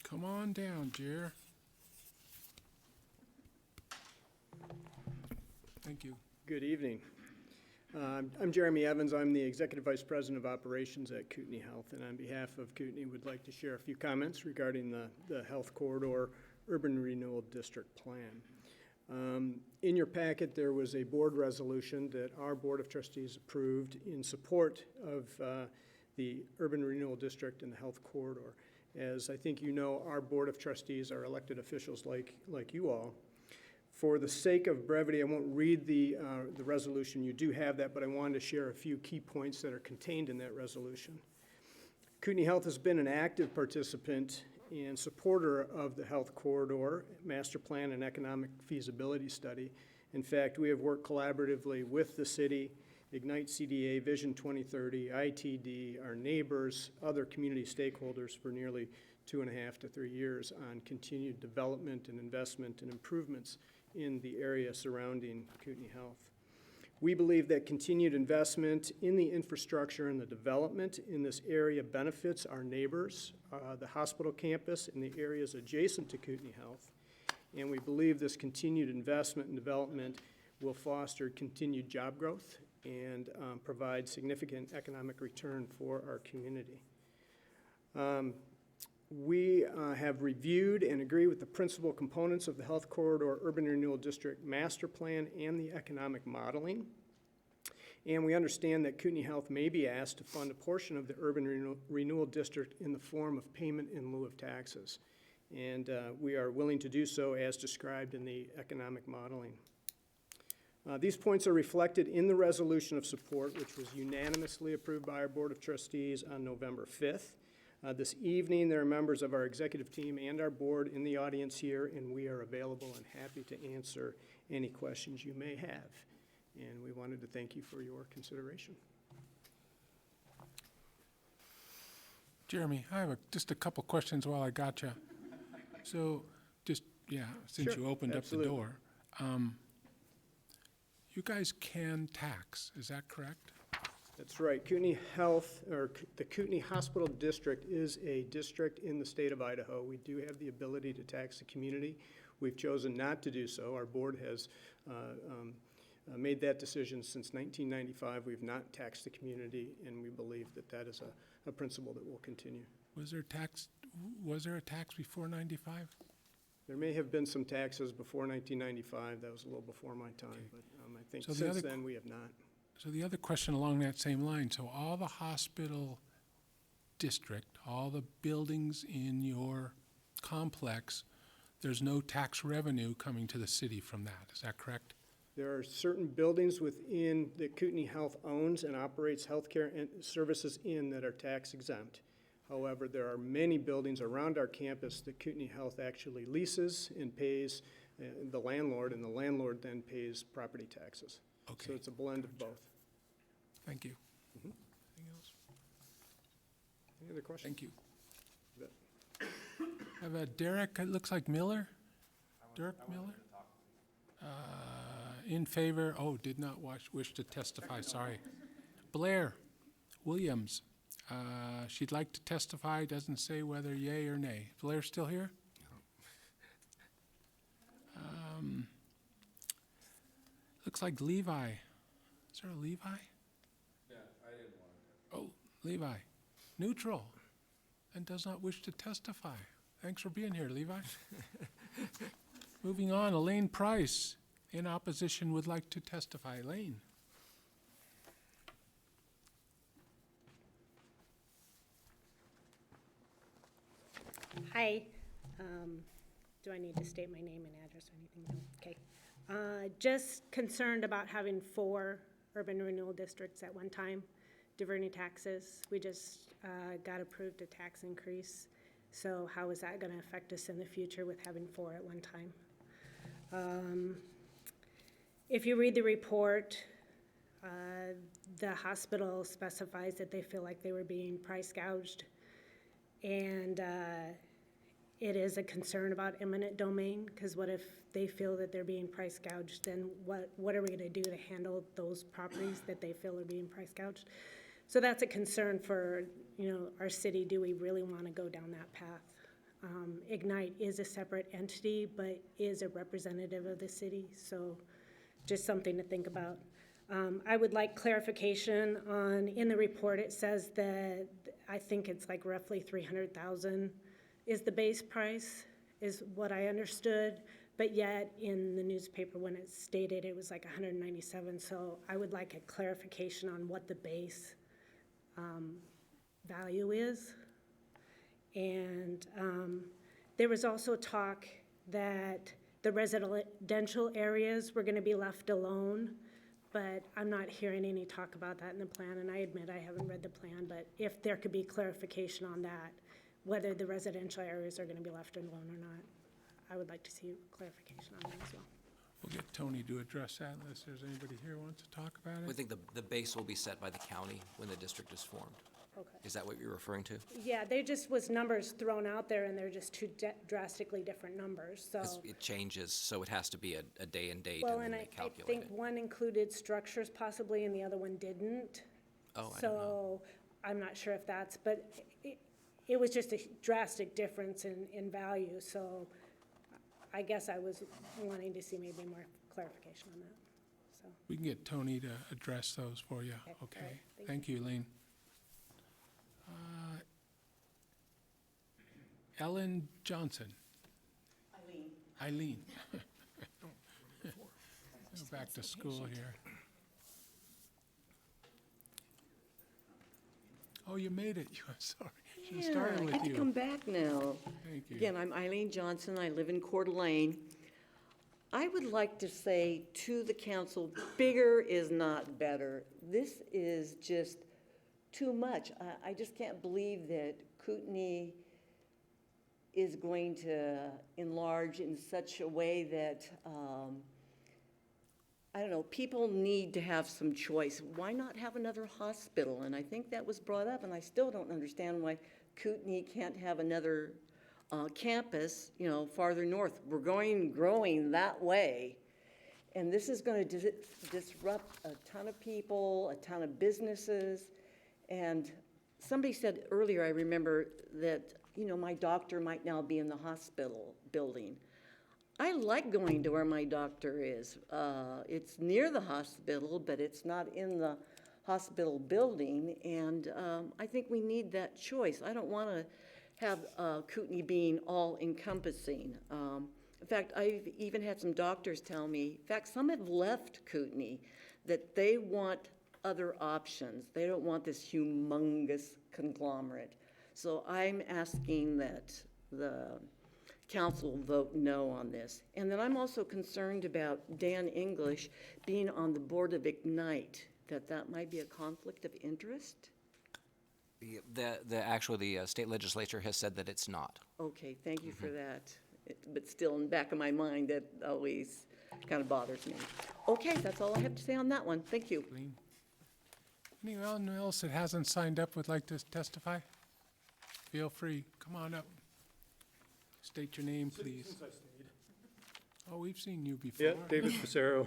Come on down, Jer. Thank you. Good evening. I'm Jeremy Evans. I'm the Executive Vice President of Operations at Kootenai Health, and on behalf of Kootenai, would like to share a few comments regarding the Health Corridor Urban Renewal District Plan. In your packet, there was a board resolution that our Board of Trustees approved in support of the Urban Renewal District and the Health Corridor. As I think you know, our Board of Trustees are elected officials like you all. For the sake of brevity, I won't read the resolution. You do have that, but I wanted to share a few key points that are contained in that resolution. Kootenai Health has been an active participant and supporter of the Health Corridor Master Plan and Economic Feasibility Study. In fact, we have worked collaboratively with the city, Ignite CDA, Vision 2030, ITD, our neighbors, other community stakeholders for nearly 2.5 to 3 years on continued development and investment and improvements in the area surrounding Kootenai Health. We believe that continued investment in the infrastructure and the development in this area benefits our neighbors, the hospital campus, and the areas adjacent to Kootenai Health. And we believe this continued investment and development will foster continued job growth and provide significant economic return for our community. We have reviewed and agree with the principal components of the Health Corridor Urban Renewal District Master Plan and the economic modeling. And we understand that Kootenai Health may be asked to fund a portion of the Urban Renewal District in the form of payment in lieu of taxes. And we are willing to do so as described in the economic modeling. These points are reflected in the resolution of support, which was unanimously approved by our Board of Trustees on November 5th. This evening, there are members of our executive team and our board in the audience here, and we are available and happy to answer any questions you may have. And we wanted to thank you for your consideration. Jeremy, I have just a couple questions while I got you. So, since Sure, you opened absolutely. up the door, you guys can tax, is that correct? That's right. Kootenai Health, or the Kootenai Hospital District, is a district in the state of Idaho. We do have the ability to tax the community. We've chosen not to do so. Our board has made that decision since 1995. We've not taxed the community, and we believe that that is a principle that will continue. Was there a tax before 95? There may have been some taxes before 1995. That was a little before my time, but I think So the since other then, we have not. So the other question along that same line, so all the hospital district, all the buildings in your complex, there's no tax revenue coming to the city from that, is that correct? There are certain buildings within that Kootenai Health owns and operates healthcare and services in that are tax exempt. However, there are many buildings around our campus that Kootenai Health actually leases and pays the landlord, and the landlord then pays property taxes. Okay. So it's a blend of both. Thank you. Mhm. Anything else? Any other questions? Thank you. You bet. Have a Derek, it looks like Miller? Dirk Miller? In favor, did not wish to testify, sorry. Blair Williams, she'd like to testify, doesn't say whether yay or nay. Blair still here? Looks like Levi. Is there a Levi? Yeah, I didn't want to. Oh, Levi, neutral, and does not wish to testify. Thanks for being here, Levi. Moving on, Elaine Price, in opposition, would like to testify. Elaine. Hi. Do I need to state my name and address or anything? No? Okay. Just concerned about having 4 urban renewal districts at one time, diverting taxes. We just got approved a tax increase. So how is that going to affect us in the future with having 4 at one time? If you read the report, the hospital specifies that they feel like they were being price gouged. And it is a concern about eminent domain, because what if they feel that they're being price gouged, then what are we going to do to handle those properties that they feel are being price gouged? So that's a concern for, our city. Do we really want to go down that path? Ignite is a separate entity, but is a representative of the city, so just something to think about. I would like clarification on, in the report, it says that, I think it's like roughly 300,000 is the base price, is what I understood, but yet in the newspaper when it stated it was like 197, so I would like a clarification on what the base value is. And there was also talk that the residential areas were gonna be left alone, but I'm not hearing any talk about that in the plan, and I admit I haven't read the plan, but if there could be clarification on that, whether the residential areas are gonna be left alone or not, I would like to see clarification on that as well. We'll get Tony to address that unless there's anybody here who wants to talk about I it. think the base will be set by the county when the district is formed. Okay. Is that what you're referring to? Yeah, there just was numbers thrown out there, and they're just two drastically different numbers, so. 'Cause it changes, so it has to be a day and date, Well, and then and they I calculate think it. one included structures possibly, and the other one didn't. Oh, I don't know. So, I'm not sure if that's, but it was just a drastic difference in value, so I guess I was wanting to see maybe more clarification on that, so. We can get Tony to address those for you, Okay, all okay? right, Thank you, Elaine. Ellen Johnson. Eileen. Go back to school here. Oh, you made it. I'm sorry. Should have started I with get to you. come back now. Thank you. Again, I'm Eileen Johnson. I live in Coeur d'Alene. I would like to say to the council, bigger is not better. This is just too much. I just can't believe that Kootenai is going to enlarge in such a way that, I don't know, people need to have some choice. Why not have another hospital? And I think that was brought up, and I still don't understand why Kootenai can't have another campus, farther north. We're growing that way. And this is going to disrupt a ton of people, a ton of businesses. And somebody said earlier, I remember, that, my doctor might now be in the hospital building. I like going to where my doctor is. It's near the hospital, but it's not in the hospital building. And I think we need that choice. I don't want to have Kootenai being all encompassing. In fact, I've even had some doctors tell me, in fact, some have left Kootenai, that they want other options. They don't want this humongous conglomerate. So I'm asking that the council vote no on this. And then I'm also concerned about Dan English being on the board of Ignite, that might be a conflict of interest? The state legislature has said that it's not. Okay, thank you for that. But still, in the back of my mind, that always kind of bothers me. Okay, that's all I have to say on that one. Thank you. Anyone else that hasn't signed up would like to testify? Feel free, come on up. State your name, please. Oh, we've seen you before. Yeah, David Pissarro.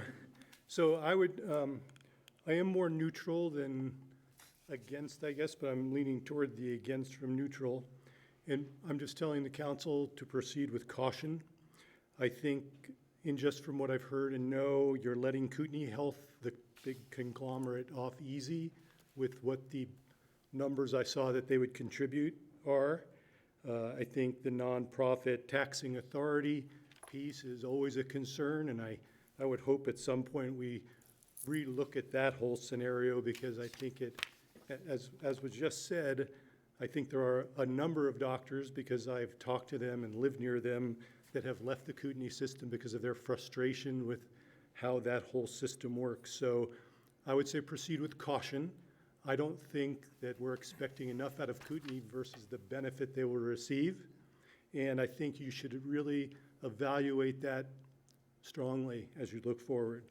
So I am more neutral than against, I guess, but I'm leaning toward the against from neutral. And I'm just telling the council to proceed with caution. I think, just from what I've heard and know, you're letting Kootenai Health, the big conglomerate, off easy with what the numbers I saw that they would contribute are. I think the nonprofit taxing authority piece is always a concern, and I would hope at some point we relook at that whole scenario, because I think as was just said, I think there are a number of doctors, because I've talked to them and lived near them, that have left the Kootenai system because of their frustration with how that whole system works. So I would say proceed with caution. I don't think that we're expecting enough out of Kootenai versus the benefit they will receive. And I think you should really evaluate that strongly as you look forward.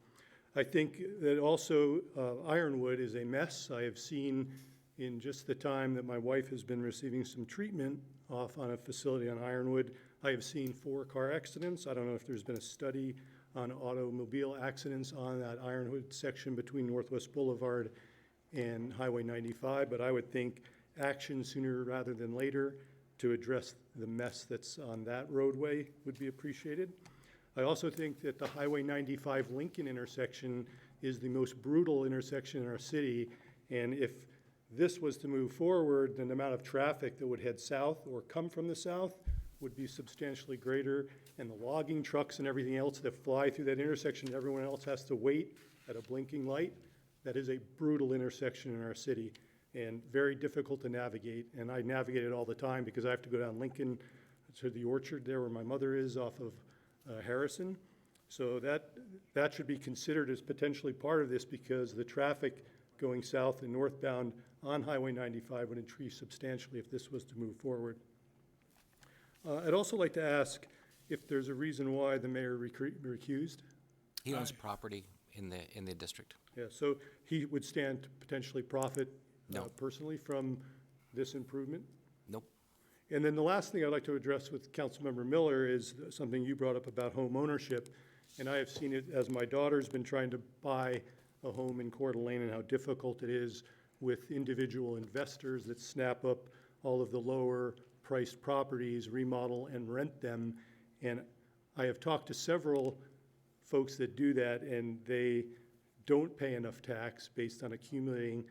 I think that also Ironwood is a mess. I have seen in just the time that my wife has been receiving some treatment off on a facility on Ironwood, I have seen 4 car accidents. I don't know if there's been a study on automobile accidents on that Ironwood section between Northwest Boulevard and Highway 95, but I would think action sooner rather than later to address the mess that's on that roadway would be appreciated. I also think that the Highway 95 Lincoln intersection is the most brutal intersection in our city, and if this was to move forward, then the amount of traffic that would head south or come from the south would be substantially greater, and the logging trucks and everything else that fly through that intersection, everyone else has to wait at a blinking light. That is a brutal intersection in our city and very difficult to navigate. And I navigate it all the time because I have to go down Lincoln to the orchard there where my mother is off of Harrison. So that should be considered as potentially part of this, because the traffic going south and northbound on Highway 95 would increase substantially if this was to move forward. I'd also like to ask if there's a reason why the mayor recused. He owns property in the district. Yeah, so he would stand to potentially profit No. Personally from this improvement? Nope. And then the last thing I'd like to address with Councilmember Miller is something you brought up about home ownership. And I have seen it as my daughter's been trying to buy a home in Coeur d'Alene, and how difficult it is with individual investors that snap up all of the lower priced properties, remodel and rent them. And I have talked to several folks that do that, and they don't pay enough tax based on accumulating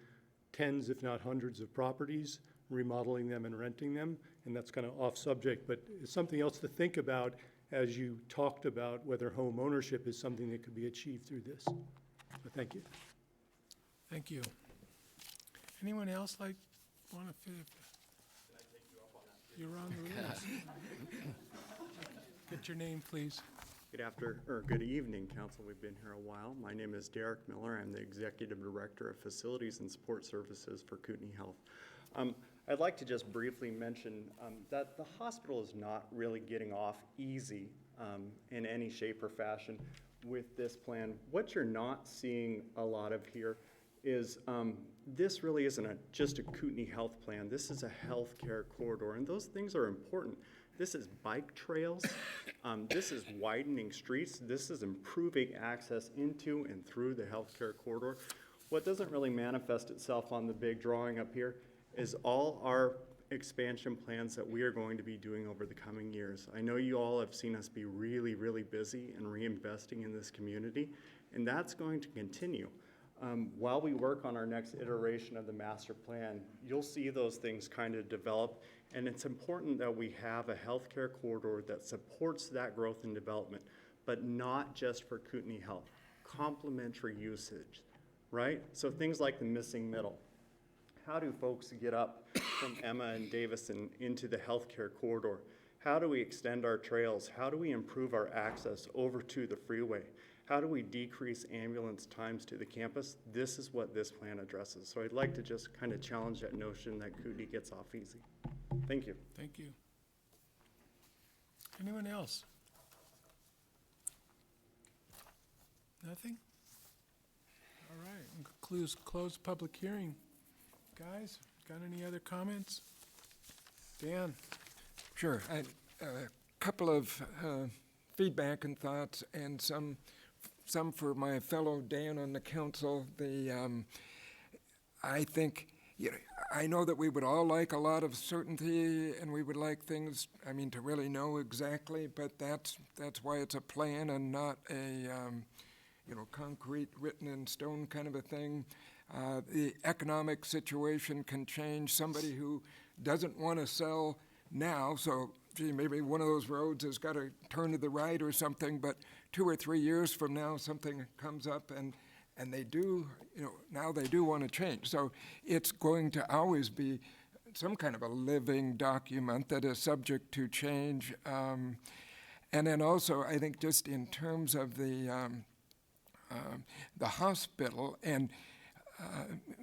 tens, if not hundreds of properties, remodeling them and renting them. And that's kind of off subject, but it's something else to think about as you talked about whether home ownership is something that could be achieved through this. So thank you. Thank you. Anyone else want to fit? You're on the list. Get your name, please. Good evening, Council. We've been here a while. My name is Derek Miller. I'm the Executive Director of Facilities and Support Services for Kootenai Health. I'd like to just briefly mention that the hospital is not really getting off easy in any shape or fashion with this plan. What you're not seeing a lot of here is this really isn't just a Kootenai Health plan. This is a healthcare corridor, and those things are important. This is bike trails. This is widening streets. This is improving access into and through the healthcare corridor. What doesn't really manifest itself on the big drawing up here is all our expansion plans that we are going to be doing over the coming years. I know you all have seen us be really, really busy in reinvesting in this community, and that's going to continue. While we work on our next iteration of the master plan, you'll see those things kind of develop And it's important that we have a healthcare corridor that supports that growth and development, but not just for Kootenai Health, complementary usage, right? So things like the missing middle. How do folks get up from Emma and Davison into the healthcare corridor? How do we extend our trails? How do we improve our access over to the freeway? How do we decrease ambulance times to the campus? This is what this plan addresses. So I'd like to just kind of challenge that notion that Kootenai gets off easy. Thank you. Thank you. Anyone else? Nothing? All right, close public hearing. Guys, got any other comments? Dan? Sure. A couple of feedback and thoughts, and some for my fellow Dan on the council. I think, I know that we would all like a lot of certainty, and we would like things, to really know exactly, but that's why it's a plan and not a, concrete, written in stone kind of a thing. The economic situation can change. Somebody who doesn't want to sell now, so gee, maybe one of those roads has got to turn to the right or something, but 2 or 3 years from now, something comes up and they do, now they do want to change. So it's going to always be some kind of a living document that is subject to change. And then also, I think just in terms of the hospital, and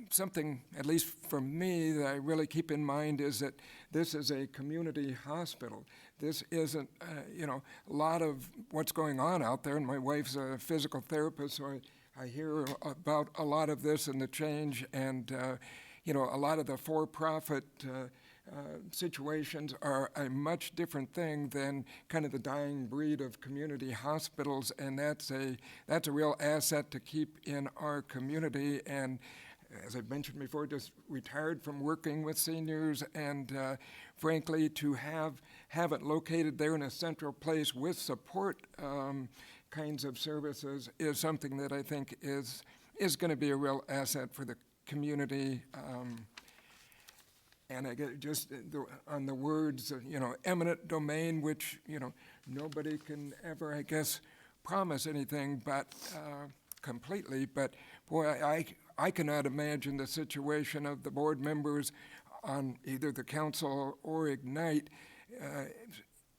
something, at least for me, that I really keep in mind is that this is a community hospital. This isn't, a lot of what's going on out there, and my wife's a physical therapist, so I hear about a lot of this and the change, and, a lot of the for-profit situations are a much different thing than kind of the dying breed of community hospitals, and that's a real asset to keep in our community. And as I've mentioned before, just retired from working with seniors, and frankly, to have it located there in a central place with support kinds of services is something that I think is going to be a real asset for the community. And I get just on the words, eminent domain, which, nobody can ever, I guess, promise anything but completely. But boy, I cannot imagine the situation of the board members on either the council or Ignite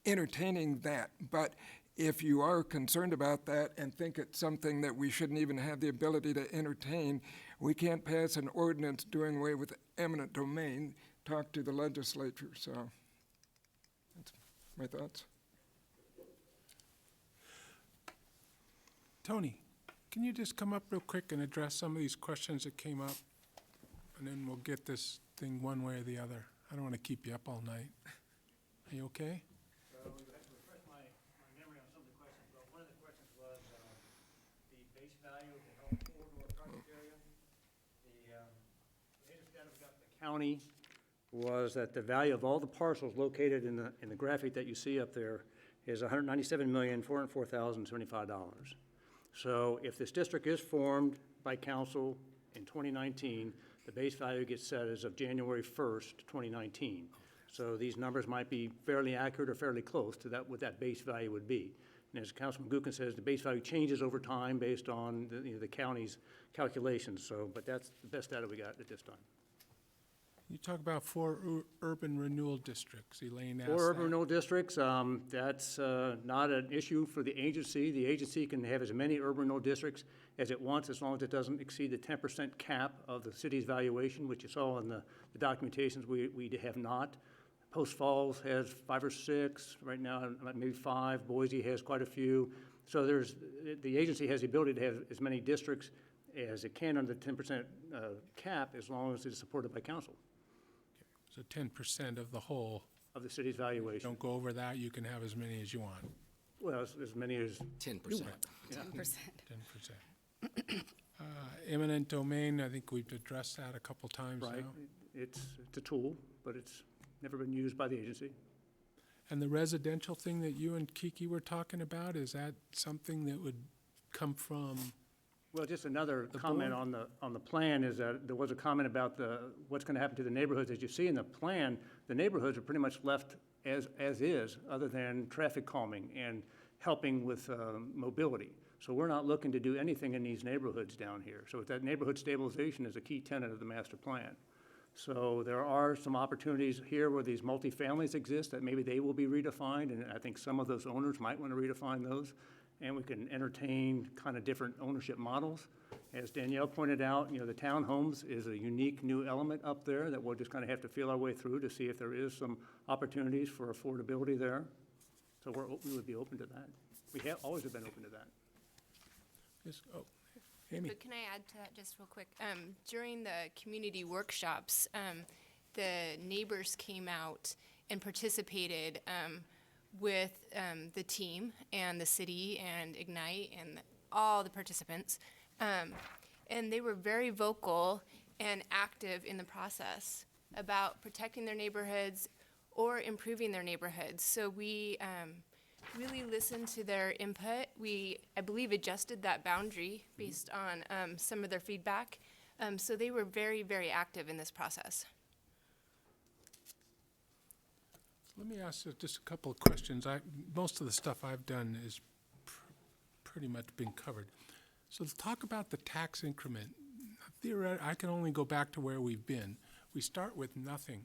entertaining that. But if you are concerned about that and think it's something that we shouldn't even have the ability to entertain, we can't pass an ordinance doing away with eminent domain. Talk to the legislature. So that's my thoughts. Tony, can you just come up real quick and address some of these questions that came up? And then we'll get this thing one way or the other. I don't want to keep you up all night. Are you okay? So we have to refresh my memory on some of the questions, but one of the questions was the base value of the health corridor project area. The latest data we got from the county was that the value of all the parcels located in the graphic that you see up there is $197,404,075. So if this district is formed by council in 2019, the base value gets set as of January 1st, 2019. So these numbers might be fairly accurate or fairly close to that, what that base value would be. And as Councilman Gookin says, the base value changes over time based on the county's calculations. So, but that's the best data we got at this time. You talk about 4 urban renewal districts. Elaine asked 4 urban that. renewal districts, that's not an issue for the agency. The agency can have as many urban renewal districts as it wants, as long as it doesn't exceed the 10% cap of the city's valuation, which you saw in the documentations. We have not. Post Falls has 5 or 6 right now, maybe 5. Boise has quite a few. So the agency has the ability to have as many districts as it can under the 10% cap, as long as it's supported by council. So 10% of the whole. Of the city's valuation. Don't go over that. You can have as many as you want. Well, as many as 10%. 10%. 10%. Eminent domain, I think we've addressed that a couple times Right. now. It's a tool, but it's never been used by the agency. And the residential thing that you and Kiki were talking about, is that something that would come from Well, just another comment on the plan is that there was a comment about what's going to happen to the neighborhoods. As you see in the plan, the neighborhoods are pretty much left as is, other than traffic calming and helping with mobility. So we're not looking to do anything in these neighborhoods down here. So that neighborhood stabilization is a key tenet of the master plan. So there are some opportunities here where these multifamilies exist that maybe they will be redefined, and I think some of those owners might want to redefine those. And we can entertain kind of different ownership models. As Danielle pointed out, the townhomes is a unique new element up there that we'll just kind of have to feel our way through to see if there is some opportunities for affordability there. So we would be open to that. We have always been open to that. Yes, oh, Amy. But can I add to that just real quick? During the community workshops, the neighbors came out and participated with the team and the city and Ignite and all the participants. And they were very vocal and active in the process about protecting their neighborhoods or improving their neighborhoods. So we really listened to their input. We, I believe, adjusted that boundary based on some of their feedback. So they were very, very active in this process. Let me ask you just a couple of questions. Most of the stuff I've done is pretty much been covered. So let's talk about the tax increment. Theoretically, I can only go back to where we've been. We start with nothing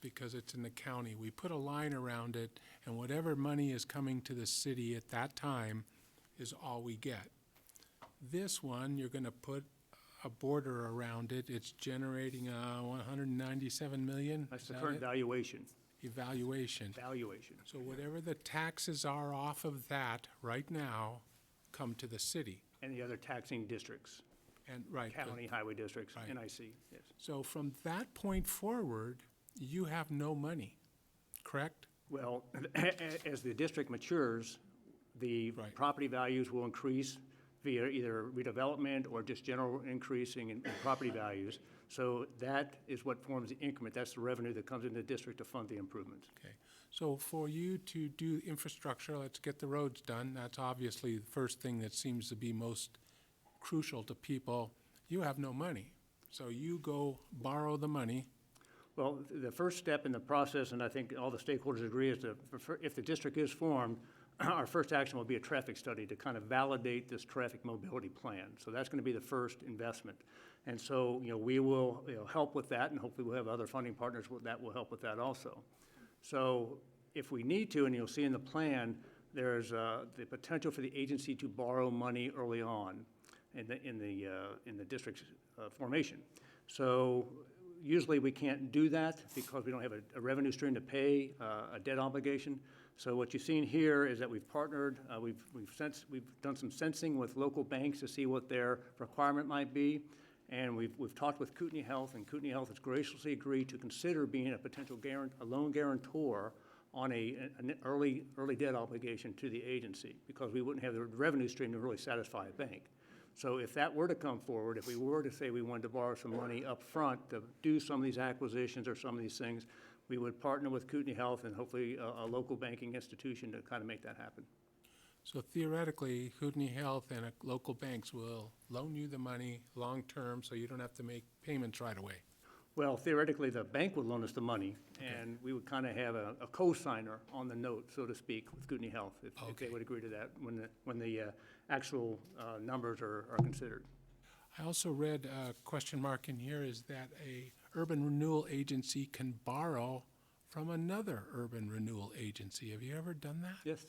because it's in the county. We put a line around it, and whatever money is coming to the city at that time is all we get. This one, you're going to put a border around it. It's generating $197 million. That's the current valuation. Evaluation. Valuation. So whatever the taxes are off of that right now come to the city. And the other taxing districts. And, right. County highway districts, Right. NIC, yes. So from that point forward, you have no money, correct? Well, as the district matures, the Right. property values will increase via either redevelopment or just general increasing in property values. So that is what forms the increment. That's the revenue that comes into the district to fund the improvements. Okay. So for you to do infrastructure, let's get the roads done. That's obviously the first thing that seems to be most crucial to people. You have no money. So you go borrow the money. Well, the first step in the process, and I think all the stakeholders agree, is that if the district is formed, our first action will be a traffic study to kind of validate this traffic mobility plan. So that's going to be the first investment. And so, we will help with that, and hopefully we'll have other funding partners that will help with that also. So if we need to, and you'll see in the plan, there's the potential for the agency to borrow money early on in the district's formation. So usually we can't do that because we don't have a revenue stream to pay a debt obligation. So what you've seen here is that we've partnered, we've done some sensing with local banks to see what their requirement might be. And we've talked with Kootenai Health, and Kootenai Health has graciously agreed to consider being a potential a loan guarantor on an early debt obligation to the agency, because we wouldn't have the revenue stream to really satisfy a bank. So if that were to come forward, if we were to say we wanted to borrow some money up front to do some of these acquisitions or some of these things, we would partner with Kootenai Health and hopefully a local banking institution to kind of make that happen. So theoretically, Kootenai Health and local banks will loan you the money long-term so you don't have to make payments right away. Well, theoretically, the bank would loan us the money, and we would kind of have a co-signer on the note, so to speak, with Kootenai Health, if they would agree to that when the actual numbers are considered. I also read a question mark in here is that a urban renewal agency can borrow from another urban renewal agency. Have you ever done that? Yes.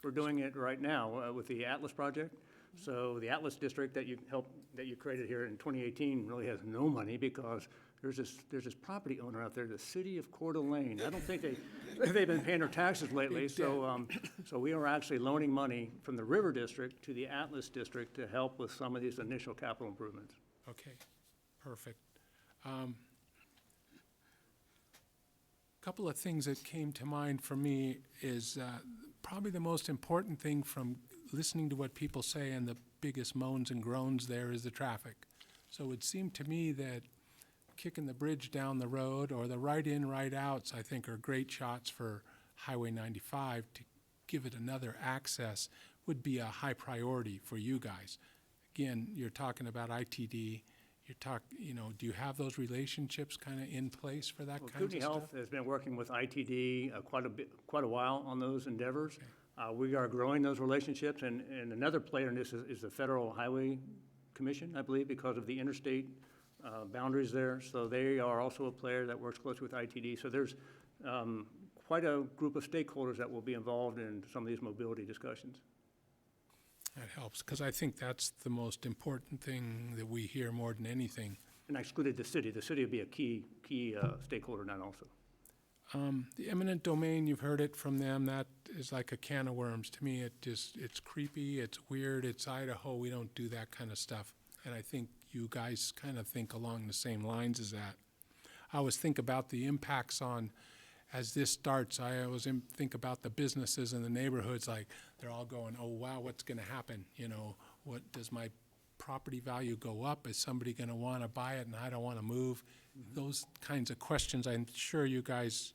We're doing it right now with the Atlas project. So the Atlas district that you created here in 2018 really has no money because there's this property owner out there, the city of Coeur d'Alene. I don't think they've been paying their taxes lately. So we are actually loaning money from the River District to the Atlas district to help with some of these initial capital improvements. Okay, perfect. Couple of things that came to mind for me is probably the most important thing from listening to what people say, and the biggest moans and groans there is the traffic. So it seemed to me that kicking the bridge down the road or the right-in, right-outs, I think, are great shots for Highway 95 to give it another access would be a high priority for you guys. again, you're talking about ITD, do you have those relationships kind of in place for that Well, kind of Kootenai stuff? Health has been working with ITD quite a while on those endeavors. We are growing those relationships, and another player in this is the Federal Highway Commission, I believe, because of the interstate boundaries there. So they are also a player that works closely with ITD. So there's quite a group of stakeholders that will be involved in some of these mobility discussions. That helps, because I think that's the most important thing that we hear more than anything. And I excluded the city. The city would be a key stakeholder in that also. The eminent domain, you've heard it from them, that is like a can of worms. To me, it's creepy, it's weird, it's Idaho, we don't do that kind of stuff. And I think you guys kind of think along the same lines as that. I always think about the impacts on, as this starts, I always think about the businesses in the neighborhoods, like they're all going, oh wow, what's gonna happen? What does my property value go up? Is somebody gonna wanna buy it and I don't wanna move? Those kinds of questions I'm sure you guys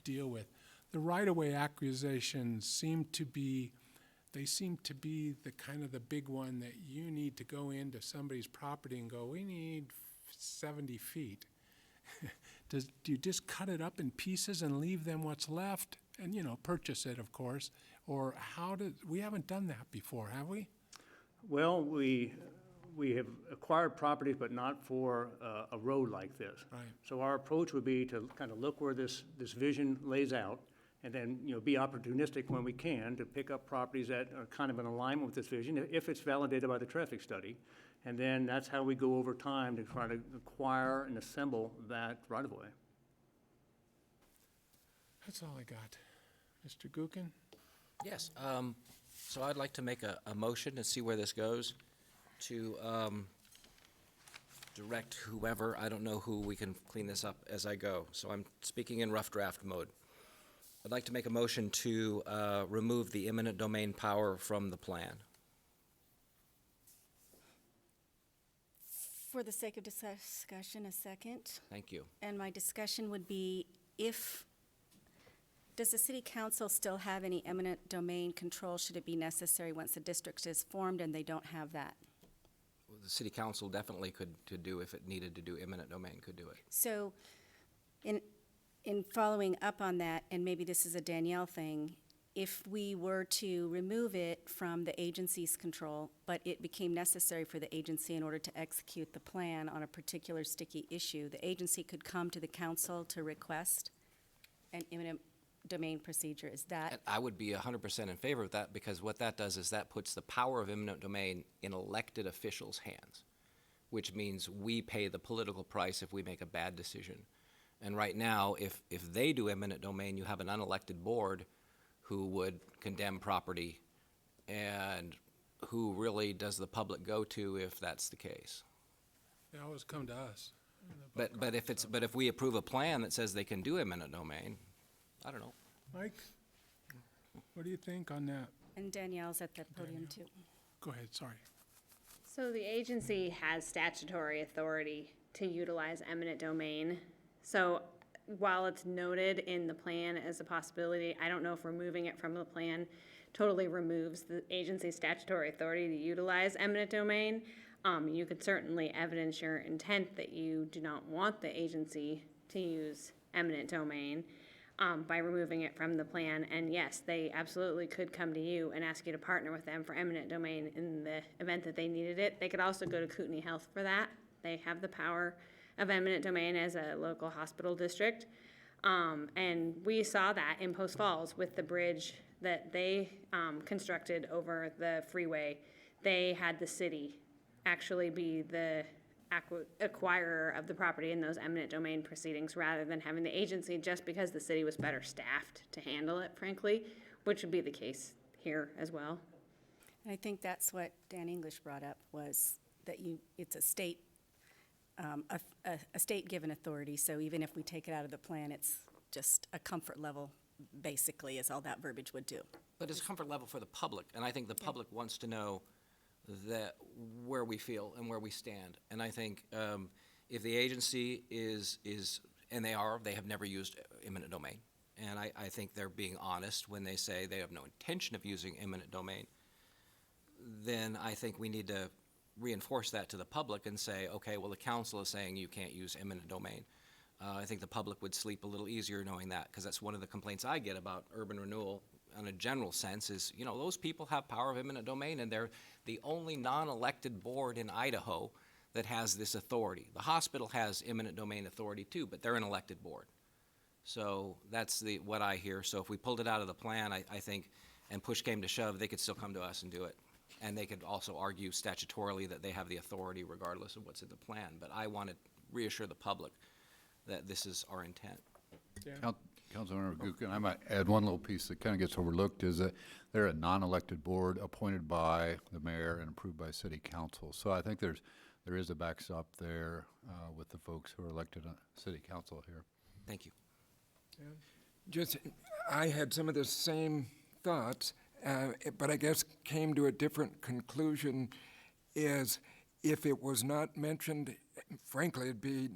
deal with. The right-of-way acquisitions seem to be the kind of the big one that you need to go into somebody's property and go, we need 70 feet. Do you just cut it up in pieces and leave them what's left and, purchase it, of course? Or we haven't done that before, have we? Well, we have acquired properties, but not for a road like this. Right. So our approach would be to kind of look where this vision lays out, and then, be opportunistic when we can to pick up properties that are kind of in alignment with this vision, if it's validated by the traffic study. And then that's how we go over time to try to acquire and assemble that right-of-way. That's all I got. Mr. Gookin? Yes, so I'd like to make a motion to see where this goes, to direct whoever, I don't know who, we can clean this up as I go, so I'm speaking in rough draft mode. I'd like to make a motion to remove the eminent domain power from the plan. For the sake of discussion, a second. Thank you. And my discussion would be, does the city council still have any eminent domain control should it be necessary once the district is formed and they don't have that? Well, the city council definitely could do, if it needed to do eminent domain, could do it. So, in following up on that, and maybe this is a Danielle thing, if we were to remove it from the agency's control, but it became necessary for the agency in order to execute the plan on a particular sticky issue, the agency could come to the council to request an eminent domain procedure. Is that? And I would be 100% in favor of that, because what that does is that puts the power of eminent domain in elected officials' hands, which means we pay the political price if we make a bad decision. And right now, if they do eminent domain, you have an unelected board who would condemn property, and who really does the public go to if that's the case? They always come to us. But if we approve a plan that says they can do eminent domain, I don't know. Mike, what do you think on that? And Danielle's at the podium too. Go ahead, sorry. So the agency has statutory authority to utilize eminent domain. So while it's noted in the plan as a possibility, I don't know if removing it from the plan totally removes the agency's statutory authority to utilize eminent domain. You could certainly evidence your intent that you do not want the agency to use eminent domain by removing it from the plan. And yes, they absolutely could come to you and ask you to partner with them for eminent domain in the event that they needed it. They could also go to Kootenai Health for that. They have the power of eminent domain as a local hospital district. And we saw that in Post Falls with the bridge that they constructed over the freeway. They had the city actually be the acquirer of the property in those eminent domain proceedings rather than having the agency, just because the city was better staffed to handle it, frankly, which would be the case here as well. And I think that's what Dan English brought up, was that it's a state a state-given authority, so even if we take it out of the plan, it's just a comfort level, basically, is all that verbiage would do. But it's comfort level for the public, and I think the public wants to know that where we feel and where we stand. And I think if the agency is, and they have never used eminent domain, and I think they're being honest when they say they have no intention of using eminent domain, then I think we need to reinforce that to the public and say, okay, well, the council is saying you can't use eminent domain. I think the public would sleep a little easier knowing that, because that's one of the complaints I get about urban renewal in a general sense is, you know, those people have power of eminent domain, and they're the only non-elected board in Idaho that has this authority. The hospital has eminent domain authority too, but they're an elected board. So that's what I hear. So if we pulled it out of the plan, I think, and push came to shove, they could still come to us and do it. And they could also argue statutorily that they have the authority regardless of what's in the plan. But I want to reassure the public that this is our intent. Councilmember Gookin, I might add one little piece that kind of gets overlooked is that they're a non-elected board appointed by the mayor and approved by city council. So I think there is a backstop there with the folks who are elected on city council here. Thank you. I had some of the same thoughts, but I guess came to a different conclusion. Is if it was not mentioned, frankly, it'd be.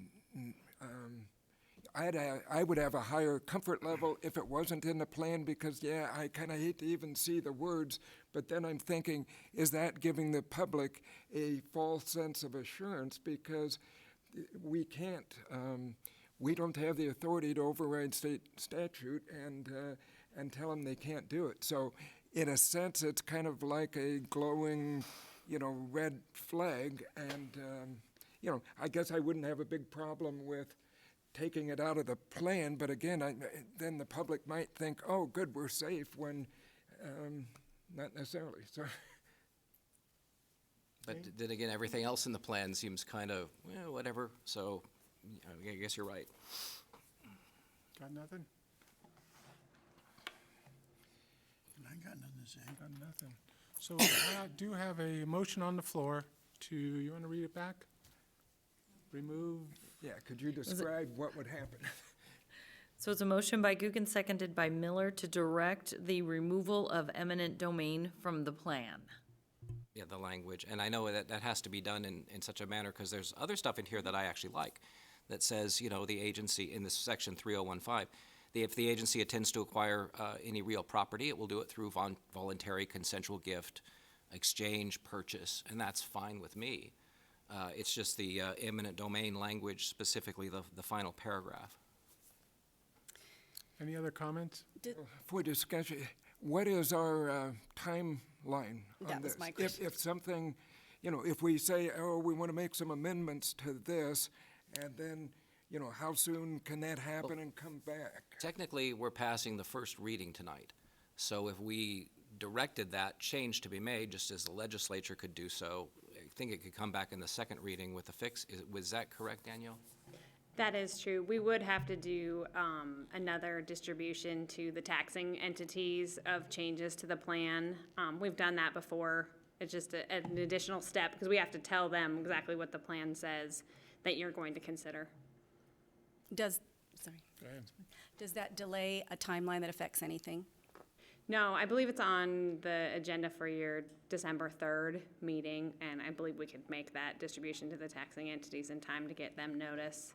I would have a higher comfort level if it wasn't in the plan, because, yeah, I kind of hate to even see the words, but then I'm thinking, is that giving the public a false sense of assurance? Because we can't, we don't have the authority to override state statute and tell them they can't do it. So in a sense, it's kind of like a glowing, red flag, and, I guess I wouldn't have a big problem with taking it out of the plan, but again, then the public might think, oh, good, we're safe, when not necessarily. So. But then again, everything else in the plan seems kind of, whatever, so I guess you're right. Got nothing? I got nothing to say. Got nothing. So I do have a motion on the floor you want to read it back? Remove? Yeah, could you describe what would happen? So it's a motion by Gookin, seconded by Miller, to direct the removal of eminent domain from the plan. Yeah, the language, and I know that has to be done in such a manner, because there's other stuff in here that I actually like, that says, the agency, in this section 3015, if the agency intends to acquire any real property, it will do it through voluntary consensual gift, exchange, purchase, and that's fine with me. It's just the eminent domain language, specifically the final paragraph. Any other comments? For discussion, what is our timeline on That was this? my question. If something, if we say, oh, we want to make some amendments to this, and then, how soon can that happen and come back? Technically, we're passing the first reading tonight. So if we directed that change to be made, just as the legislature could do so, I think it could come back in the second reading with a fix. Was that correct, Danielle? That is true. We would have to do another distribution to the taxing entities of changes to the plan. We've done that before. It's just an additional step, because we have to tell them exactly what the plan says that you're going to consider. Go ahead. Does that delay a timeline that affects anything? No, I believe it's on the agenda for your December 3rd meeting, and I believe we could make that distribution to the taxing entities in time to get them notice.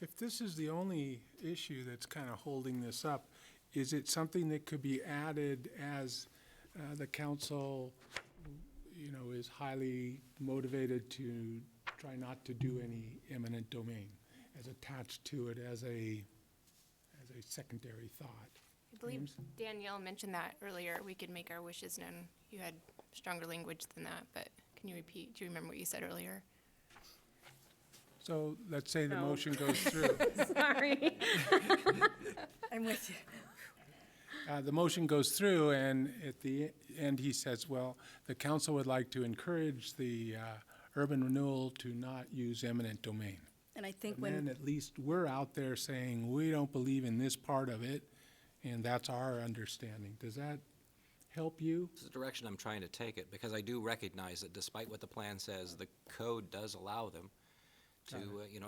If this is the only issue that's kind of holding this up, is it something that could be added as the council, is highly motivated to try not to do any eminent domain, as attached to it as a secondary thought? I believe Danielle mentioned that earlier. We could make our wishes known. You had stronger language than that, but can you repeat? Do you remember what you said earlier? So let's say the No. motion goes through. Sorry. I'm with you. The motion goes through, and at the end, he says, well, the council would like to encourage the urban renewal to not use eminent domain. And I think And when. then at least we're out there saying, we don't believe in this part of it, and that's our understanding. Does that help you? This is the direction I'm trying to take it, because I do recognize that despite what the plan says, the code does allow them to,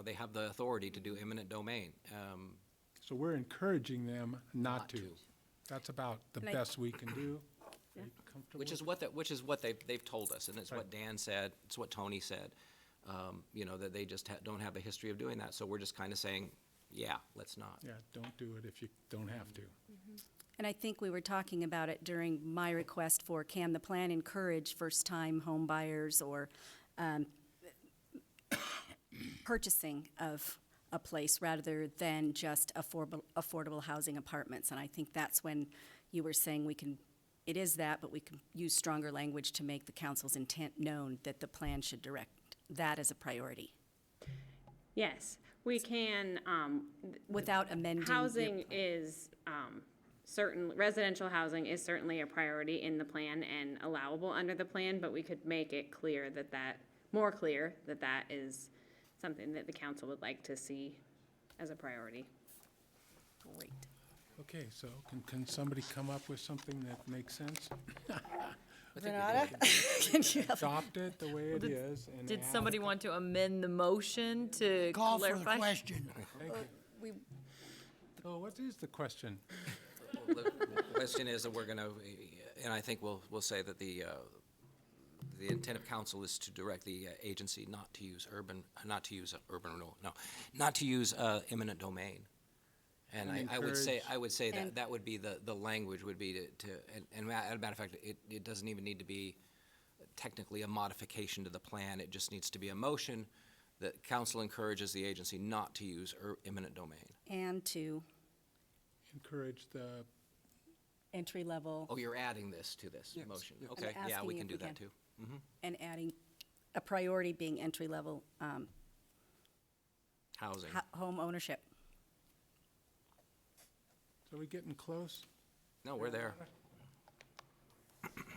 they have the authority to do eminent domain. So we're encouraging them not to. That's about the And I- best we can do. Are you comfortable Which is what they've told us, and it's what Dan said, it's what Tony said, that they just don't have a history of doing that. So we're just kind of saying, yeah, let's not. Yeah, don't do it if you don't have to. And I think we were talking about it during my request for, can the plan encourage first-time home buyers or purchasing of a place rather than just affordable housing apartments? And I think that's when you were saying it is that, but we can use stronger language to make the council's intent known that the plan should direct that as a priority. Yes, we can, Without amending. housing is, residential housing is certainly a priority in the plan and allowable under the plan, but we could make it clear more clear that is something that the council would like to see as a priority. Great. Okay, so can somebody come up with something that makes sense? Renata? Can you help? Adopt it the way it is and Did add- somebody want to amend the motion to Call for the clarify? question. Thank you. So what is the question? The question is that we're going to, and I think we'll say that the intent of council is to direct the agency not to use urban renewal, not to use eminent domain. And I would say that that would be the language would be and as a matter of fact, it doesn't even need to be technically a modification to the plan. It just needs to be a motion that council encourages the agency not to use eminent domain. And to Encourage the, entry level. Oh, you're adding this to this motion? I'm Okay, yeah, asking we if can do we that can. too. And adding a priority being entry level Housing. home ownership. so we getting close? No, we're there.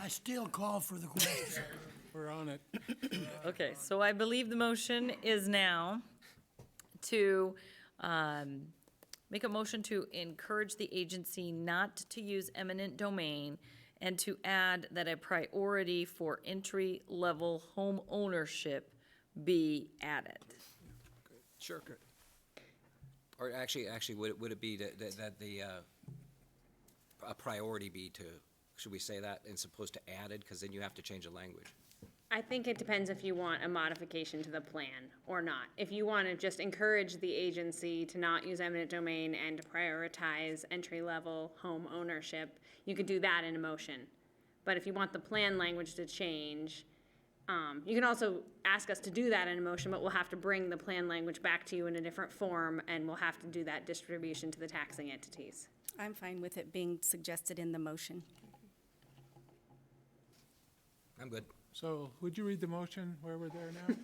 I still call for the question. We're on it. Okay, so I believe the motion is now to make a motion to encourage the agency not to use eminent domain and to add that a priority for entry-level home ownership be added. Sure. Or actually, would it be that the, a priority be to, should we say that, as opposed to added, because then you have to change the language? I think it depends if you want a modification to the plan or not. If you want to just encourage the agency to not use eminent domain and to prioritize entry-level home ownership, you could do that in a motion. But if you want the plan language to change, you can also ask us to do that in a motion, but we'll have to bring the plan language back to you in a different form, and we'll have to do that distribution to the taxing entities. I'm fine with it being suggested in the motion. I'm good. So would you read the motion where we're there now?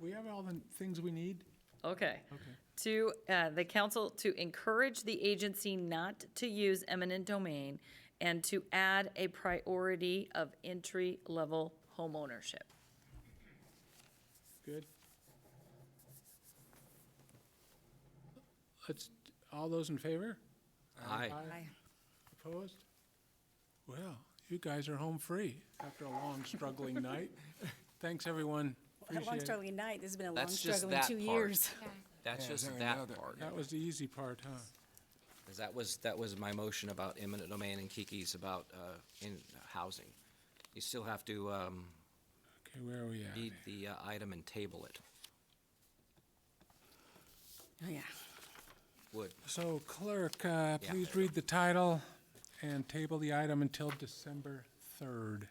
We have all the things we need? Okay. Okay. To, the council to encourage the agency not to use eminent domain and to add a priority of entry-level home ownership. Good. All those in favor? Aye. Opposed? Well, you guys are home free after a long struggling night. Thanks, everyone. A long Appreciate it. struggling night. This has been a long That's just struggling that 2 part. years. That's Yeah, just there that another. part. That was the easy part, huh? 'Cause that was my motion about eminent domain and Kiki's about, in housing. You still have to, Okay, where are we at? read the item and table it. Oh, yeah. Would. So clerk, please read the title and table the item until December 3rd.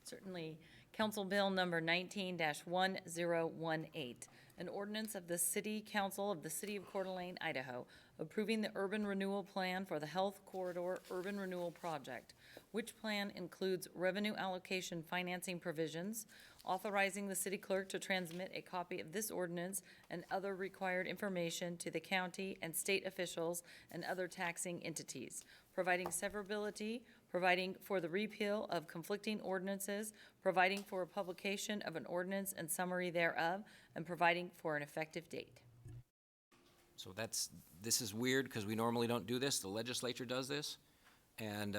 Certainly. Council Bill number 19-1018, an ordinance of the City Council of the City of Coeur d'Alene, Idaho, approving the urban renewal plan for the Health Corridor Urban Renewal Project, which plan includes revenue allocation financing provisions, authorizing the city clerk to transmit a copy of this ordinance and other required information to the county and state officials and other taxing entities, providing severability, providing for the repeal of conflicting ordinances, providing for a publication of an ordinance and summary thereof, and providing for an effective date. So this is weird because we normally don't do this. The legislature does this. And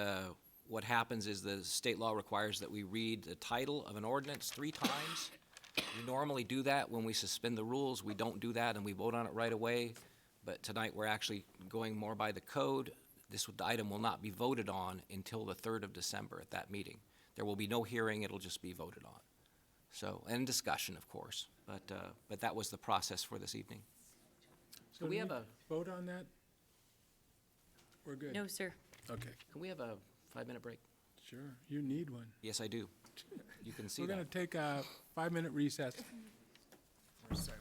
what happens is the state law requires that we read the title of an ordinance 3 times. We normally do that when we suspend the rules. We don't do that and we vote on it right away. But tonight we're actually going more by the code. This item will not be voted on until the 3rd of December at that meeting. There will be no hearing. It'll just be voted on. So, and discussion, of course. But that was the process for this evening. So we do have a vote on that? We're good? No, sir. Okay, Can we have a 5-minute break? sure. You need one. Yes, I do. You can see We're that. going to take a 5-minute recess. Or 7.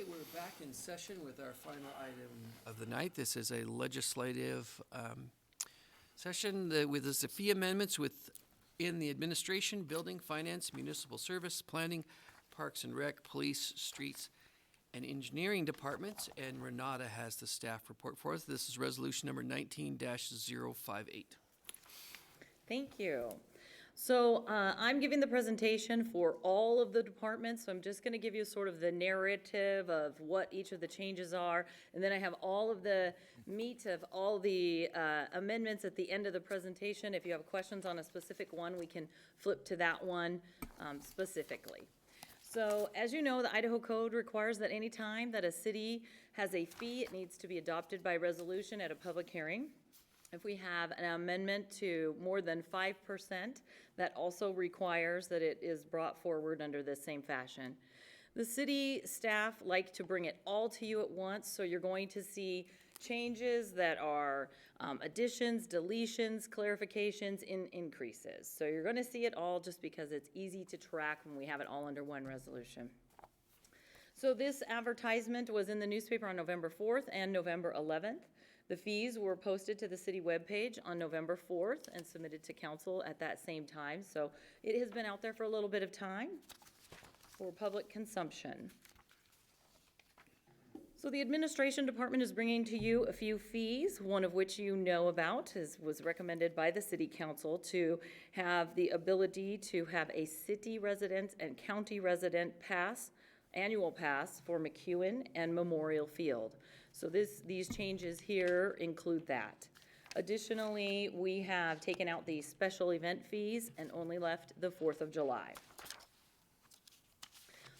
Okay, we're back in session with our final item of the night. This is a legislative session with the fee amendments within the administration, building, finance, municipal service, planning, parks and rec, police, streets, and engineering departments. And Renata has the staff report for us. This is resolution number 19-058. Thank you. So I'm giving the presentation for all of the departments, so I'm just going to give you sort of the narrative of what each of the changes are, and then I have all of the meat of all the amendments at the end of the presentation. If you have questions on a specific one, we can flip to that one specifically. So as you know, the Idaho Code requires that any time that a city has a fee, it needs to be adopted by resolution at a public hearing. If we have an amendment to more than 5%, that also requires that it is brought forward under the same fashion. The city staff like to bring it all to you at once, so you're going to see changes that are additions, deletions, clarifications, increases. So you're going to see it all just because it's easy to track when we have it all under one resolution. So this advertisement was in the newspaper on November 4th and November 11th. The fees were posted to the city webpage on November 4th and submitted to council at that same time. So it has been out there for a little bit of time for public consumption. So the administration department is bringing to you a few fees, one of which you know about was recommended by the city council to have the ability to have a city resident and county resident annual pass for McEwen and Memorial Field. So these changes here include that. Additionally, we have taken out the special event fees and only left the 4th of July.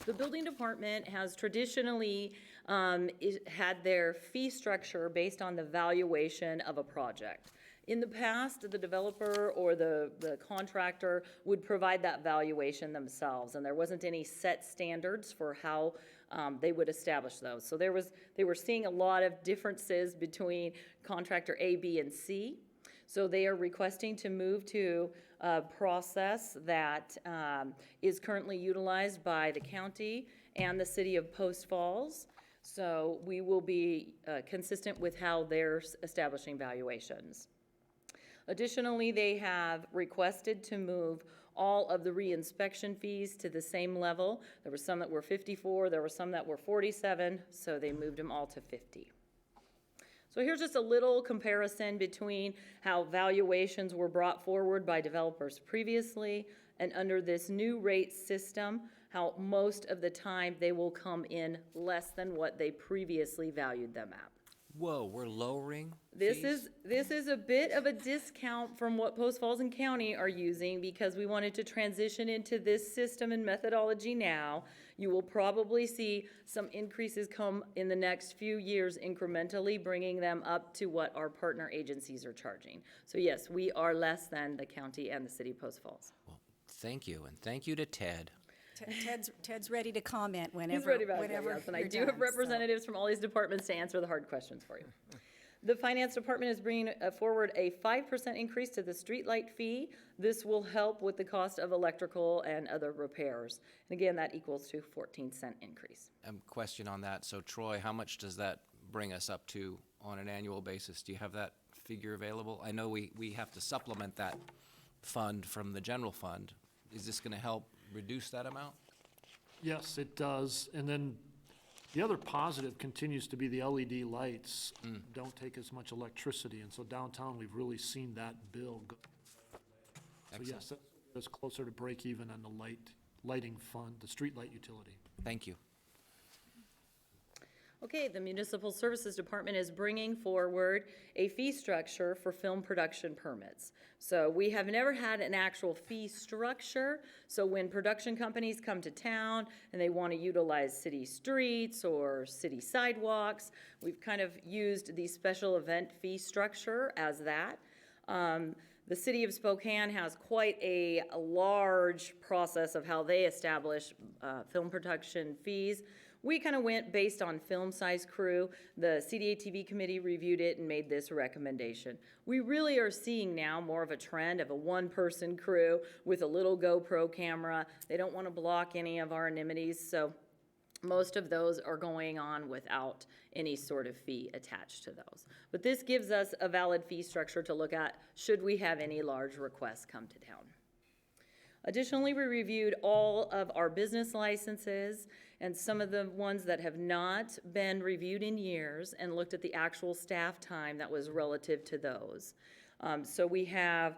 The building department has traditionally had their fee structure based on the valuation of a project. In the past, the developer or the contractor would provide that valuation themselves, and there wasn't any set standards for how they would establish those. So they were seeing a lot of differences between contractor A, B, and C. So they are requesting to move to a process that is currently utilized by the county and the city of Post Falls. So we will be consistent with how they're establishing valuations. Additionally, they have requested to move all of the reinspection fees to the same level. There were some that were 54, there were some that were 47, so they moved them all to 50. So here's just a little comparison between how valuations were brought forward by developers previously and under this new rate system, how most of the time they will come in less than what they previously valued them at. Whoa, we're lowering This fees? is a bit of a discount from what Post Falls and County are using because we wanted to transition into this system and methodology now. You will probably see some increases come in the next few years incrementally, bringing them up to what our partner agencies are charging. So yes, we are less than the county and the city of Post Falls. Well, thank you, and thank you to Ted. Ted's ready to comment He's whenever, ready about that, whenever yes, and I you're do have done, so. representatives from all these departments to answer the hard questions for you. The finance department is bringing forward a 5% increase to the streetlight fee. This will help with the cost of electrical and other repairs. And again, that equals to 14-cent increase. Question on that. So Troy, how much does that bring us up to on an annual basis? Do you have that figure available? I know we have to supplement that fund from the general fund. Is this gonna help reduce that amount? Yes, it does. And then the other positive continues to be the LED lights don't take as much electricity. And so downtown, we've really seen that bill go. So yes, that's closer to break even on the lighting fund, the street light utility. Thank you. Okay, the Municipal Services Department is bringing forward a fee structure for film production permits. So we have never had an actual fee structure. So when production companies come to town and they want to utilize city streets or city sidewalks, we've kind of used the special event fee structure as that. The city of Spokane has quite a large process of how they establish film production fees. We kind of went based on film size crew. The CDA TV committee reviewed it and made this recommendation. We really are seeing now more of a trend of a one-person crew with a little GoPro camera. They don't want to block any of our amenities, so Most of those are going on without any sort of fee attached to those. But this gives us a valid fee structure to look at should we have any large requests come to town. Additionally, we reviewed all of our business licenses and some of the ones that have not been reviewed in years and looked at the actual staff time that was relative to those. So we have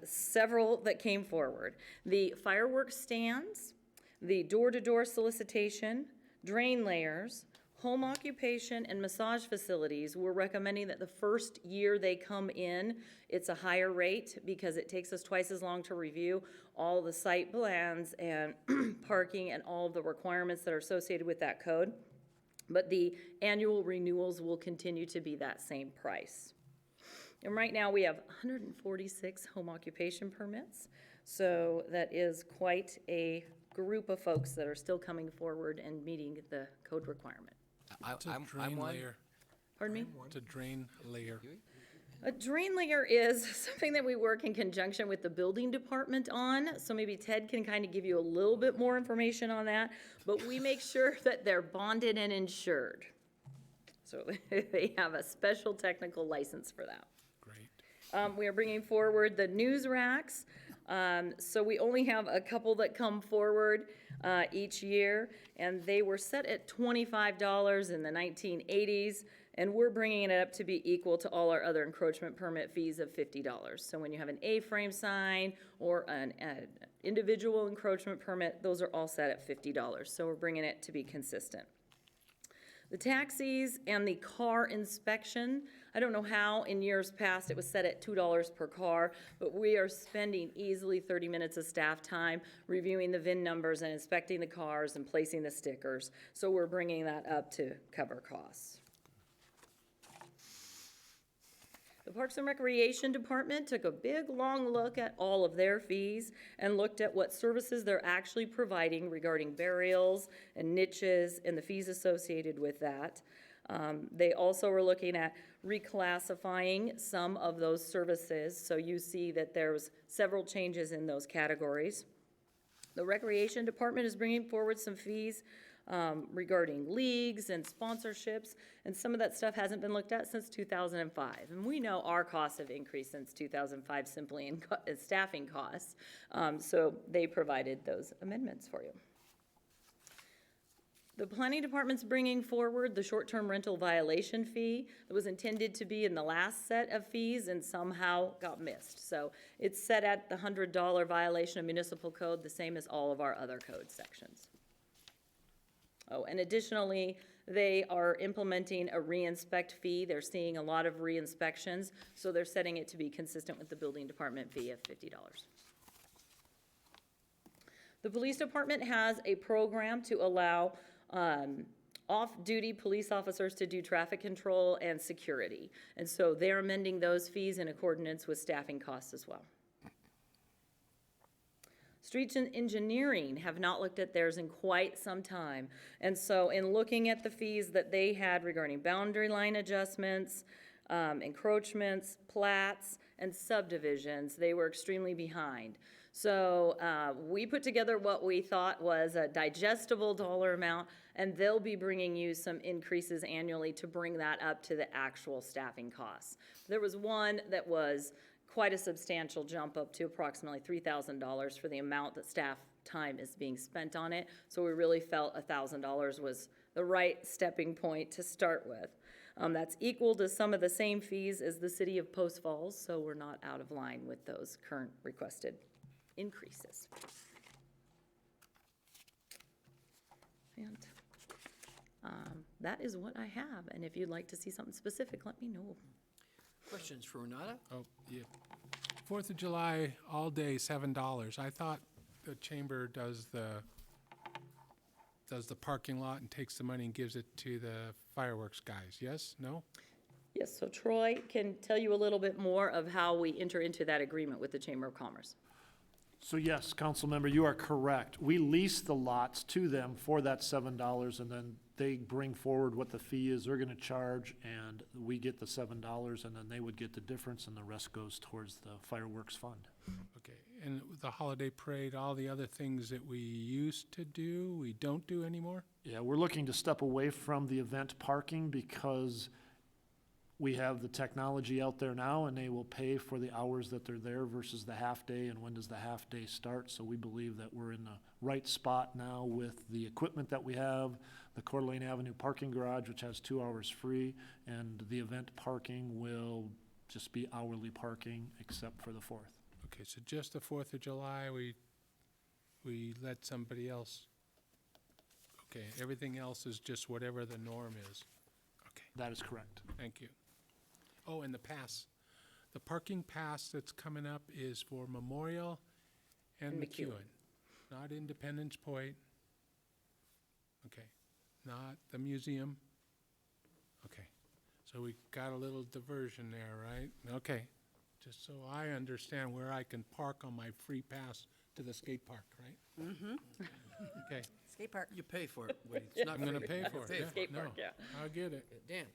several that came forward. The fireworks stands, the door-to-door solicitation, drain layers, home occupation, and massage facilities. We're recommending that the first year they come in, it's a higher rate because it takes us twice as long to review all the site plans and parking and all of the requirements that are associated with that code. But the annual renewals will continue to be that same price. And right now we have 146 home occupation permits. So that is quite a group of folks that are still coming forward and meeting the code requirement. It's a drain layer. Pardon me? It's a drain layer. A drain layer is something that we work in conjunction with the building department on, so maybe Ted can kind of give you a little bit more information on that, but we make sure that they're bonded and insured. So they have a special technical license for that. Great. We are bringing forward the news racks. So we only have a couple that come forward each year, and they were set at $25 in the 1980s, and we're bringing it up to be equal to all our other encroachment permit fees of $50. So when you have an A-frame sign or an individual encroachment permit, those are all set at $50. So we're bringing it to be consistent. The taxis and the car inspection, I don't know how in years past it was set at $2 per car, but we are spending easily 30 minutes of staff time reviewing the VIN numbers and inspecting the cars and placing the stickers. So we're bringing that up to cover costs. The Parks and Recreation Department took a big, long look at all of their fees and looked at what services they're actually providing regarding burials and niches and the fees associated with that. They also were looking at reclassifying some of those services, so you see that there's several changes in those categories. The Recreation Department is bringing forward some fees regarding leagues and sponsorships, and some of that stuff hasn't been looked at since 2005. And we know our costs have increased since 2005 simply in staffing costs, so they provided those amendments for you. The Planning Department's bringing forward the short-term rental violation fee that was intended to be in the last set of fees and somehow got missed. So it's set at the $100 violation of municipal code, the same as all of our other code sections. Oh, and additionally, they are implementing a re-inspect fee. They're seeing a lot of re-inspections, so they're setting it to be consistent with the building department fee of $50. The police department has a program to allow off-duty police officers to do traffic control and security. And so they're amending those fees in accordance with staffing costs as well. Streets and Engineering have not looked at theirs in quite some time. And so in looking at the fees that they had regarding boundary line adjustments, encroachments, plats, and subdivisions, they were extremely behind. So we put together what we thought was a digestible dollar amount, and they'll be bringing you some increases annually to bring that up to the actual staffing costs. There was one that was quite a substantial jump up to approximately $3,000 for the amount that staff time is being spent on it. So we really felt $1,000 was the right stepping point to start with. That's equal to some of the same fees as the city of Post Falls, so we're not out of line with those current requested increases. And that is what I have, and if you'd like to see something specific, let me know. Questions for Renata? Oh, yeah. 4th of July, all day, $7. I thought the chamber does the parking lot and takes the money and gives it to the fireworks guys. Yes? No? Yes, so Troy can tell you a little bit more of how we enter into that agreement with the Chamber of Commerce. So yes, council member, you are correct. We lease the lots to them for that $7, and then they bring forward what the fee is they're gonna charge, and we get the $7, and then they would get the difference, and the rest goes towards the fireworks fund. Okay, And the holiday parade, all the other things that we used to do, we don't do anymore? Yeah, we're looking to step away from the event parking because we have the technology out there now and they will pay for the hours that they're there versus the half-day and when does the half-day start. So we believe that we're in the right spot now with the equipment that we have, the Coeur d'Alene Avenue parking garage, which has 2 hours free, and the event parking will just be hourly parking except for the 4th. Okay, so just the 4th of July, we let somebody else, okay, everything else is just whatever the norm is. Okay, That is correct. thank you. Oh, and the pass, the parking pass that's coming up is for Memorial and And McEwen. McEwen, not Independence Point. Okay, not the museum. Okay, so we got a little diversion there, right? Okay, just so I understand where I can park on my free pass to the skate park, right? Mm-hmm. Okay, Skate park. You pay for it, Woody. It's not I'm gonna free. pay You for it, pay yeah, Skate park, no, yeah. I'll get it. Dan?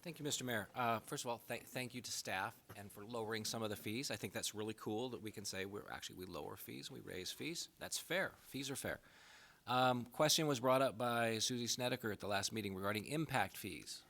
Thank you, Mr. Mayor. First of all, thank you to staff and for lowering some of the fees. I think that's really cool that we can say we lower fees, we raise fees. That's fair. Fees are fair. Question was brought up by Susie Snedeker at the last meeting regarding impact fees.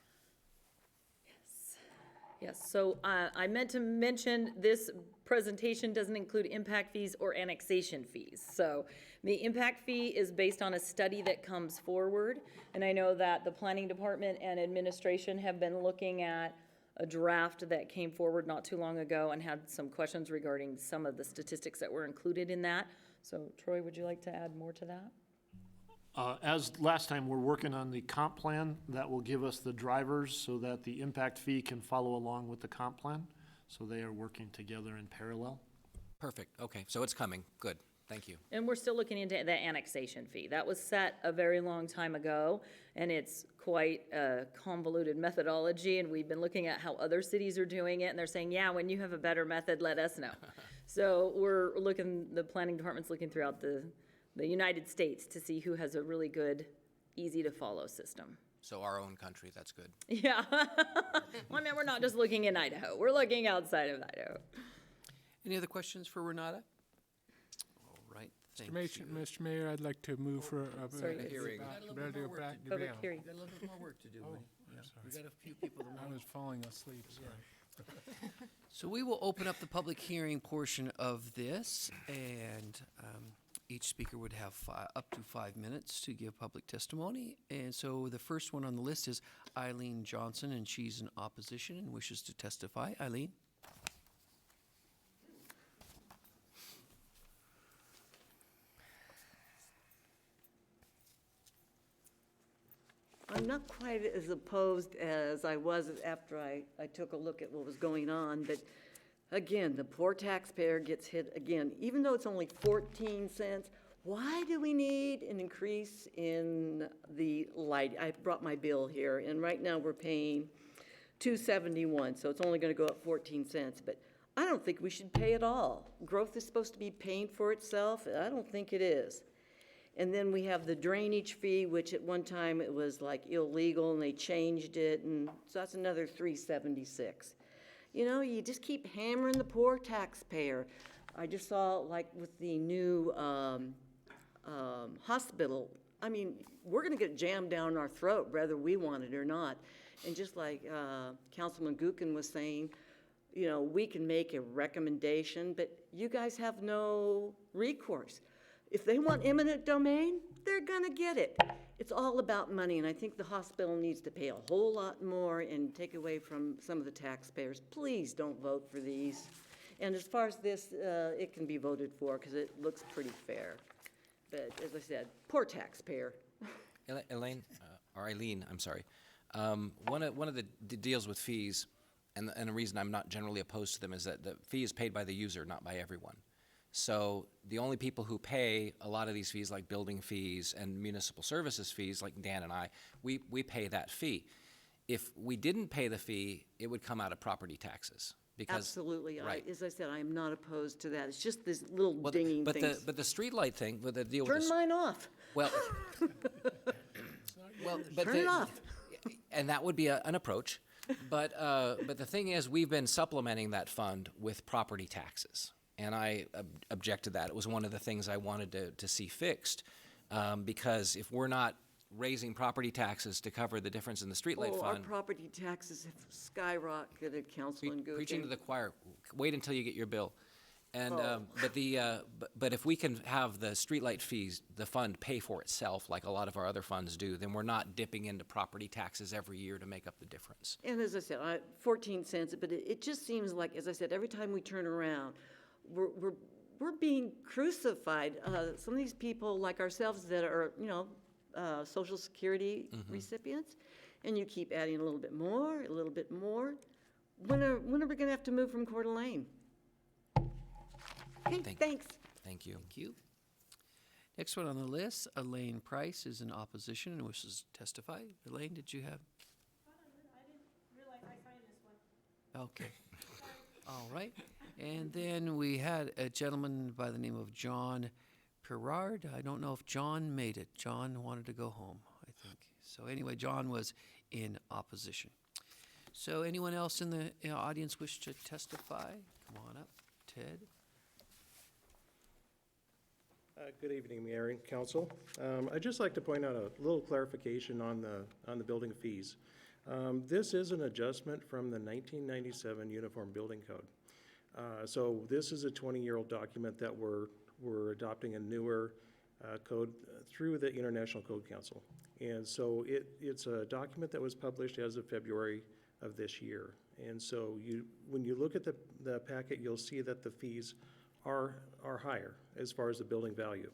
Yes, so I meant to mention this presentation doesn't include impact fees or annexation fees. So the impact fee is based on a study that comes forward. And I know that the planning department and administration have been looking at a draft that came forward not too long ago and had some questions regarding some of the statistics that were included in that. So Troy, would you like to add more to that? As last time, we're working on the comp plan that will give us the drivers so that the impact fee can follow along with the comp plan. So they are working together in parallel. Perfect. Okay, so it's coming. Good. Thank you. And we're still looking into the annexation fee. That was set a very long time ago, and it's quite a convoluted methodology, and we've been looking at how other cities are doing it, and they're saying, yeah, when you have a better method, let us know. So we're looking, the planning department's looking throughout the United States to see who has a really good, easy-to-follow system. So our own country, that's good. Yeah. Well, I mean, we're not just looking in Idaho. We're looking outside of Idaho. Any other questions for Renata? All right, thank you. Mr. Mayor, I'd like to move for a Sorry, it's- Hearing. Public hearing. We got a little bit more work to do, Woody. I'm sorry. We got a few people that I want. was falling asleep, sorry. So we will open up the public hearing portion of this, and each speaker would have up to 5 minutes to give public testimony. And so the first one on the list is Eileen Johnson, and she's in opposition and wishes to testify. Eileen? I'm not quite as opposed as I was after I took a look at what was going on, but again, the poor taxpayer gets hit again. Even though it's only 14 cents, why do we need an increase in the light? I brought my bill here, and right now we're paying $2.71, so it's only gonna go up 14 cents, but I don't think we should pay at all. Growth is supposed to be paying for itself, and I don't think it is. And then we have the drainage fee, which at one time it was like illegal, and they changed it, and so that's another $3.76. You know, you just keep hammering the poor taxpayer. I just saw, like, with the new hospital, I mean, we're gonna get jammed down our throat whether we want it or not. And just like Councilman Gookin was saying, you know, we can make a recommendation, but you guys have no recourse. If they want eminent domain, they're gonna get it. It's all about money, and I think the hospital needs to pay a whole lot more and take away from some of the taxpayers. Please don't vote for these. And as far as this, it can be voted for because it looks pretty fair. But as I said, poor taxpayer. Elaine, or Eileen, I'm sorry. One of the deals with fees, and the reason I'm not generally opposed to them is that the fee is paid by the user, not by everyone. So the only people who pay a lot of these fees, like building fees and municipal services fees, like Dan and I, we pay that fee. If we didn't pay the fee, it would come out of property taxes. Because, Absolutely. Right. As I said, I am not opposed to that. It's just this little dinging but things. the streetlight thing, with the deal Turn with mine off. Well, but Turn it off. And that would be an approach. But the thing is, we've been supplementing that fund with property taxes. and I objected that. It was one of the things I wanted to see fixed, because if we're not raising property taxes to cover the difference in the streetlight Oh, our fund. property taxes have skyrocketed, Councilman Gookin. Preaching to the choir, wait until you get your bill. And, Oh. but if we can have the streetlight fees, the fund pay for itself like a lot of our other funds do, then we're not dipping into property taxes every year to make up the difference. And as I said, 14 cents, but it just seems like, as I said, every time we turn around, we're being crucified. Some of these people like ourselves that are, Social Security recipients, and you keep adding a little bit more, a little bit more. When are we gonna have to move from Coeur d'Alene? Okay, thanks. Thank you. Thank you. Next one on the list, Elaine Price is in opposition and wishes to testify. Elaine, did you have? I didn't realize I signed this one. Okay. All right. And then we had a gentleman by the name of John Perard. I don't know if John made it. John wanted to go home, I think. So anyway, John was in opposition. So anyone else in the audience wish to testify? Come on up. Ted? Good evening, Mayor and Council. I'd just like to point out a little clarification on the building fees. This is an adjustment from the 1997 Uniform Building Code. So this is a 20-year-old document that we're adopting a newer code through the International Code Council. And so it's a document that was published as of February of this year. And so when you look at the packet, you'll see that the fees are higher as far as the building value.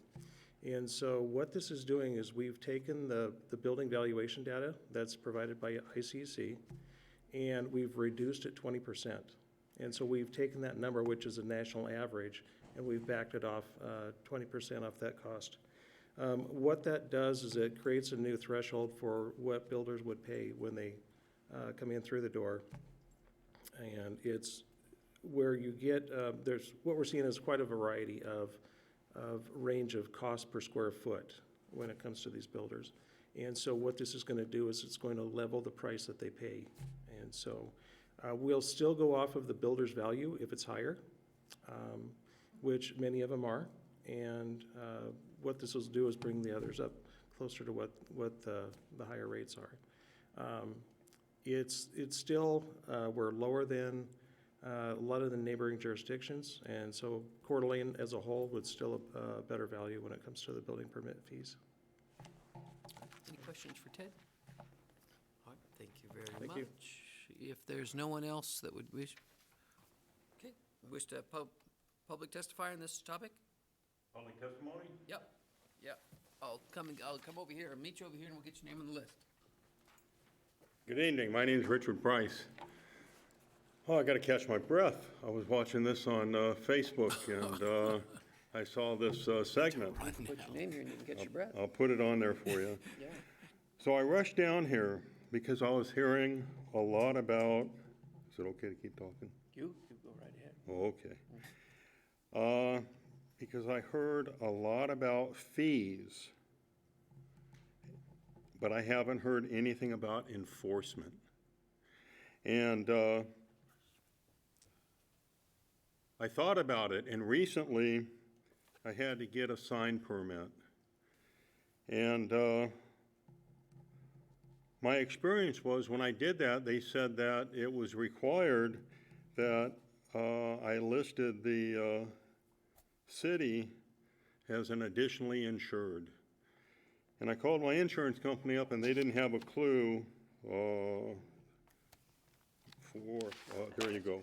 And so what this is doing is we've taken the building valuation data that's provided by ICC, and we've reduced it 20%. And so we've taken that number, which is a national average, and we've backed it off 20% off that cost. What that does is it creates a new threshold for what builders would pay when they come in through the door. And it's where you get, what we're seeing is quite a variety of range of cost per square foot when it comes to these builders. And so what this is going to do is it's going to level the price that they pay. And so we'll still go off of the builder's value if it's higher, which many of them are. And what this will do is bring the others up closer to what the higher rates are. It's still, we're lower than a lot of the neighboring jurisdictions, and so Coeur d'Alene as a whole would still a better value when it comes to the building permit fees. Any questions for Ted? All right, thank you very Thank much. you. If there's no one else that would wish to public testify on this topic? Public testimony? Yep. I'll come over here and meet you over here, and we'll get your name on the list. Good evening, my name is Richard Price. Oh, I gotta catch my breath. I was watching this on Facebook and I saw this segment. Put your name here and you can get your breath. I'll put it on there for you. Yeah. So I rushed down here because I was hearing a lot about, is it okay to keep talking? You go right ahead. Oh, okay. Because I heard a lot about fees, but I haven't heard anything about enforcement. And I thought about it, and recently I had to get a sign permit. And my experience was when I did that, they said that it was required that I listed the city as an additionally insured. And I called my insurance company up and they didn't have a clue there you go.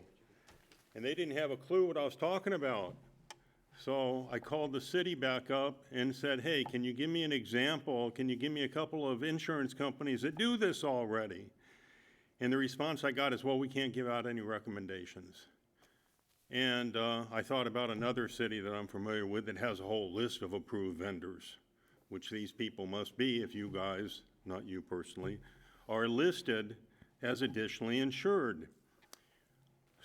And they didn't have a clue what I was talking about. So I called the city back up and said, hey, can you give me an example? Can you give me a couple of insurance companies that do this already? And the response I got is, well, we can't give out any recommendations. And I thought about another city that I'm familiar with that has a whole list of approved vendors, which these people must be if you guys, not you personally, are listed as additionally insured.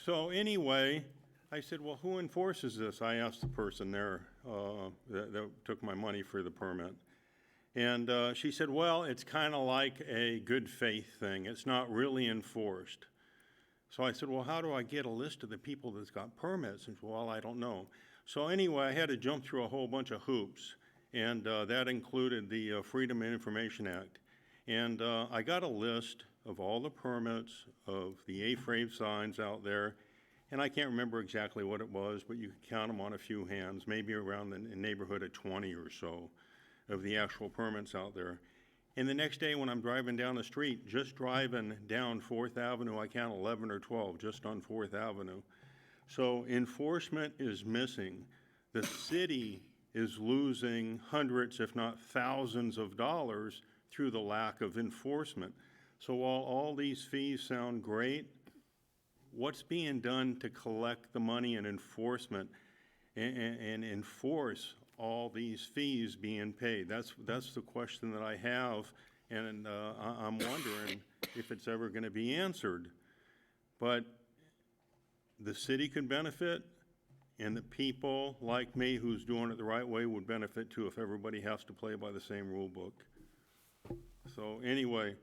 So anyway, I said, well, who enforces this? I asked the person there that took my money for the permit. And she said, well, it's kind of like a good faith thing. It's not really enforced. So I said, well, how do I get a list of the people that's got permits? And she said, well, I don't know. So anyway, I had to jump through a whole bunch of hoops, and that included the Freedom of Information Act. And I got a list of all the permits of the A-frame signs out there, and I can't remember exactly what it was, but you could count them on a few hands, maybe around the neighborhood of 20 or so of the actual permits out there. And the next day when I'm driving down the street, just driving down 4th Avenue, I count 11 or 12 just on 4th Avenue. So enforcement is missing. The city is losing hundreds, if not thousands of dollars through the lack of enforcement. So while all these fees sound great, what's being done to collect the money and enforcement and enforce all these fees being paid? That's the question that I have, and I'm wondering if it's ever going to be answered. But the city could benefit, and the people like me who's doing it the right way would benefit too if everybody has to play by the same rule book. So anyway,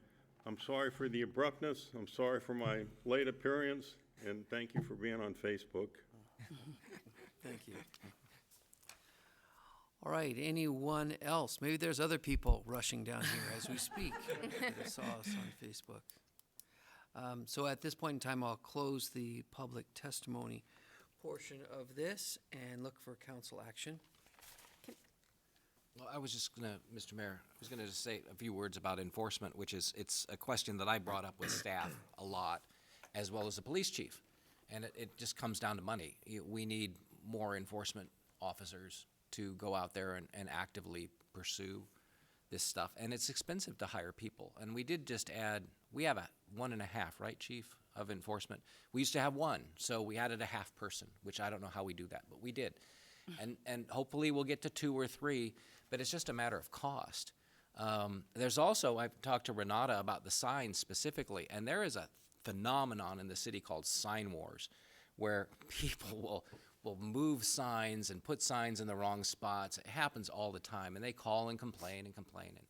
I'm sorry for the abruptness, I'm sorry for my late appearance, and thank you for being on Facebook. Thank you. All right, anyone else? Maybe there's other people rushing down here as we speak that saw us on Facebook. So at this point in time, I'll close the public testimony portion of this and look for council action. Well, I was just gonna, Mr. Mayor, I was gonna just say a few words about enforcement, which is, it's a question that I brought up with staff a lot, as well as the police chief. And it just comes down to money. We need more enforcement officers to go out there and actively pursue this stuff. And it's expensive to hire people. And we did just add, we have a 1.5, right, chief, of enforcement? We used to have 1, so we added a half person, which I don't know how we do that, but we did. And hopefully we'll get to 2 or 3, but it's just a matter of cost. There's also, I've talked to Renata about the signs specifically, and there is a phenomenon in the city called sign wars, where people will move signs and put signs in the wrong spots. It happens all the time, and they call and complain and complain. And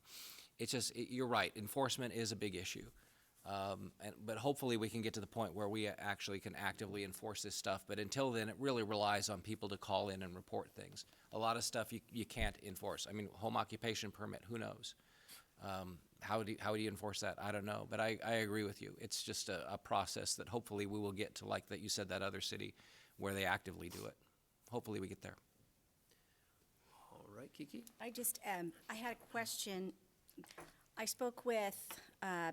it's just, you're right, enforcement is a big issue. But hopefully we can get to the point where we actually can actively enforce this stuff. But until then, it really relies on people to call in and report things. A lot of stuff you can't enforce. I mean, home occupation permit, who knows? How do you enforce that? I don't know. But I agree with you. It's just a process that hopefully we will get to, like that you said, that other city where they actively do it. Hopefully we get there. All right, Kiki? I just, I had a question. I spoke with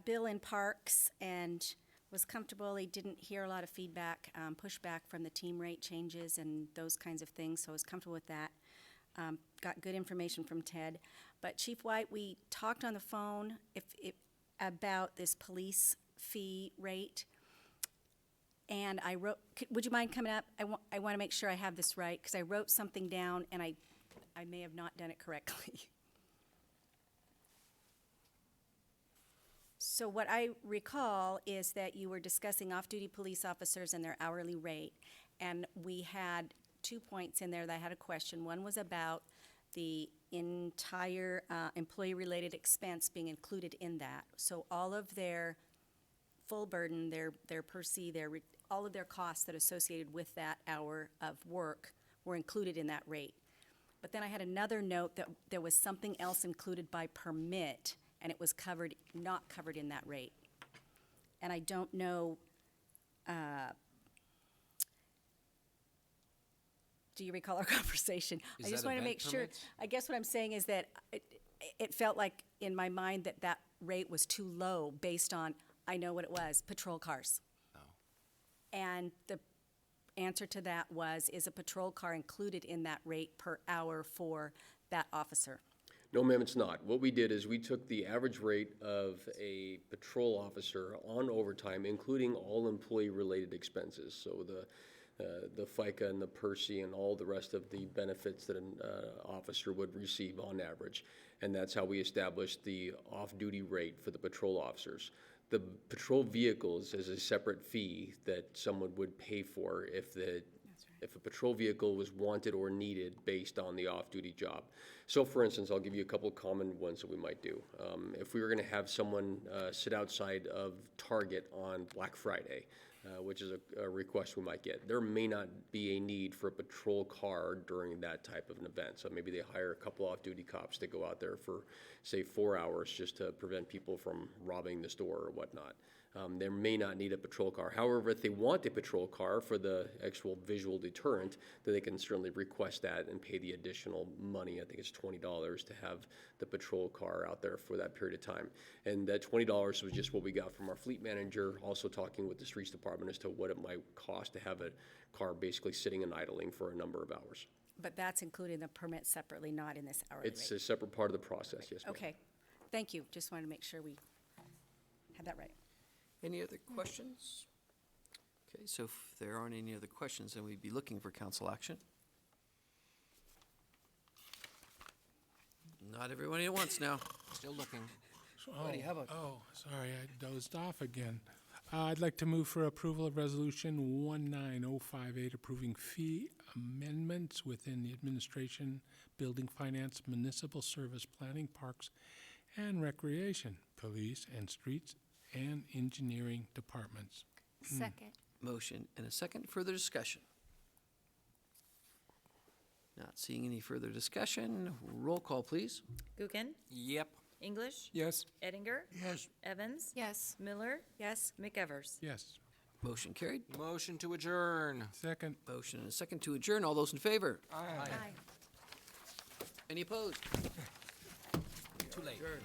Bill in Parks and was comfortable. He didn't hear a lot of feedback, pushback from the team rate changes and those kinds of things, so I was comfortable with that. Got good information from Ted. But Chief White, we talked on the phone about this police fee rate. And I wrote, would you mind coming up? I want to make sure I have this right, because I wrote something down and I may have not done it correctly. So what I recall is that you were discussing off-duty police officers and their hourly rate, and we had 2 points in there that I had a question. One was about the entire employee-related expense being included in that. So all of their full burden, their per se, all of their costs that are associated with that hour of work were included in that rate. But then I had another note that there was something else included by permit, and it was not covered in that rate. And I don't know, do you recall our conversation? Is I just that want to event make sure. permits? I guess what I'm saying is that it felt like in my mind that rate was too low based on, I know what it was, patrol cars. Oh. And the answer to that was, is a patrol car included in that rate per hour for that officer? No, ma'am, it's not. What we did is we took the average rate of a patrol officer on overtime, including all employee-related expenses. So the FICA and the PERSI and all the rest of the benefits that an officer would receive on average. And that's how we established the off-duty rate for the patrol officers. The patrol vehicles is a separate fee that someone would pay for if a patrol vehicle was wanted or needed based on the off-duty job. So for instance, I'll give you a couple of common ones that we might do. If we were gonna have someone sit outside of Target on Black Friday, which is a request we might get. There may not be a need for a patrol car during that type of an event. So maybe they hire a couple off-duty cops to go out there for, say, 4 hours just to prevent people from robbing the store or whatnot. They may not need a patrol car. However, if they want a patrol car for the actual visual deterrent, then they can certainly request that and pay the additional money. I think it's $20 to have the patrol car out there for that period of time. And that $20 was just what we got from our fleet manager, also talking with the streets department as to what it might cost to have a car basically sitting and idling for a number of hours. But that's including the permit separately, not in this hourly rate? It's a separate part of the process, yes, ma'am. Okay, thank you. Just wanted to make sure we had that right. Any other questions? Okay, so if there aren't any other questions, then we'd be looking for council action. Not everybody at once now. Still looking. Buddy, how about- Sorry, I dozed off again. I'd like to move for approval of Resolution 19058, approving fee amendments within the Administration, Building Finance, Municipal Service Planning, Parks and Recreation, Police and Streets, and Engineering Departments. Second. Motion and a second. Further discussion? Not seeing any further discussion. Roll call, please. Gookin? Yep. English? Yes. Eddinger? Yes. Evans? Yes. Miller? Yes? McEvers? Yes. Motion carried. Motion to adjourn. Second. Motion and a second to adjourn. All those in favor? Aye. Aye. Any opposed? Too late. Adjourned.